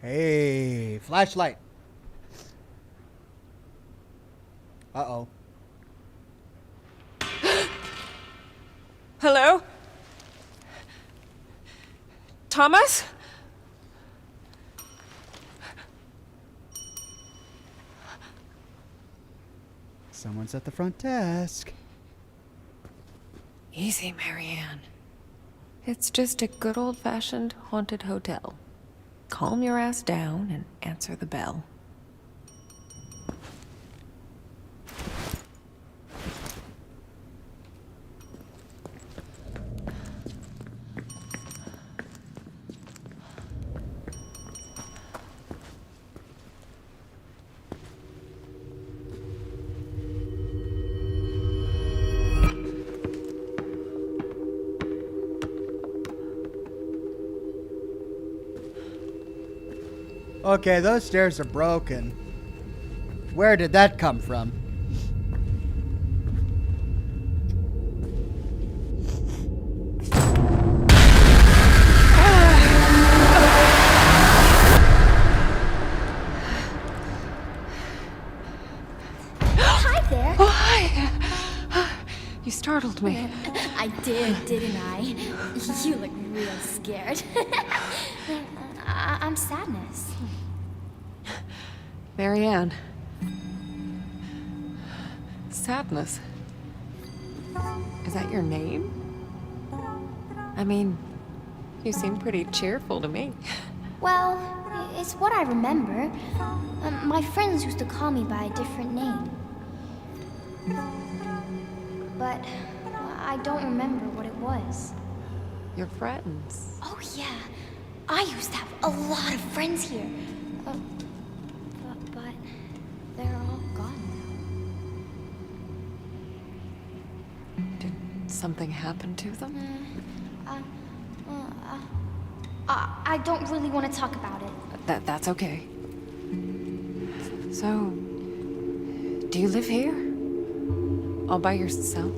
Hey, flashlight. Uh-oh. Hello? Thomas? Someone's at the front desk. Easy, Marianne. It's just a good old-fashioned haunted hotel. Calm your ass down and answer the bell. Okay, those stairs are broken. Where did that come from? Hi there. Oh, hi! You startled me. I did, didn't I? You look real scared. I'm Sadness. Marianne. Sadness. Is that your name? I mean, you seem pretty cheerful to me. Well, it's what I remember. My friends used to call me by a different name. But I don't remember what it was. Your friends. Oh, yeah. I used to have a lot of friends here. But they're all gone now. Did something happen to them? I don't really want to talk about it. That's okay. So, do you live here? All by yourself?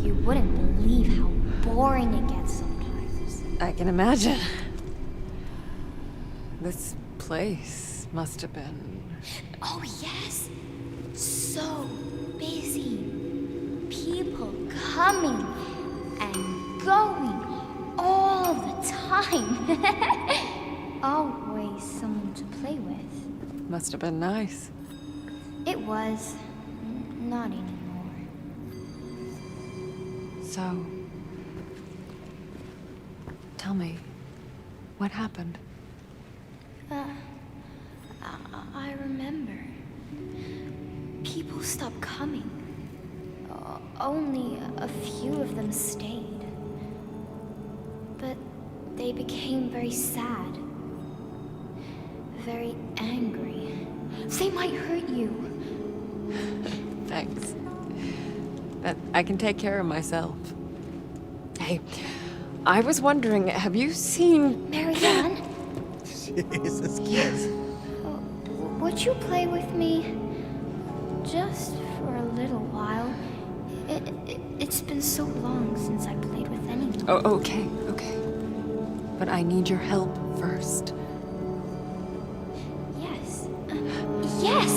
You wouldn't believe how boring it gets sometimes. I can imagine. This place must have been... Oh, yes. So busy. People coming and going all the time. Always someone to play with. Must have been nice. It was. Not anymore. So... Tell me, what happened? I remember. People stopped coming. Only a few of them stayed. But they became very sad. very angry. They might hurt you. Thanks. But I can take care of myself. Hey, I was wondering, have you seen... Marianne, Jesus, kids. would you play with me? Just for a little while. It's been so long since I played with anyone. Oh, okay. But I need your help first. Yes. Yes!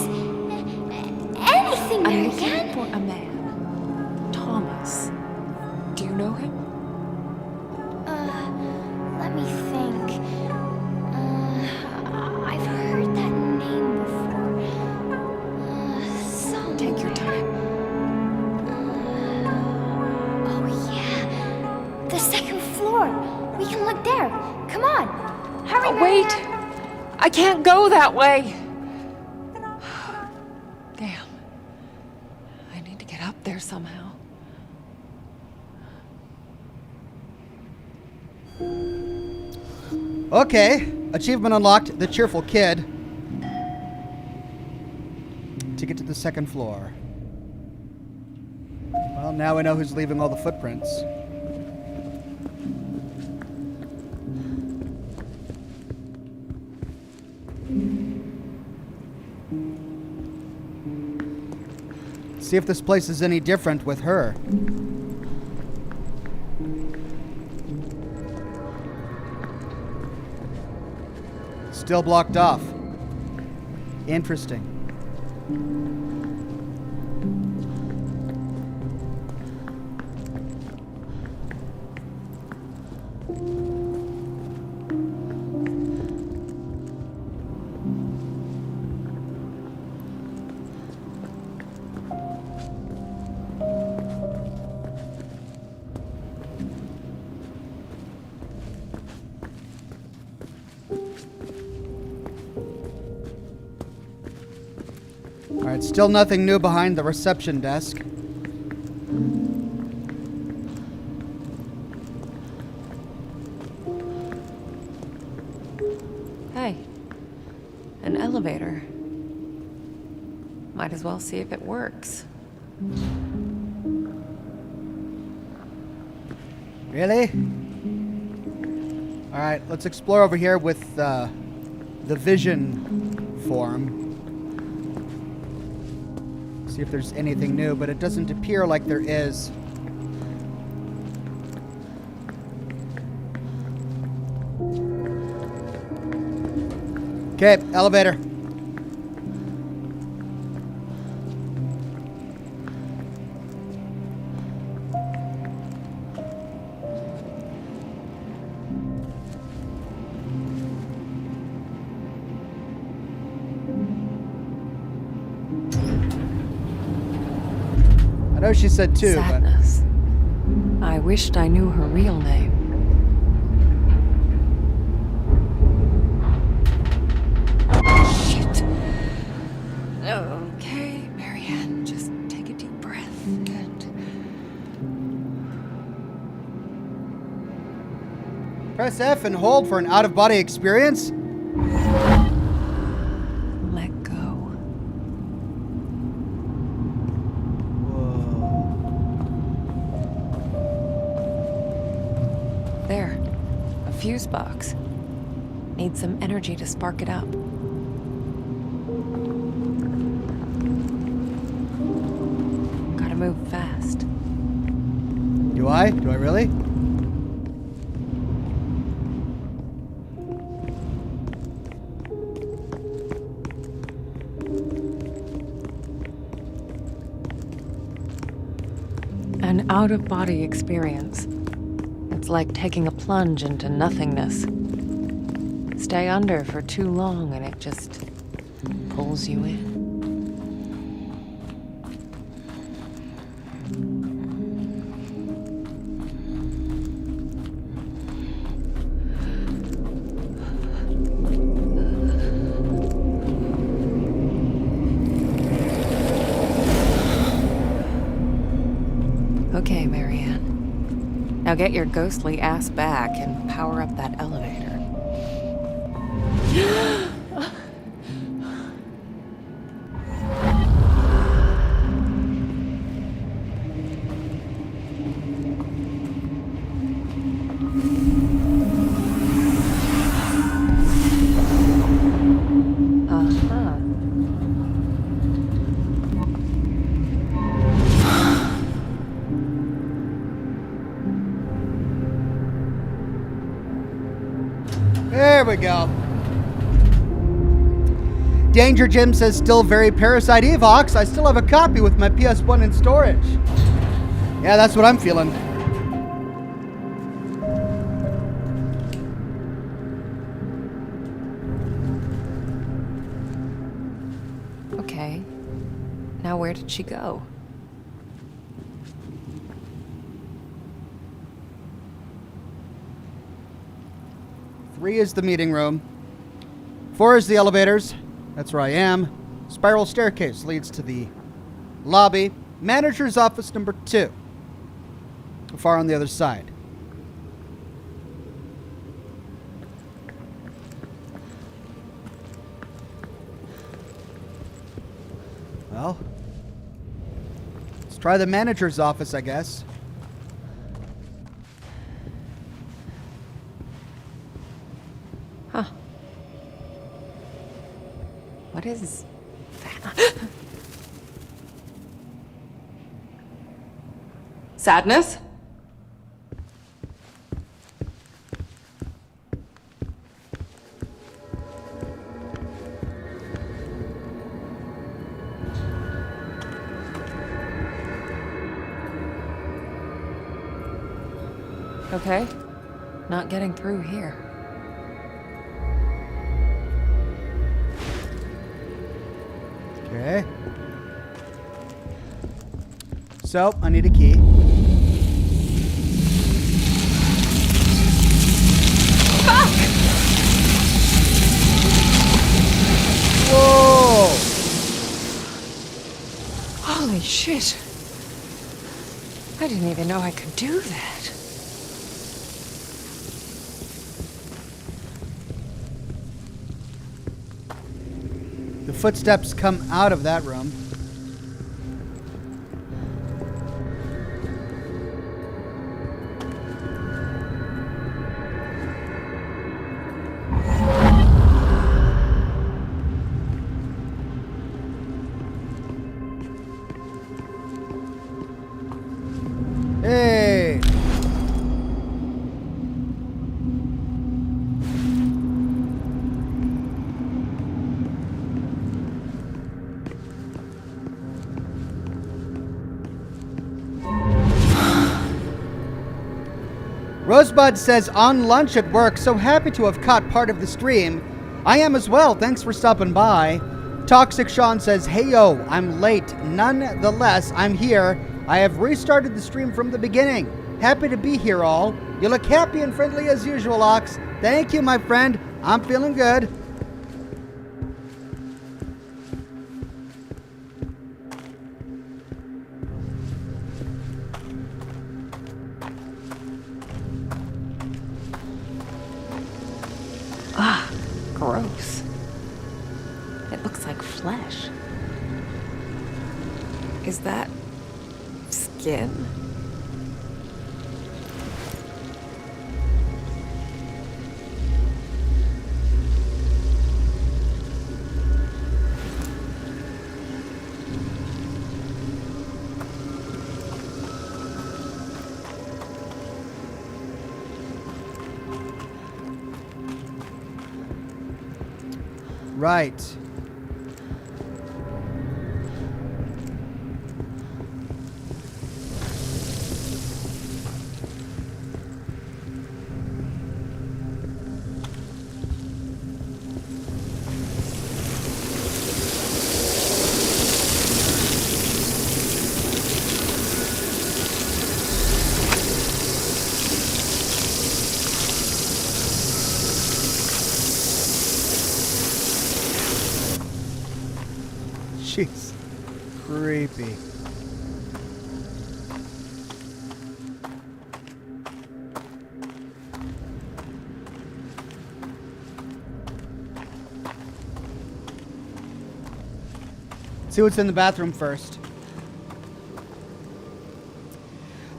Anything, I'm looking Marianne! for a man. Thomas. Do you know him? Let me think. I've heard that name before. Somewhere. Take your time. Oh, yeah. The second floor. We can look there. Come on. Hurry, Wait! Marianne. I can't go that way! Damn. I need to get up there somehow. Okay. Achievement unlocked. The Cheerful Kid. To get to the second floor. Well, now we know who's leaving all the footprints. See if this place is any different with her. Still blocked off. Interesting. Alright, still nothing new behind the reception desk. Hey, an elevator. Might as well see if it works. Really? Alright, let's explore over here with the vision form. See if there's anything new, but it doesn't appear like there is. Okay, elevator. I know she said two, Sadness. I wished I knew her real name. Shit. Okay, Marianne, just take a deep breath and... but press F and hold for an out-of-body experience. let go. There. A fuse box. Need some energy to spark it up. Gotta move fast. Do I? Do I really? An out-of-body experience. It's like taking a plunge into nothingness. Stay under for too long and it just pulls you in. Okay, Marianne. Now get your ghostly ass back and power up that elevator. we go. Danger Jim says, still very Parasite Evox. I still have a copy with my PS1 in storage. Yeah, that's what I'm feeling. Okay. Now where did she go? Three is the meeting room. 4 is the elevators. That's where I am. Spiral staircase leads to the lobby. Manager's office number 2. Far on the other side. Well, let's try the manager's office, I guess. Huh. What is that? Sadness? Okay. Not getting through here. Okay. So, I need a key. Fuck! Whoa! Holy shit. I didn't even know I could do that. The footsteps come out of that room. Hey! Rosebud says, on lunch at work, so happy to have caught part of the stream. I am as well, thanks for stopping by. Toxic Sean says, hey yo, I'm late. Nonetheless, I'm here. I have restarted the stream from the beginning. Happy to be here all. You look happy and friendly as usual, Ox. Thank you, my friend. I'm feeling good. Ah, gross. It looks like flesh. Is that skin? Right. Jeez. Creepy. See what's in the bathroom first.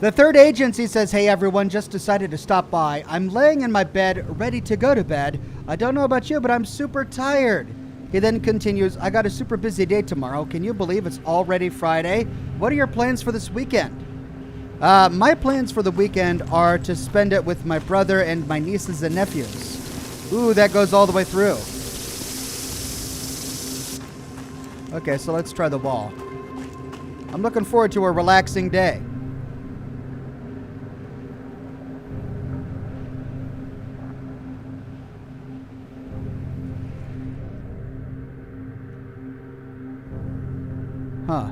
The third agency says, hey everyone, just decided to stop by. I'm laying in my bed, ready to go to bed. I don't know about you, but I'm super tired. He then continues, I got a super busy day tomorrow. Can you believe it's already Friday? What are your plans for this weekend? My plans for the weekend are to spend it with my brother and my nieces and nephews. Ooh, that goes all the way through. Okay, so let's try the wall. I'm looking forward to a relaxing day. Huh.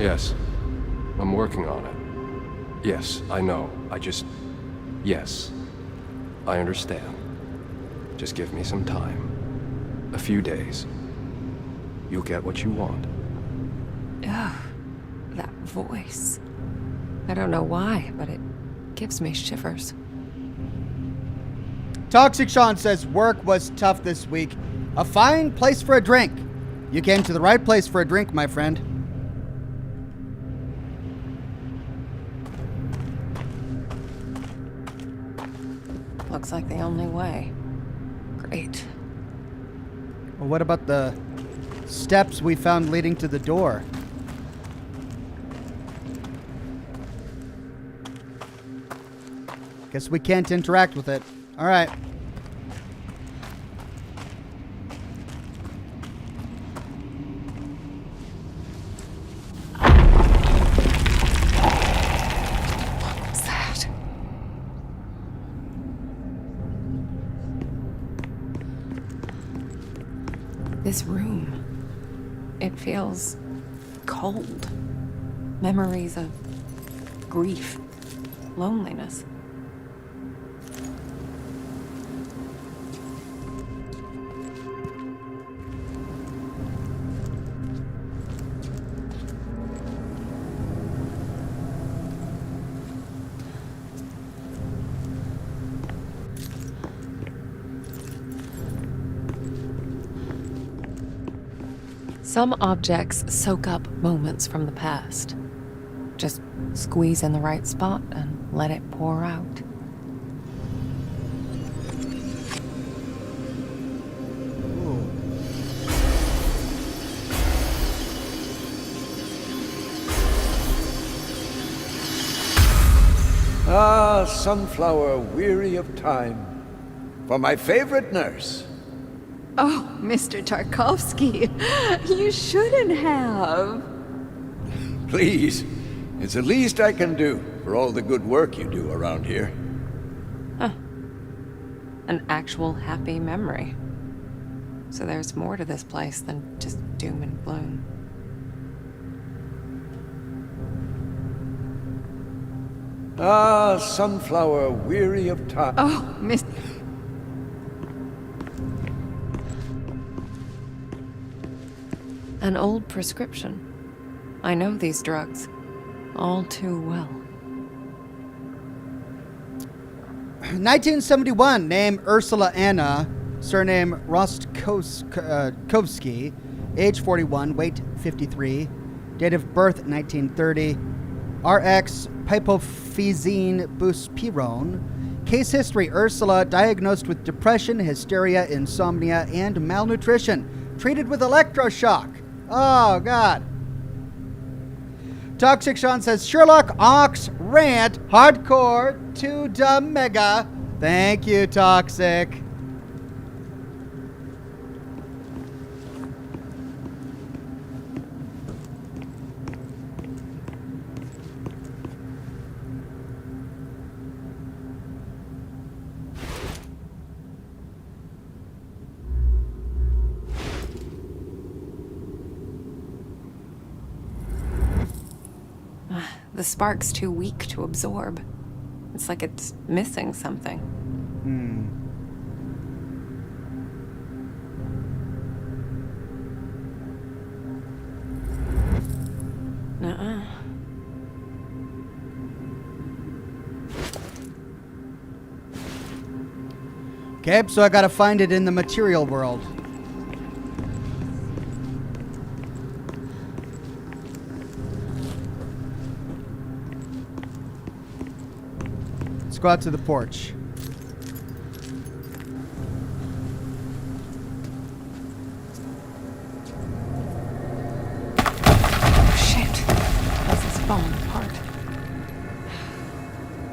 Yes. I'm working on it. Yes, I know. Yes. I understand. Just give me some time. A few days. You'll get what you want. Ugh, that voice. I don't know why, but it gives me shivers. Toxic Sean says work was tough this week. A fine place for a drink. You came to the right place for a drink, my friend. Looks like the only way. Great. Well, what about the steps we found leading to the door? Guess we can't interact with it. All right. What's that? This room. It feels cold. Memories of grief, loneliness. Some objects soak up moments from the past. Just squeeze in the right spot and let it pour out. Ah, sunflower weary of time. For my favorite nurse. Oh, Mr. Tarkovsky, you shouldn't have. Please, it's the least I can do for all the good work you do around here. An actual happy memory. So there's more to this place than just doom and gloom. Ah, sunflower weary of time. Oh, Mr. An old prescription. I know these drugs all too well. 1971, name Ursula Anna, surname Rostkovsky, age 41, weight 53, date of birth 1930, RX hypophyseine buspirone. Case history: Ursula diagnosed with depression, hysteria, insomnia, and malnutrition. Treated with electroshock. Oh, God. Toxic Sean says, Sherlock Ox rant hardcore to the mega. Thank you, Toxic. The spark's too weak to absorb. It's like it's missing something. Nuh-uh. Okay, so I gotta find it in the material world. Let's go out to the porch. Shit. This is falling apart.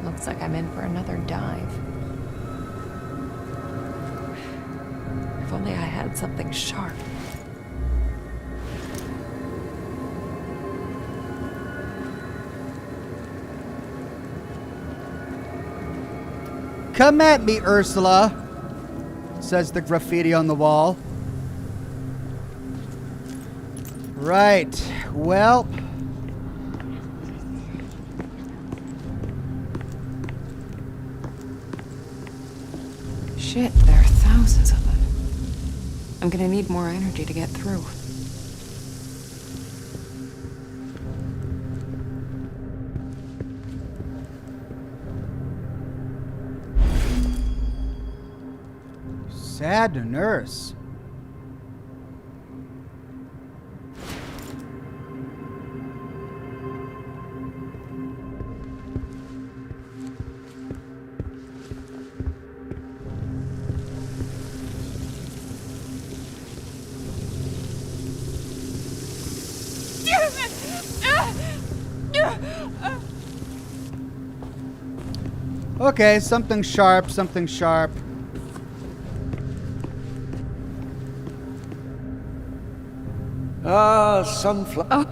Looks like I'm in for another dive. If only I had something sharp. Come at me, Ursula, says the graffiti on the wall. Right, well. Shit, there are thousands of them. I'm gonna need more energy to get through. Sad nurse. Okay, something sharp, something sharp. Ah, sunflower.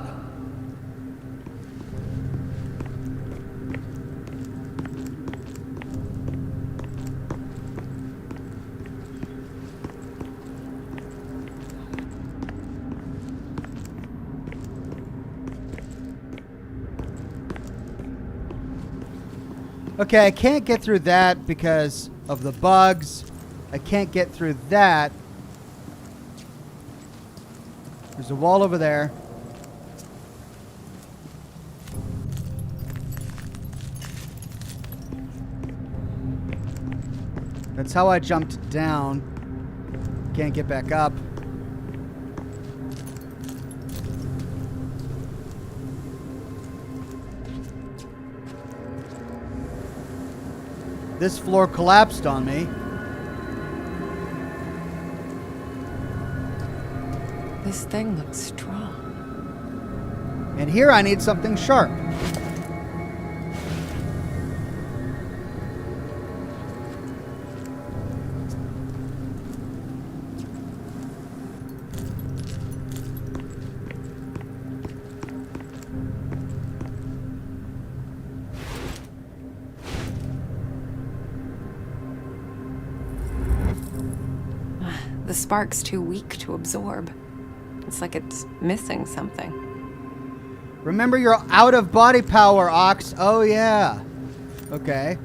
Okay, I can't get through that because of the bugs. I can't get through that. There's a wall over there. That's how I jumped down. Can't get back up. This floor collapsed on me. This thing looks strong. And here I need something sharp. The spark's too weak to absorb. It's like it's missing something. Remember your out of body power, Ox. Oh, yeah. Okay.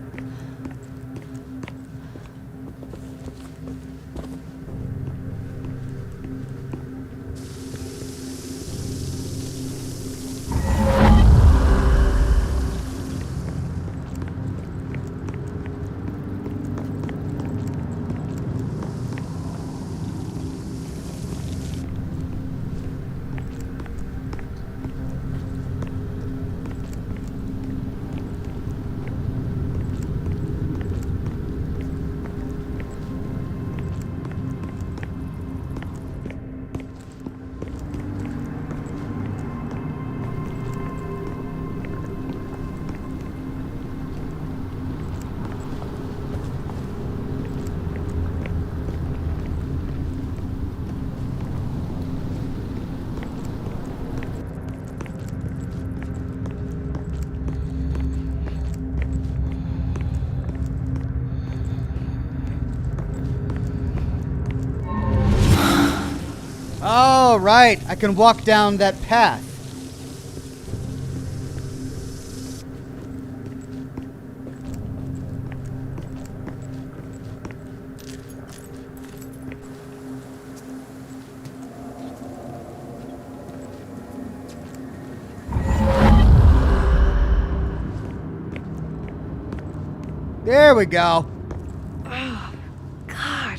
Oh, right. I can walk down that path. There we go. Oh, God.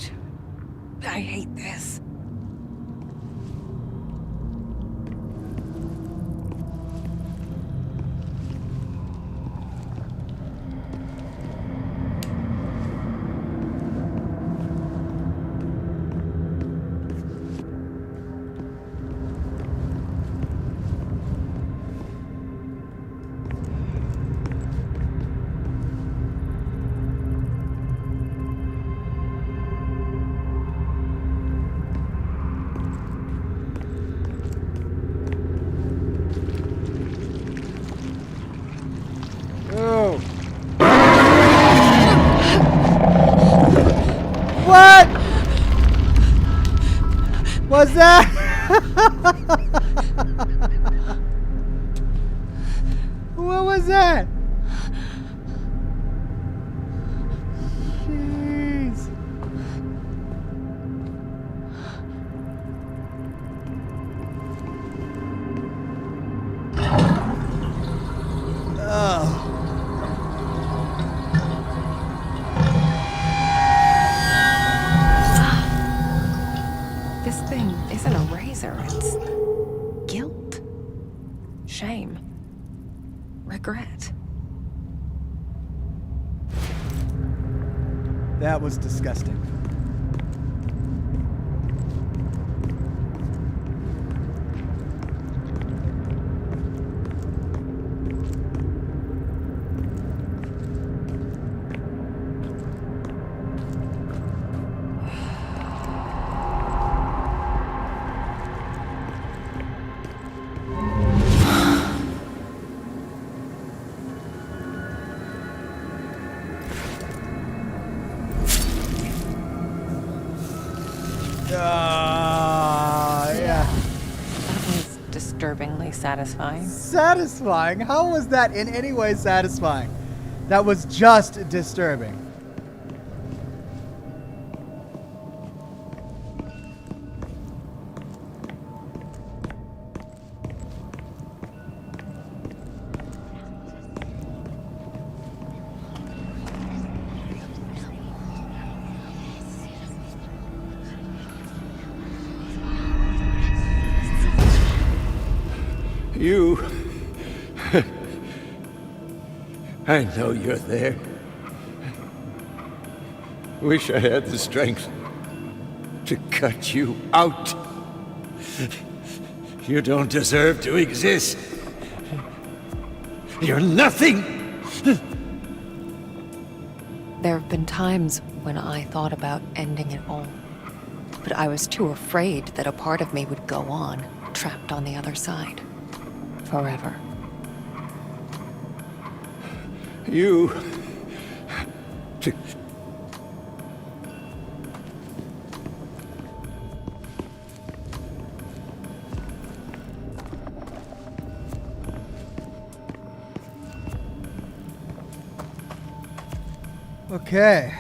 I hate this. Oh. What was that? What was that? Jeez. Ugh. This thing isn't a razor, it's guilt, shame, regret. That was disgusting. Yeah. That was disturbingly satisfying. Satisfying? How was that in any way satisfying? That was just disturbing. You... I know you're there. Wish I had the strength to cut you out. You don't deserve to exist. You're nothing! There have been times when I thought about ending it all, but I was too afraid that a part of me would go on, trapped on the other side. Forever. You... to... Okay.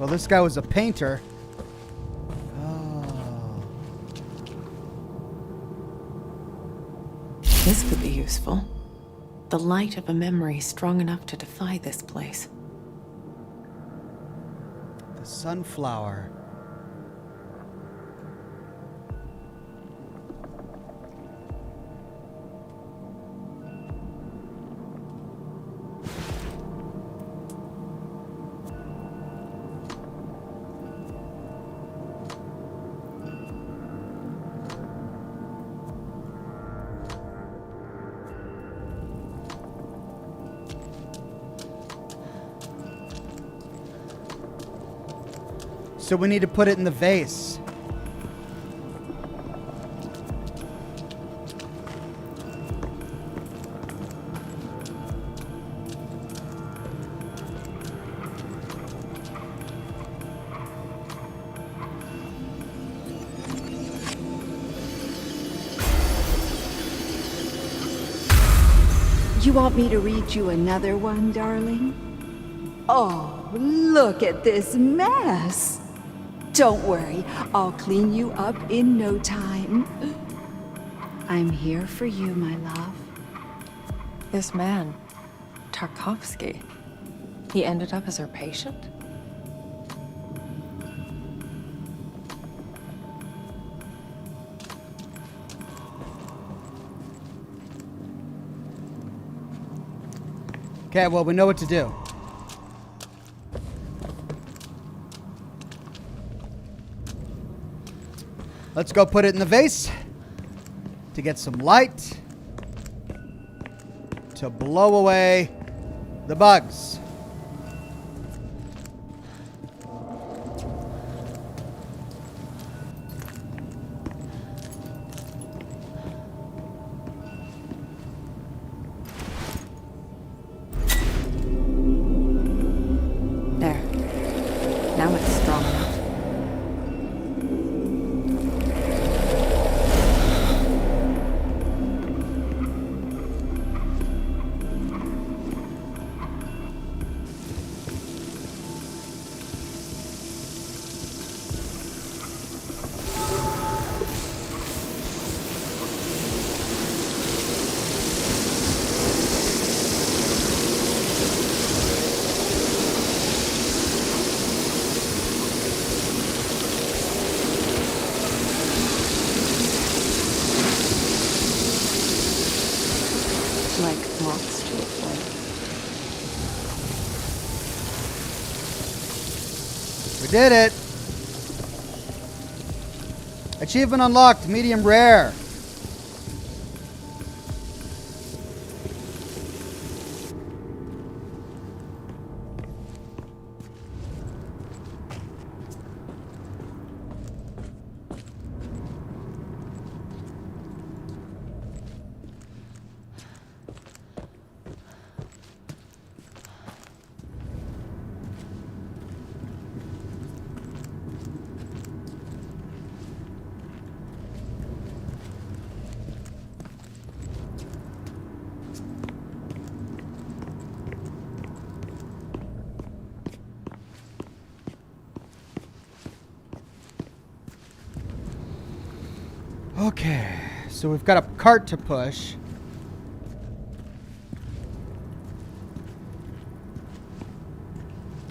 Well, this guy was a painter. Oh. This could be useful. The light of a memory strong enough to defy this place. The sunflower. So we need to put it in the vase. You want me to read you another one, darling? Oh, look at this mess. Don't worry, I'll clean you up in no time. I'm here for you, my love. This man, Tarkovsky. He ended up as her patient? Okay, well, we know what to do. Let's go put it in the vase to get some light to blow away the bugs. There. Now it's strong enough. Like moths to a flame. We did it. Achievement unlocked, medium rare. Okay, so we've got a cart to push.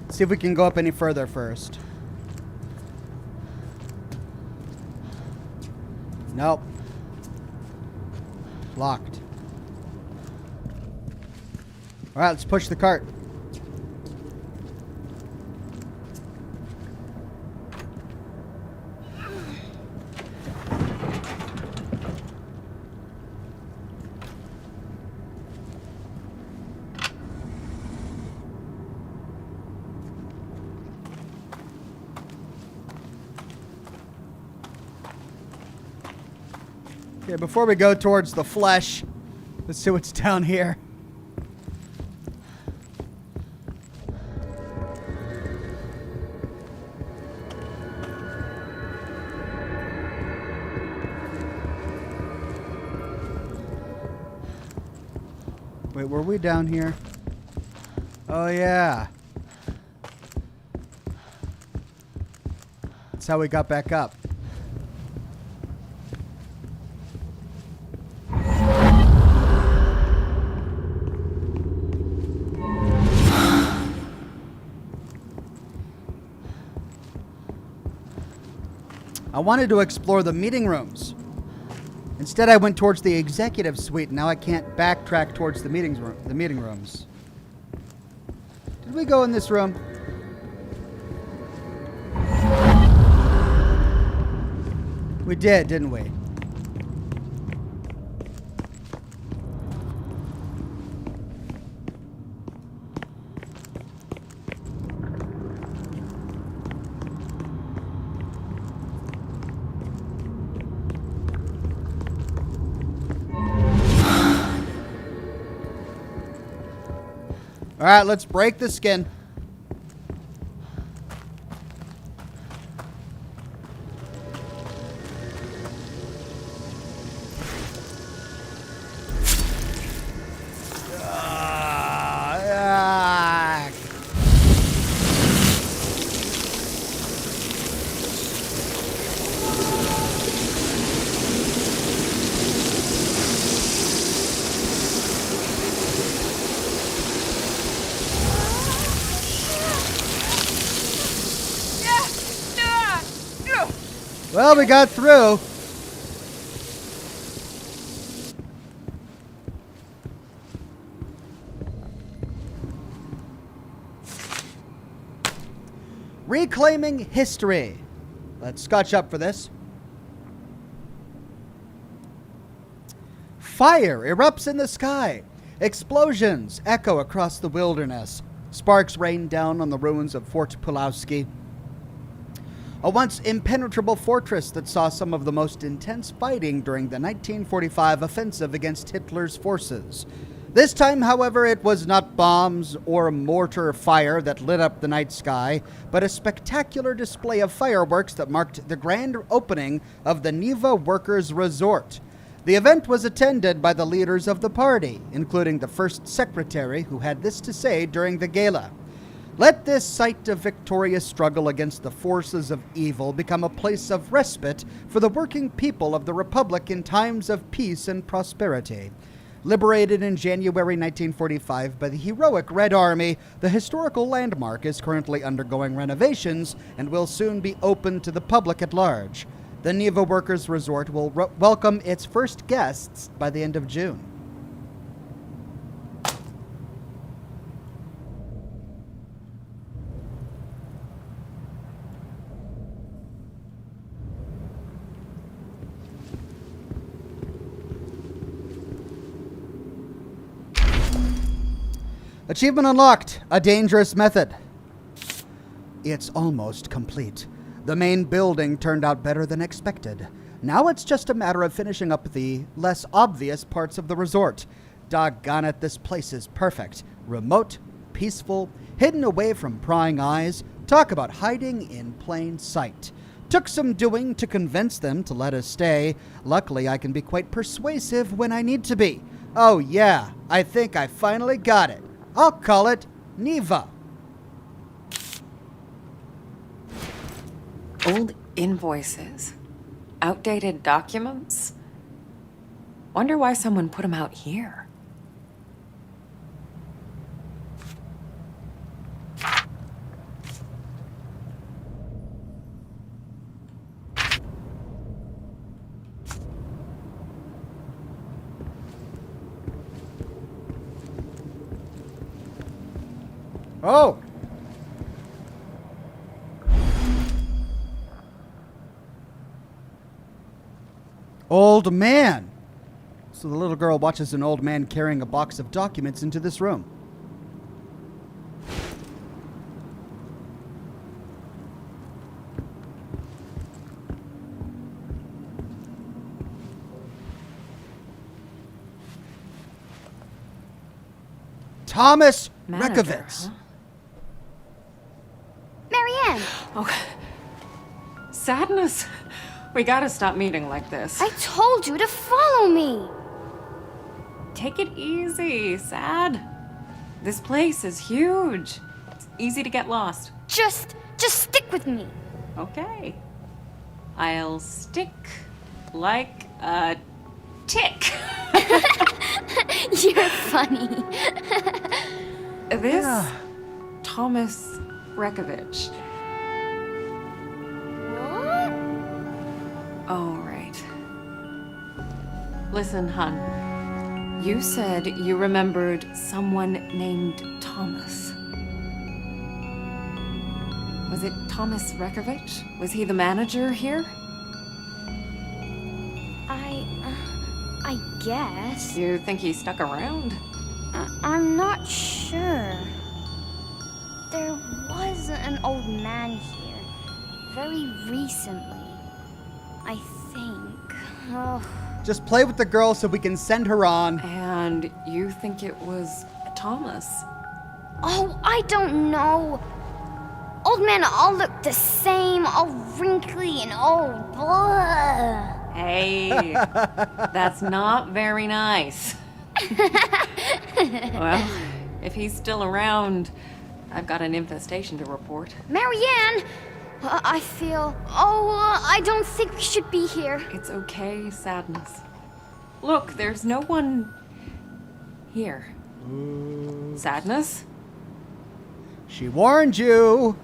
See if we can go up any further first. Nope. Locked. All right, let's push the cart. Okay, before we go towards the flesh, let's see what's down here. Wait, were we down here? Oh, yeah. That's how we got back up. I wanted to explore the meeting rooms. Instead, I went towards the executive suite. Now I can't backtrack towards the meeting rooms. Did we go in this room? We did, didn't we? All right, let's break the skin. Well, we got through. Reclaiming history. Let's scotch up for this. Fire erupts in the sky. Explosions echo across the wilderness. Sparks rain down on the ruins of Fort Pulowski, a once impenetrable fortress that saw some of the most intense fighting during the 1945 offensive against Hitler's forces. This time, however, it was not bombs or mortar fire that lit up the night sky, but a spectacular display of fireworks that marked the grand opening of the Neva Workers' Resort. The event was attended by the leaders of the party, including the first secretary, who had this to say during the gala. Let this site of victorious struggle against the forces of evil become a place of respite for the working people of the Republic in times of peace and prosperity. Liberated in January 1945 by the heroic Red Army, the historical landmark is currently undergoing renovations and will soon be open to the public at large. The Neva Workers' Resort will welcome its first guests by the end of June. Achievement unlocked, a dangerous method. It's almost complete. The main building turned out better than expected. Now it's just a matter of finishing up the less obvious parts of the resort. Doggone it, this place is perfect. Remote, peaceful, hidden away from prying eyes. Talk about hiding in plain sight. Took some doing to convince them to let us stay. Luckily, I can be quite persuasive when I need to be. Oh yeah, I think I finally got it. I'll call it Neva. Old invoices. Outdated documents. Wonder why someone put them out here. Oh! Old man! So the little girl watches an old man carrying a box of documents into this room. Thomas Manager, Rekovitz. huh? Marianne, Oh, Sadness. We gotta stop meeting like this. I told you to follow me. Take it easy, Sad. This place is huge. It's easy to get lost. Just stick with me. Okay. I'll stick like a tick. You're funny. This Thomas Rekovitch. What? Oh, right. Listen, hon. You said you remembered someone named Thomas. Was it Thomas Rekovitch? Was he the manager here? I guess. You think he stuck around? I'm not sure. There was an old man here very recently, I think. Oh. Just play with the girl so we can send her on. And you think it was Thomas? Oh, I don't know. Old men all look the same, all wrinkly and old. Blah. Hey, that's not very nice. Well, if he's still around, I've got an infestation to report. Marianne! I feel... Oh, I don't think we should be here. It's okay, Sadness. Look, there's no one here. Sadness? She warned you.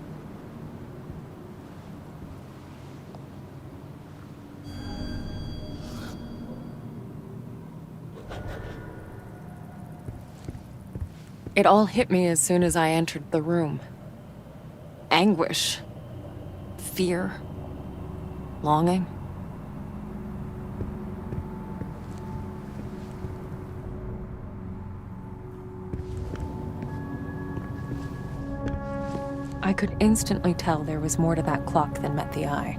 It all hit me as soon as I entered the room. Anguish. Fear. Longing. I could instantly tell there was more to that clock than met the eye.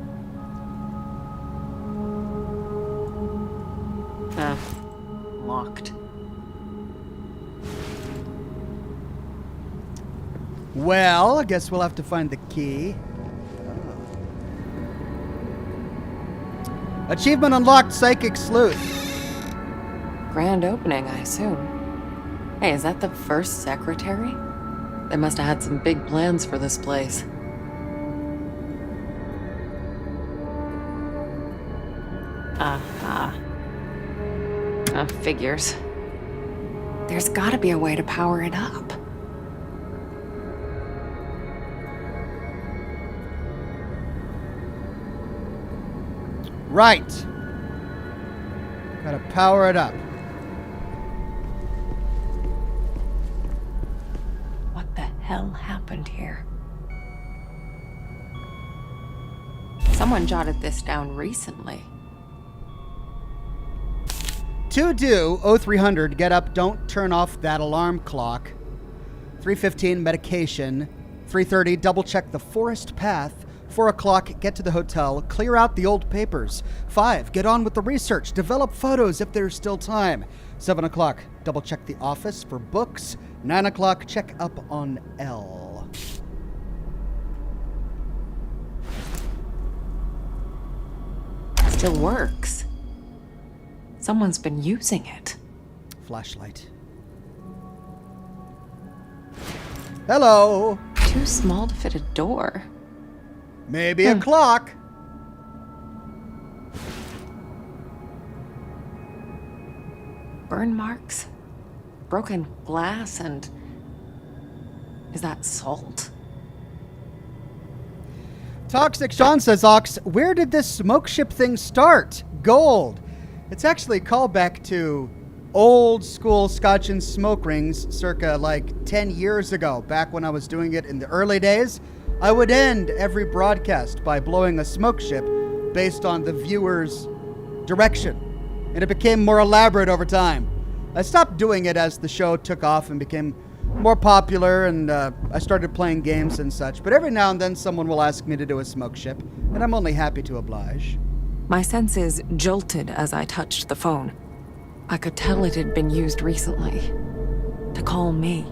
Locked. Well, I guess we'll have to find the key. Achievement unlocked, Psychic Sleuth. Grand opening, I assume. Hey, is that the first secretary? They must have had some big plans for this place. Figures. There's gotta be a way to power it up. Right. Gotta power it up. What the hell happened here? Someone jotted this down recently. To do, 0300, get up, don't turn off that alarm clock. 3:15, medication. 3:30, double check the forest path. 4 o'clock, get to the hotel, clear out the old papers. 5, get on with the research, develop photos if there's still time. 7 o'clock, double check the office for books. 9 o'clock, check up on L. Still works. Someone's been using it. Flashlight. Hello. Too small to fit a door. Maybe a clock. Burn marks, broken glass, and... is that salt? Toxic Sean says, Ox, where did this smoke ship thing start? Gold. It's actually a callback to old school Scotch and smoke rings circa like 10 years ago, back when I was doing it in the early days. I would end every broadcast by blowing a smoke ship based on the viewer's direction, and it became more elaborate over time. I stopped doing it as the show took off and became more popular, and I started playing games and such, but every now and then someone will ask me to do a smoke ship, and I'm only happy to oblige. My senses jolted as I touched the phone. I could tell it had been used recently. To call me.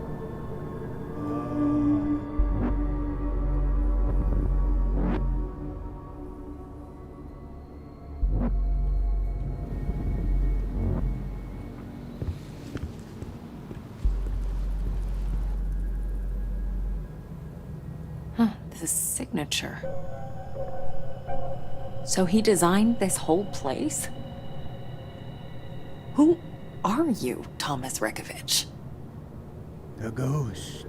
This signature. So he designed this whole place? Who are you, Thomas Rekovich? The ghost.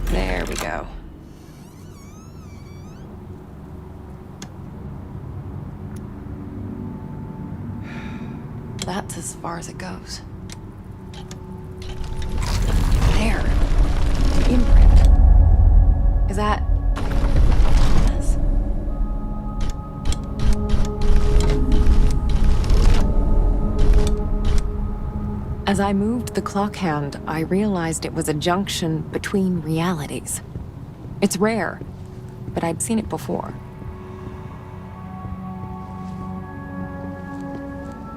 There we go. That's as far as it goes. There. The imprint. Is that... Thomas? As I moved the clock hand, I realized it was a junction between realities. It's rare, but I'd seen it before.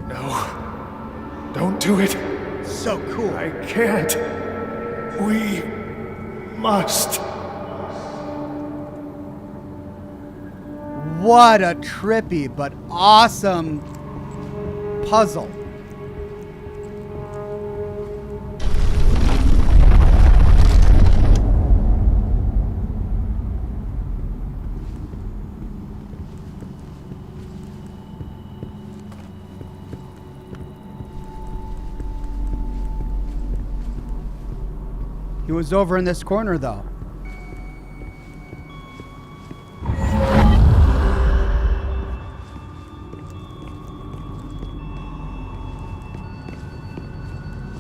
No. Don't do it. So cool. I can't. We must. What a trippy but awesome puzzle. He was over in this corner, though.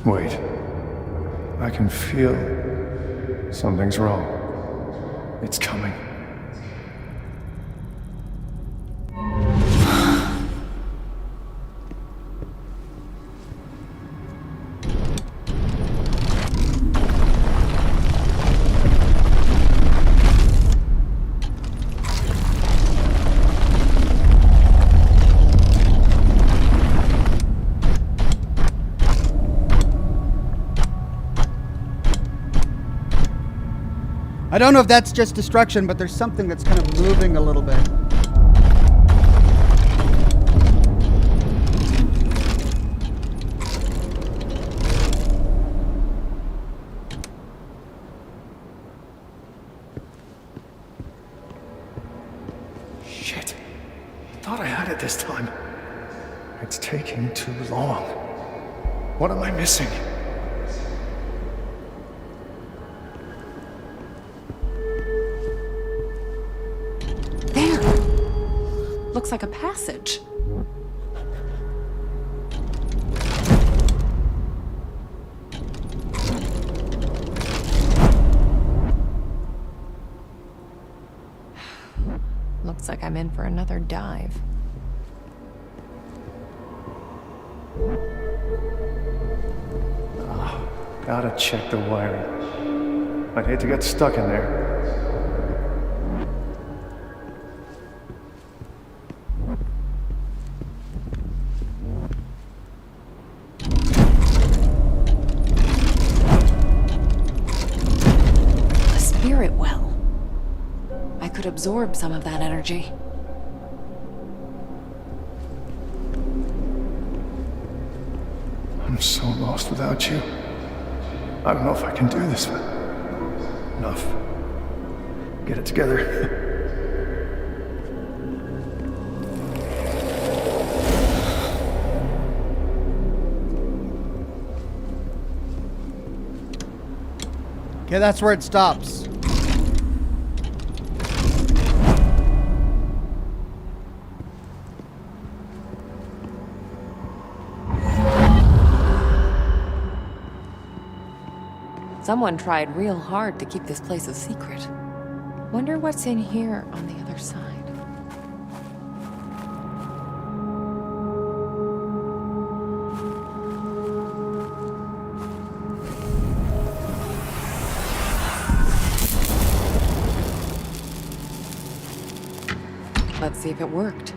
Wait. I can feel something's wrong. It's coming. I don't know if that's just destruction, but there's something that's kind of moving a little bit. Shit. Thought I had it this time. It's taking too long. What am I missing? There! Looks like a passage. Looks like I'm in for another dive. Gotta check the wiring. I'd hate to get stuck in there. A spirit well. I could absorb some of that energy. I'm so lost without you. I don't know if I can do this, but enough. Get it together. Okay, that's where it stops. Someone tried real hard to keep this place a secret. Wonder what's in here on the other side. Let's see if it worked.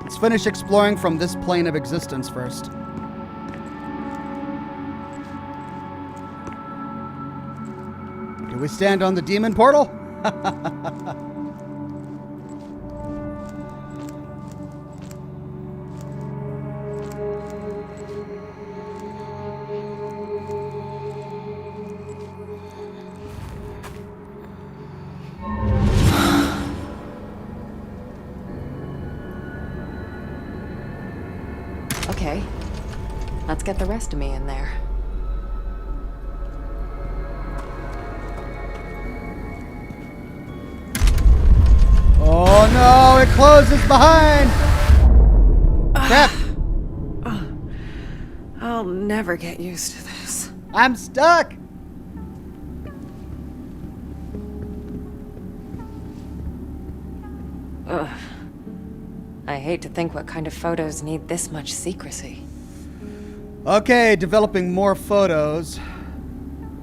Let's finish exploring from this plane of existence first. Do we stand on the demon portal? Okay, let's get the rest of me in there. Oh no, it closes behind! Crap! I'll never get used to this. I'm stuck! Ugh. I hate to think what kind of photos need this much secrecy. Okay, developing more photos.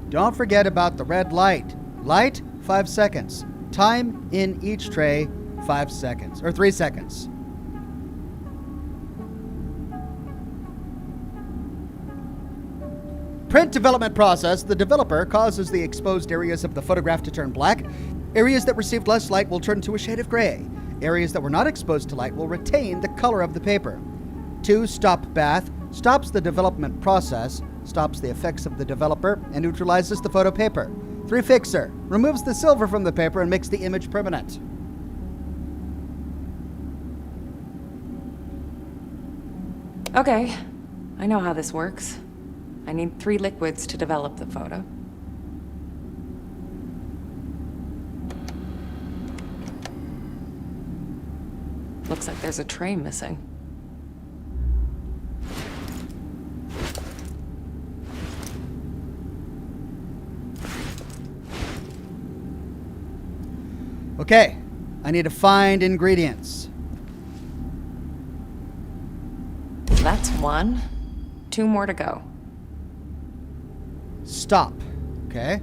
Don't forget about the red light. Light, 5 seconds. Time in each tray, 5 seconds. Or 3 seconds. Print development process. The developer causes the exposed areas of the photograph to turn black. Areas that received less light will turn to a shade of gray. Areas that were not exposed to light will retain the color of the paper. 2. Stop bath. Stops the development process, stops the effects of the developer, and neutralizes the photo paper. 3. Fixer. Removes the silver from the paper and makes the image permanent. Okay, I know how this works. I need 3 liquids to develop the photo. Looks like there's a tray missing. Okay, I need to find ingredients. That's 1. 2 more to go. Stop. Okay.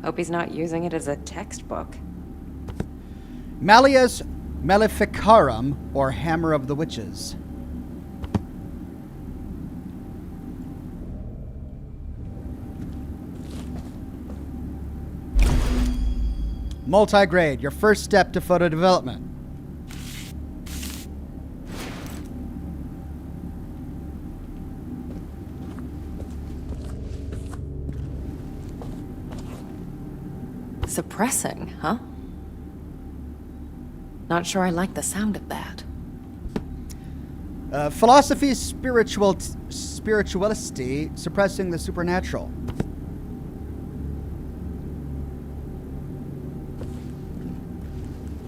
Hope he's not using it as a textbook. Malleus Maleficarum, or Hammer of the Witches. Multigrade, your first step to photo development. Suppressing, huh? Not sure I like the sound of that. Philosophy, spirituality, suppressing the supernatural.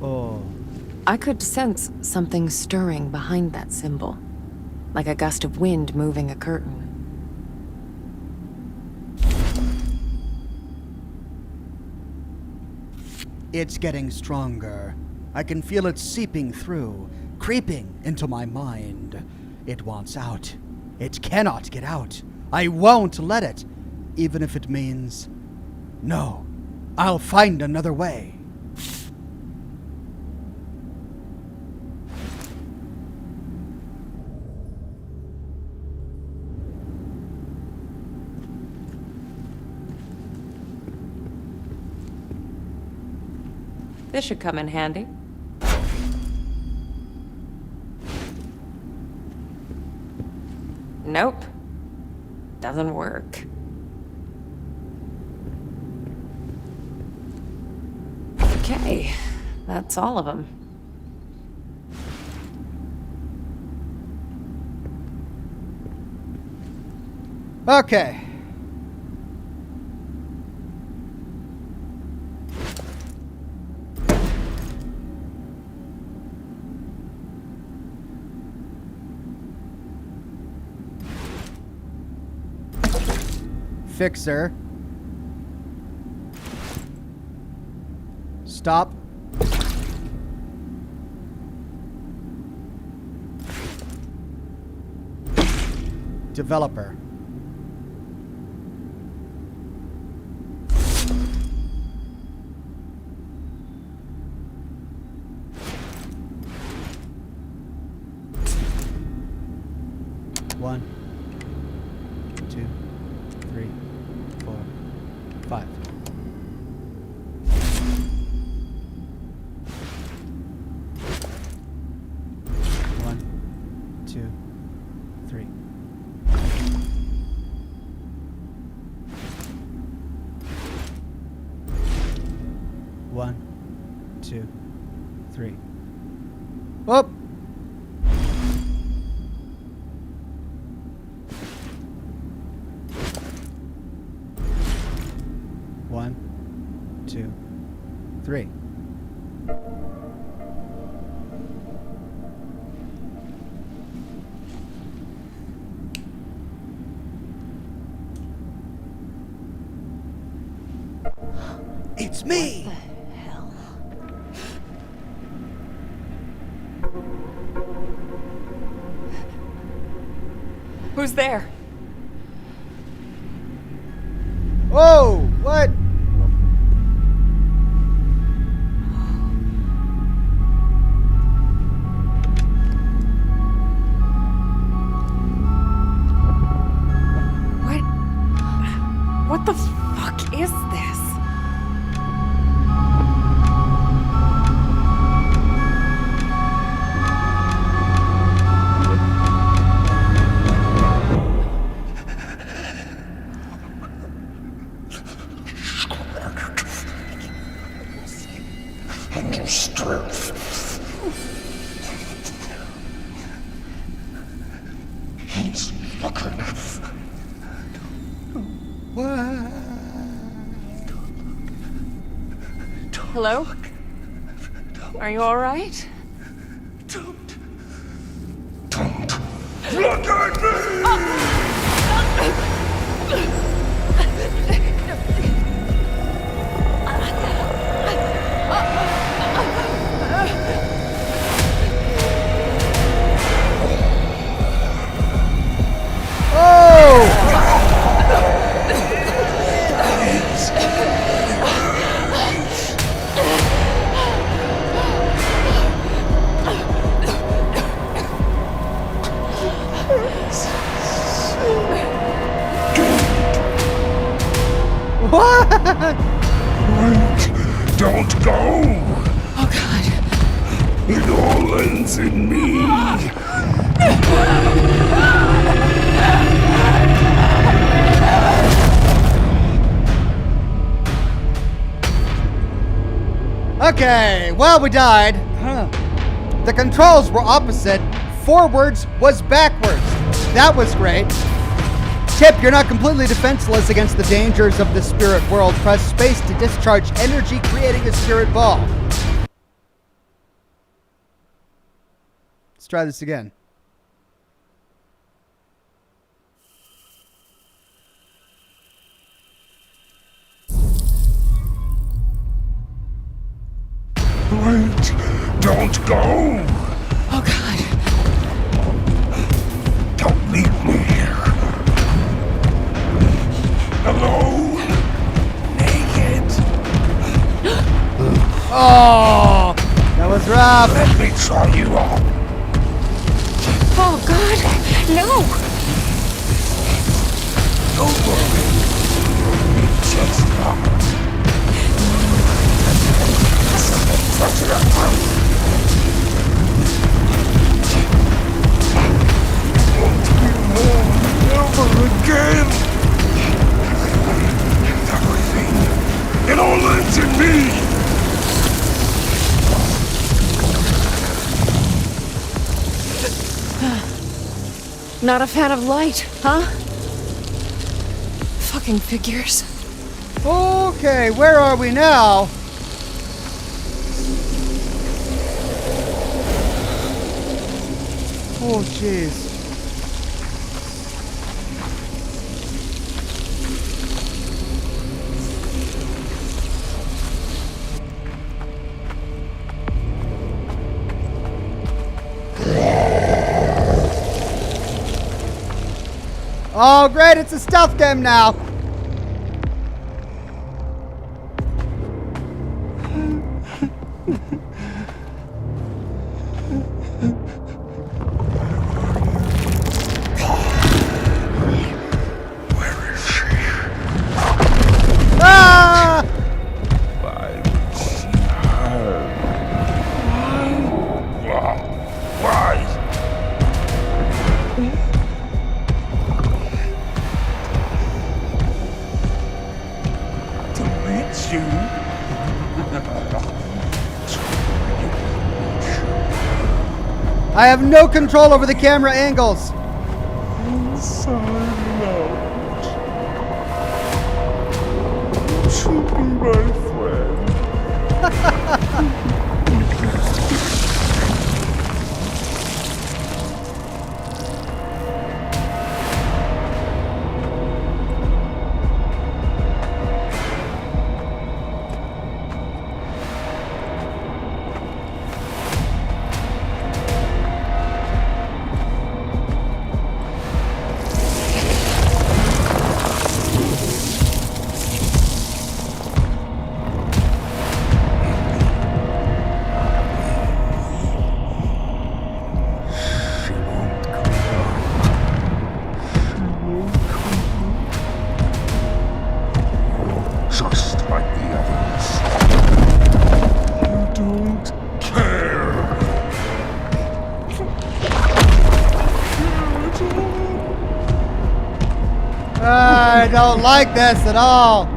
Oh. I could sense something stirring behind that symbol, like a gust of wind moving a curtain. It's getting stronger. I can feel it seeping through, creeping into my mind. It wants out. It cannot get out. I won't let it, even if it means... No, I'll find another way. This should come in handy. Nope. Doesn't work. Okay, that's all of them. Okay. Fixer. Stop. Developer. One, 2, 3, 4, 5. One, 2, 3. One, 2, 3. Whoop! One, 2, 3. It's me! What the hell? Who's there? Oh, what? What the fuck is this? What? Hello? Are you all right? Don't look at me! What? Wait, don't go! Oh, God. It all ends in me. Okay, well, we died. The controls were opposite. Forwards was backwards. That was great. Tip, you're not completely defenseless against the dangers of the spirit world. Press space to discharge energy, creating a spirit ball. Let's try this again. Wait, don't go! Oh, God. Don't leave me here. Alone. Naked. Oh, that was rough. Let me try you on. Oh, God. No. Don't worry. Just come. Won't be alone ever again. Everything. It all ends in me. Not a fan of light, huh? Fucking figures. Okay, where are we now? Oh, jeez. Oh, great, it's a stealth game now. Where is she? Ah! Why would she hurt? Why? To meet you? I have no control over the camera angles. Inside out. You should be my friend. She won't come out. She won't come out. Just like the others. You don't care. I don't like this at all.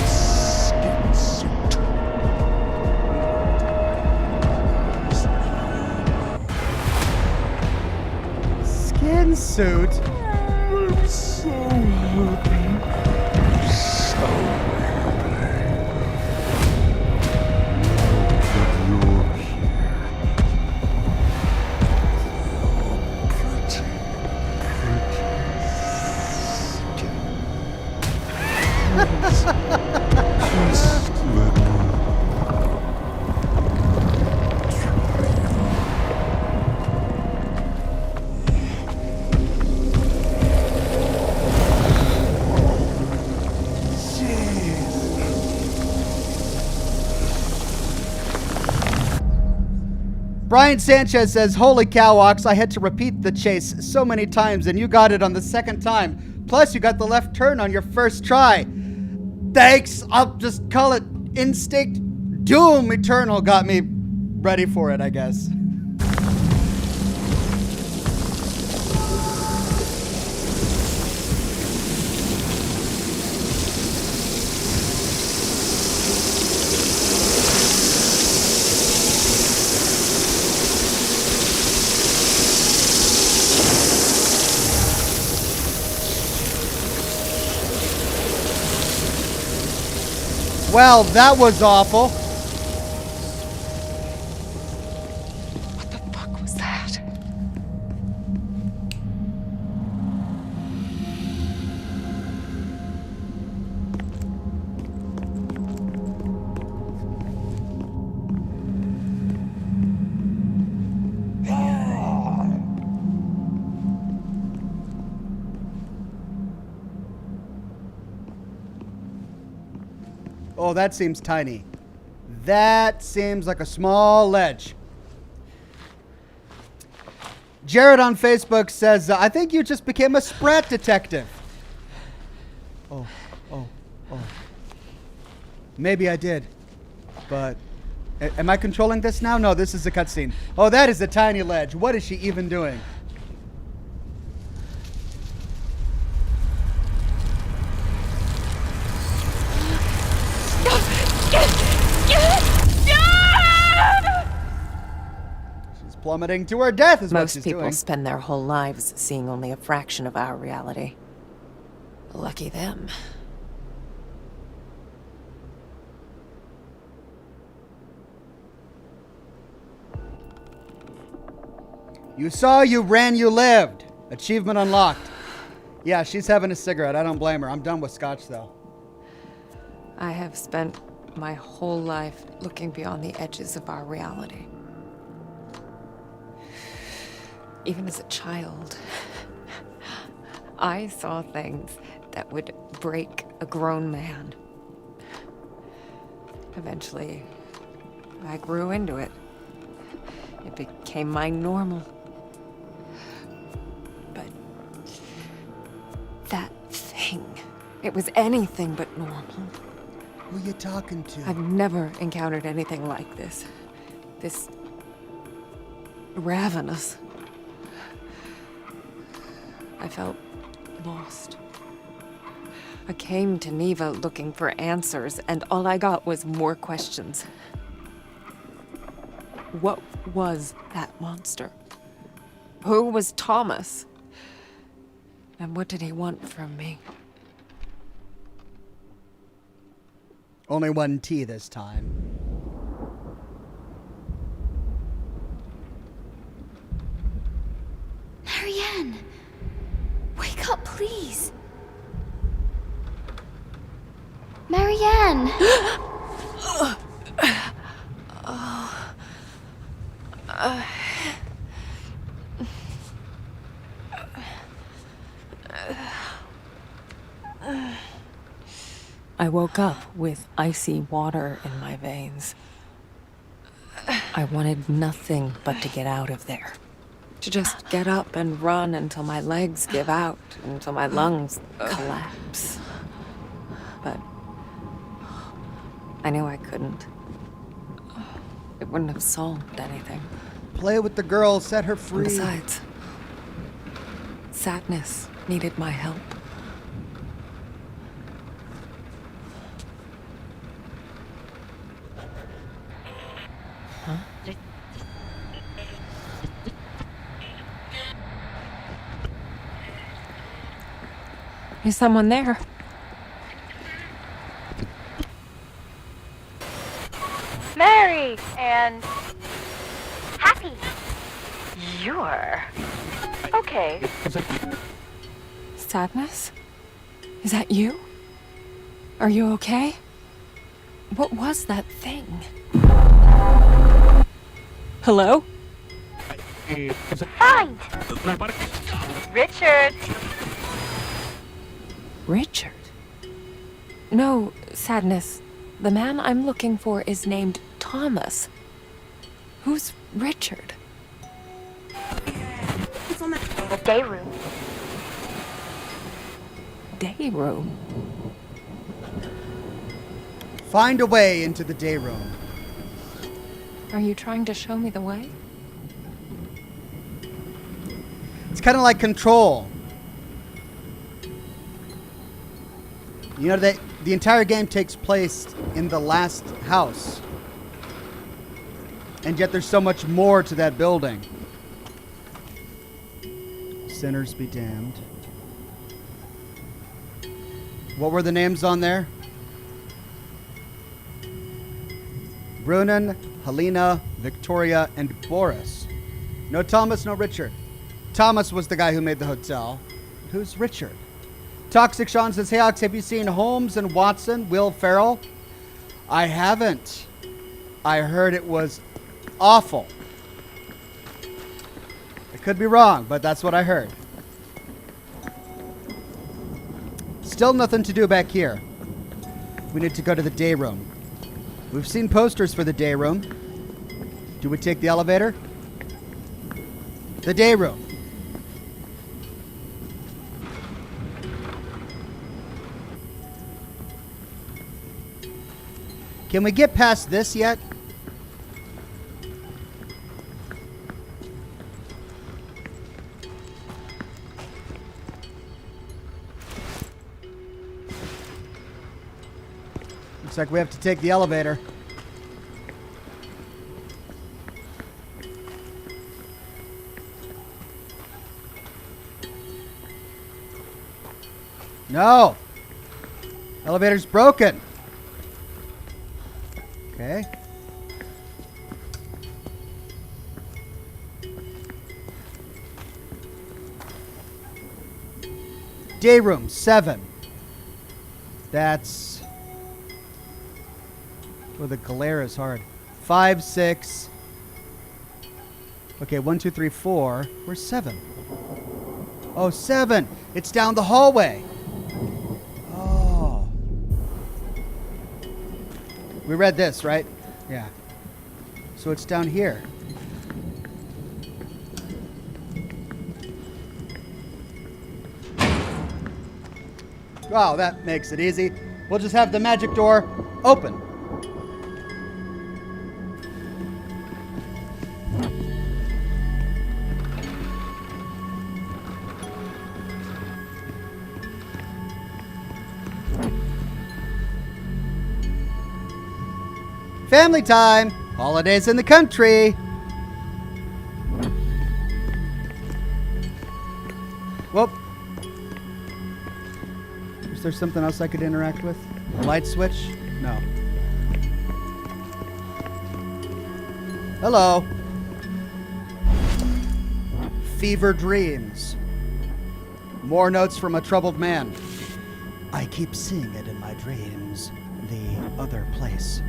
Skin suit. suit. I'm so happy. So Brian Sanchez says, holy cow, Ox, I had to repeat the chase so many times and you got it on the second time. Plus, you got the left turn on your first try. Thanks. I'll just call it instinct. Doom Eternal got me ready for it, I guess. Well, that was awful. What the fuck was that? Oh, that seems tiny. That seems like a small ledge. Jared on Facebook says, I think you just became a Sprat detective. Oh. Maybe I did. But am I controlling this now? No, this is a cutscene. Oh, that is a tiny ledge. What is she even doing? She's plummeting to her death is what Most she's people doing. spend their whole lives seeing only a fraction of our reality. Lucky them. You saw, you ran, you lived. Achievement unlocked. Yeah, she's having a cigarette. I don't blame her. I'm done with Scotch, though. I have spent my whole life looking beyond the edges of our reality. Even as a child, I saw things that would break a grown man. Eventually, I grew into it. It became my normal. But that thing, it was anything but normal. Who you talking to? I've never encountered anything like this. This ravenous. I felt lost. I came to Neva looking for answers, and all I got was more questions. What was that monster? Who was Thomas? And what did he want from me? Only one T this time. Marianne! Wake up, please! Marianne! I woke up with icy water in my veins. I wanted nothing but to get out of there. To just get up and run until my legs give out, until my lungs collapse. But I knew I couldn't. It wouldn't have solved anything. Play with the girl, set her free. Besides, sadness needed my help. Is someone there? Merry and happy. You're okay. Sadness? Is that you? Are you okay? What was that thing? Hello? Find Richard. Richard? No, Sadness. The man I'm looking for is named Thomas. Who's Richard? The day room. Day room. Find a way into the day room. Are you trying to show me the way? It's kind of like Control. You know, the entire game takes place in the last house. And yet there's so much more to that building. Sinners be damned. What were the names on there? Brunan, Helena, Victoria, and Boris. No Thomas, no Richard. Thomas was the guy who made the hotel. Who's Richard? Toxic Sean says, hey Ox, have you seen Holmes and Watson, Will Ferrell? I haven't. I heard it was awful. I could be wrong, but that's what I heard. Still nothing to do back here. We need to go to the day room. We've seen posters for the day room. Do we take the elevator? The day room. Can we get past this yet? Looks like we have to take the elevator. No! Elevator's broken. Okay. Day room 7. That's... Oh, the glare is hard. 5, 6. Okay, 1, 2, 3, 4. Where's 7? Oh, 7. It's down the hallway. Oh. We read this, right? Yeah. So it's down here. Wow, that makes it easy. We'll just have the magic door open. Family time! Holidays in the country! Whoop. Is there something else I could interact with? A light switch? No. Hello. Fever dreams. More notes from a troubled man. I keep seeing it in my dreams. The other place.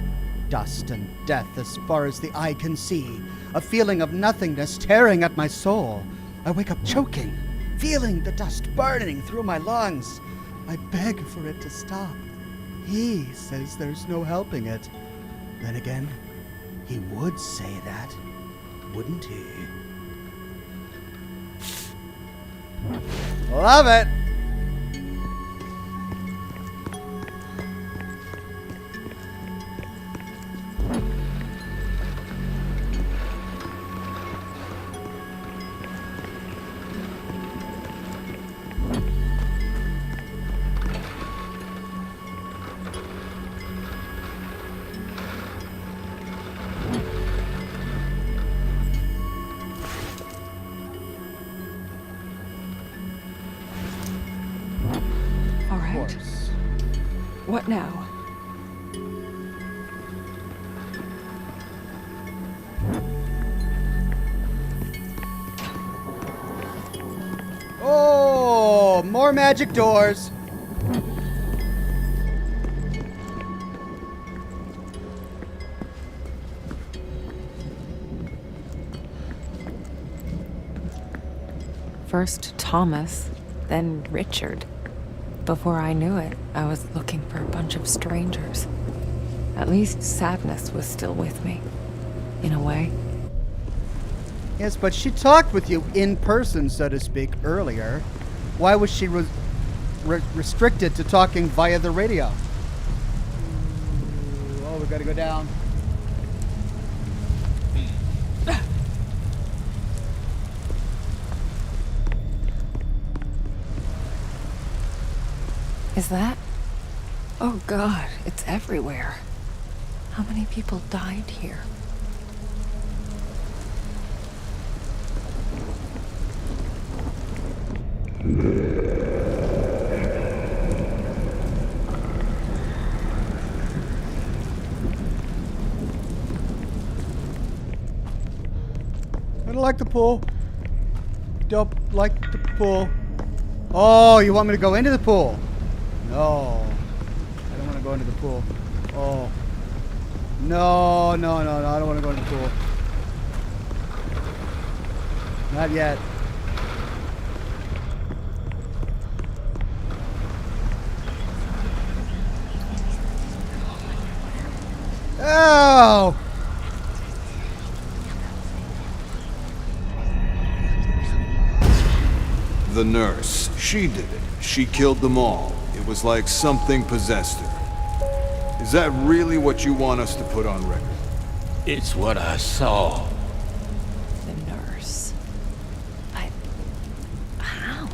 Dust and death as far as the eye can see. A feeling of nothingness tearing at my soul. I wake up choking, feeling the dust burning through my lungs. I beg for it to stop. He says there's no helping it. Then again, he would say that, wouldn't he? Love it! What now? Oh, more magic doors. First Thomas, then Richard. Before I knew it, I was looking for a bunch of strangers. At least sadness was still with me, in a way. Yes, but she talked with you in person, so to speak, earlier. Why was she restricted to talking via the radio? Oh, we gotta go down. Is that? Oh God, it's everywhere. How many people died here? I don't like the pool. Don't like the pool. Oh, you want me to go into the pool? No. I don't want to go into the pool. Oh. No. I don't want to go into the pool. Not yet. Oh! The nurse. She did it. She killed them all. It was like something possessed her. Is that really what you want us to put on record? It's what I saw. The nurse. How?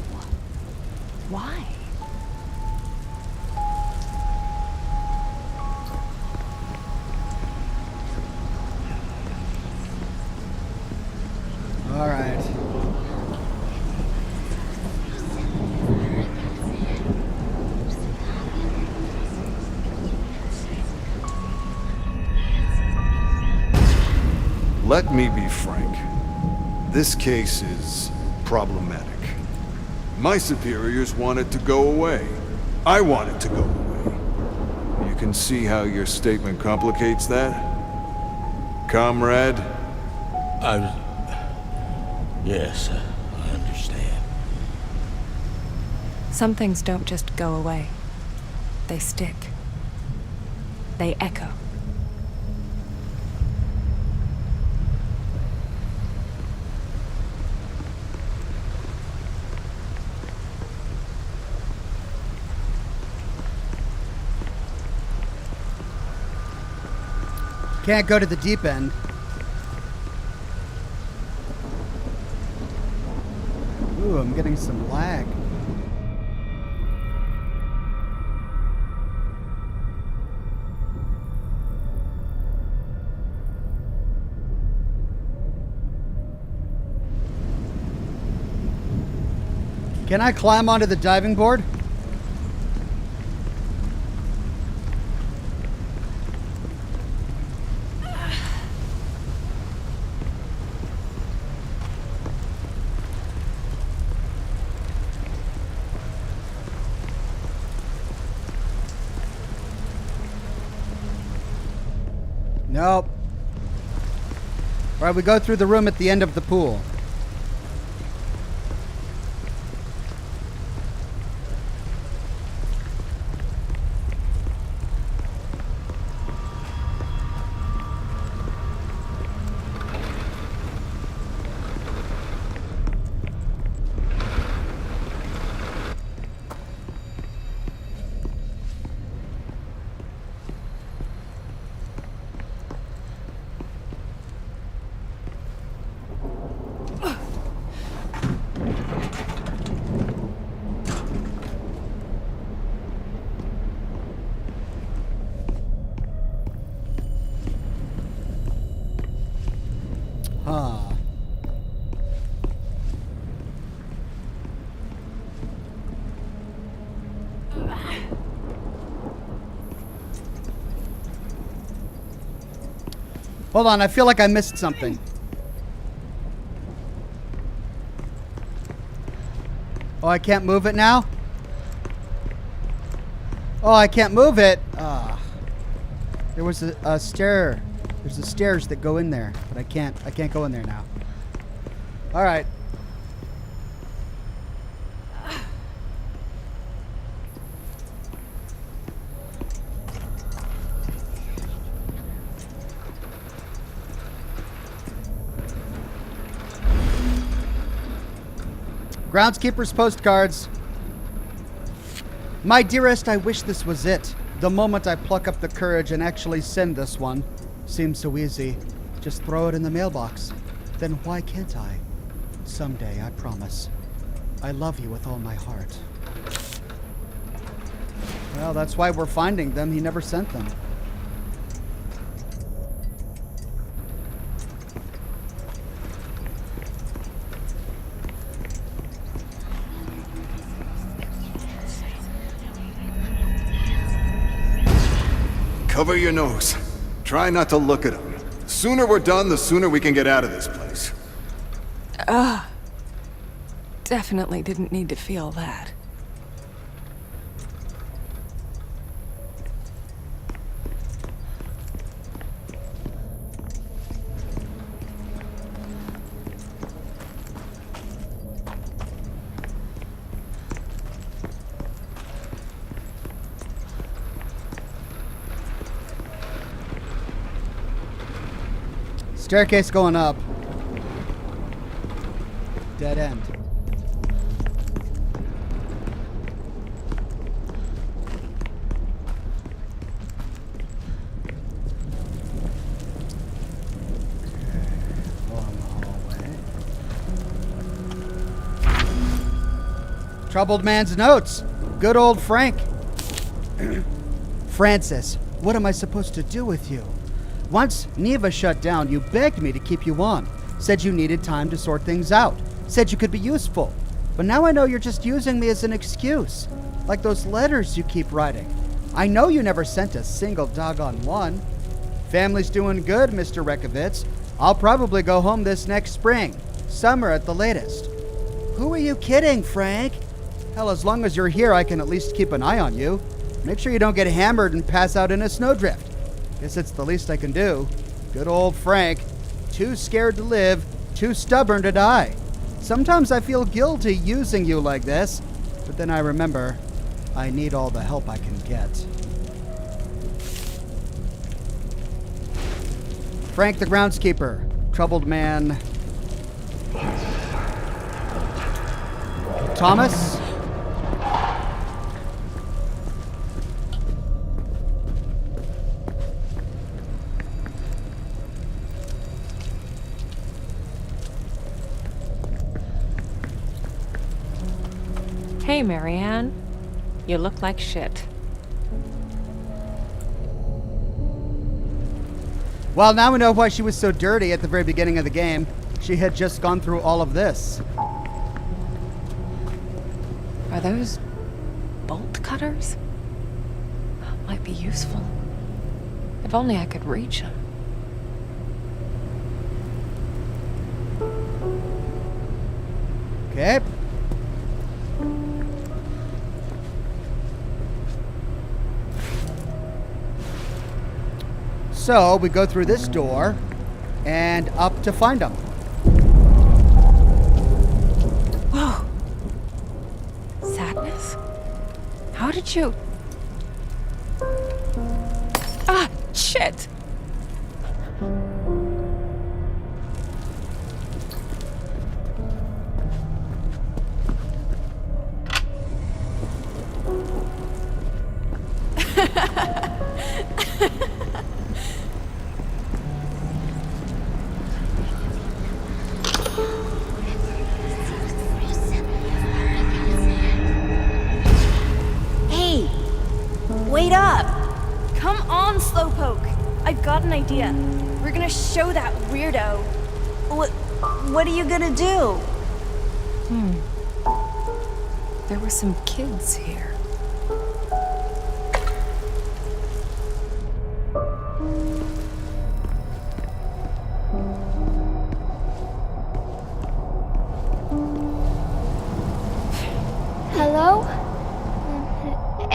Why? All right. Let me be frank. This case is problematic. My superiors want it to go away. I want it to go away. You can see how your statement complicates that? Comrade? Yes, I understand. Some things don't just go away. They stick. They echo. Can't go to the deep end. Ooh, I'm getting some lag. Can I climb onto the diving board? Nope. All right, we go through the room at the end of the pool. Huh. Hold on, I feel like I missed something. Oh, I can't move it now? Oh, I can't move it. There was a stair. There's the stairs that go in there, but I can't go in there now. All right. Groundskeeper's postcards. My dearest, I wish this was it. The moment I pluck up the courage and actually send this one. Seems so easy. Just throw it in the mailbox. Then why can't I? Someday, I promise. I love you with all my heart. Well, that's why we're finding them. He never sent them. Cover your nose. Try not to look at them. The sooner we're done, the sooner we can get out of this place. Definitely didn't need to feel that. Staircase going up. Dead end. Troubled man's notes. Good old Frank. Francis, what am I supposed to do with you? Once Neva shut down, you begged me to keep you on. Said you needed time to sort things out. Said you could be useful. But now I know you're just using me as an excuse. Like those letters you keep writing. I know you never sent a single doggone one. Family's doing good, Mr. Rekovitz. I'll probably go home this next spring. Summer at the latest. Who are you kidding, Frank? Hell, as long as you're here, I can at least keep an eye on you. Make sure you don't get hammered and pass out in a snowdrift. Guess it's the least I can do. Good old Frank. Too scared to live, too stubborn to die. Sometimes I feel guilty using you like this, but then I remember I need all the help I can get. Frank the groundskeeper. Troubled man. Thomas? Hey, Marianne. You look like shit. Well, now we know why she was so dirty at the very beginning of the game. She had just gone through all of this. Are those bolt cutters? Might be useful. If only I could reach them. Okay. So we go through this door and up to find them. Whoa. Sadness? How did you... Ah, shit! Wait up! Come on, Slowpoke! I've got an idea. We're gonna show that weirdo. What are you gonna do? There were some kids here.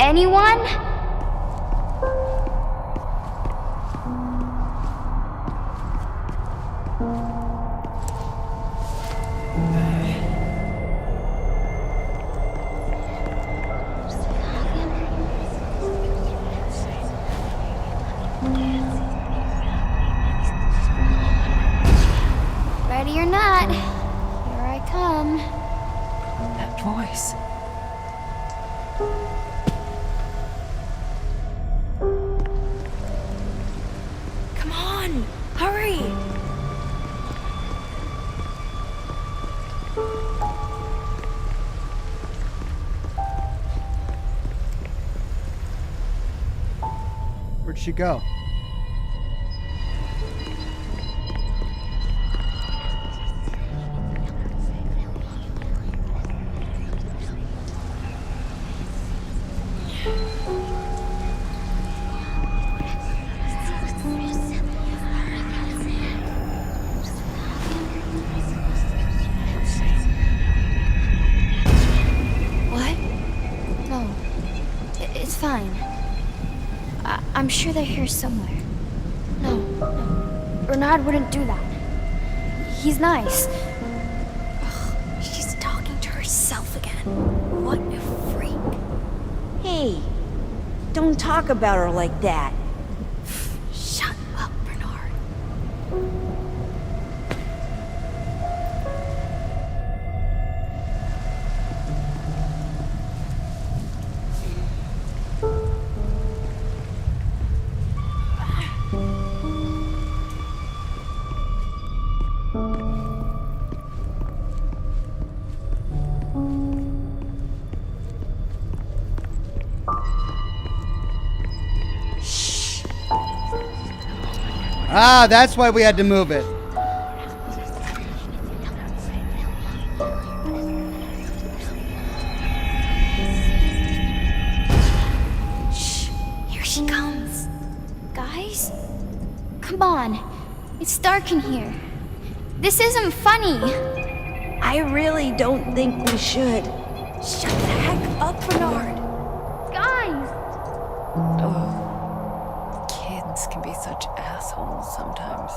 Anyone? Ready or not, here I come. That voice. Come on, hurry! Where'd she go? What? No. It's fine. I'm sure they're here somewhere. No. Bernard wouldn't do that. He's nice. Ugh, she's talking to herself again. What a freak. Hey, don't talk about her like that. Shut up, Bernard. Ah, that's why we had to move it. Shh, here she comes. Guys, come on. It's dark in here. This isn't funny. I really don't think we should. Shut the heck up, Bernard! Guys! Oh, kids can be such assholes sometimes.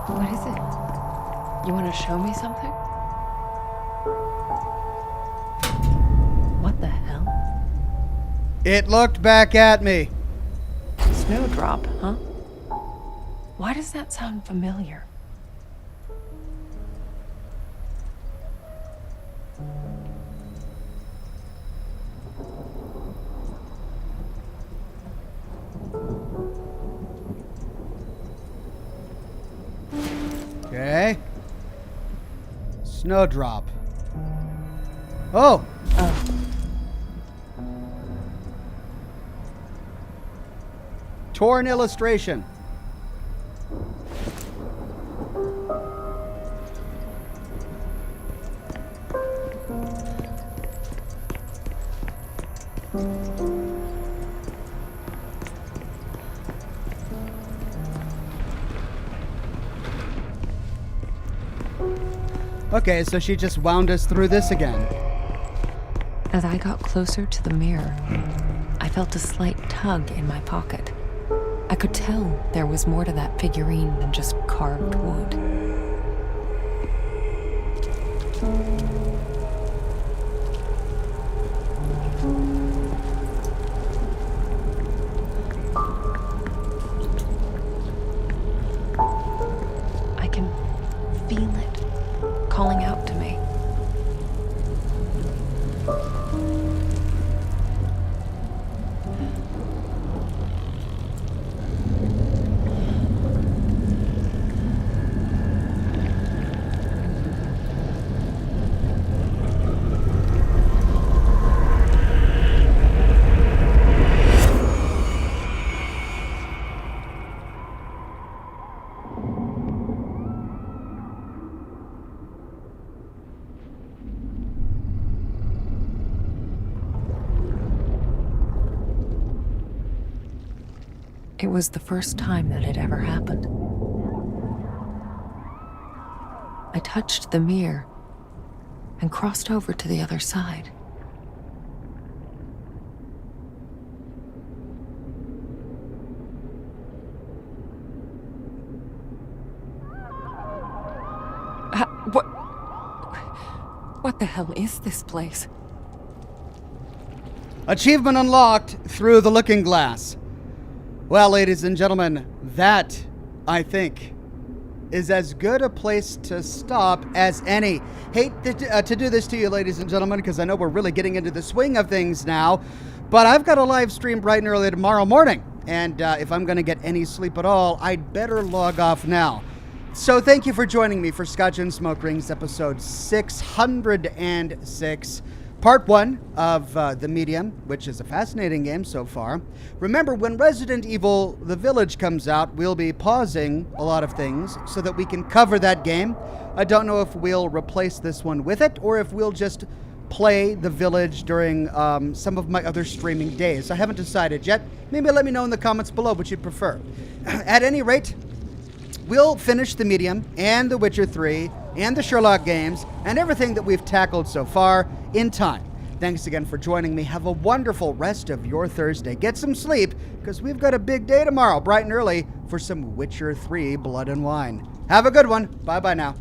What is it? You want to show me something? What the hell? It looked back at me. Snowdrop, huh? Why does that sound familiar? Okay. Snowdrop. Oh! Torn illustration. Okay, so she just wound us through this again. As I got closer to the mirror, I felt a slight tug in my pocket. I could tell there was more to that figurine than just carved wood. I can feel it calling out to me. It was the first time that had ever happened. I touched the mirror and crossed over to the other side. What the hell is this place? Achievement unlocked through the looking glass. Well, ladies and gentlemen, that, I think, is as good a place to stop as any. Hate to do this to you, ladies and gentlemen, because I know we're really getting into the swing of things now, but I've got a live stream bright and early tomorrow morning, and if I'm going to get any sleep at all, I'd better log off now. So thank you for joining me for Scotch and Smoke Rings, episode 606, part 1 of The Medium, which is a fascinating game so far. Remember, when Resident Evil The Village comes out, we'll be pausing a lot of things so that we can cover that game. I don't know if we'll replace this one with it, or if we'll just play The Village during some of my other streaming days. I haven't decided yet. Maybe let me know in the comments below what you'd prefer. At any rate, we'll finish The Medium and The Witcher 3 and the Sherlock games and everything that we've tackled so far in time. Thanks again for joining me. Have a wonderful rest of your Thursday. Get some sleep, because we've got a big day tomorrow, bright and early, for some Witcher 3 Blood and Wine. Have a good one. Bye-bye now.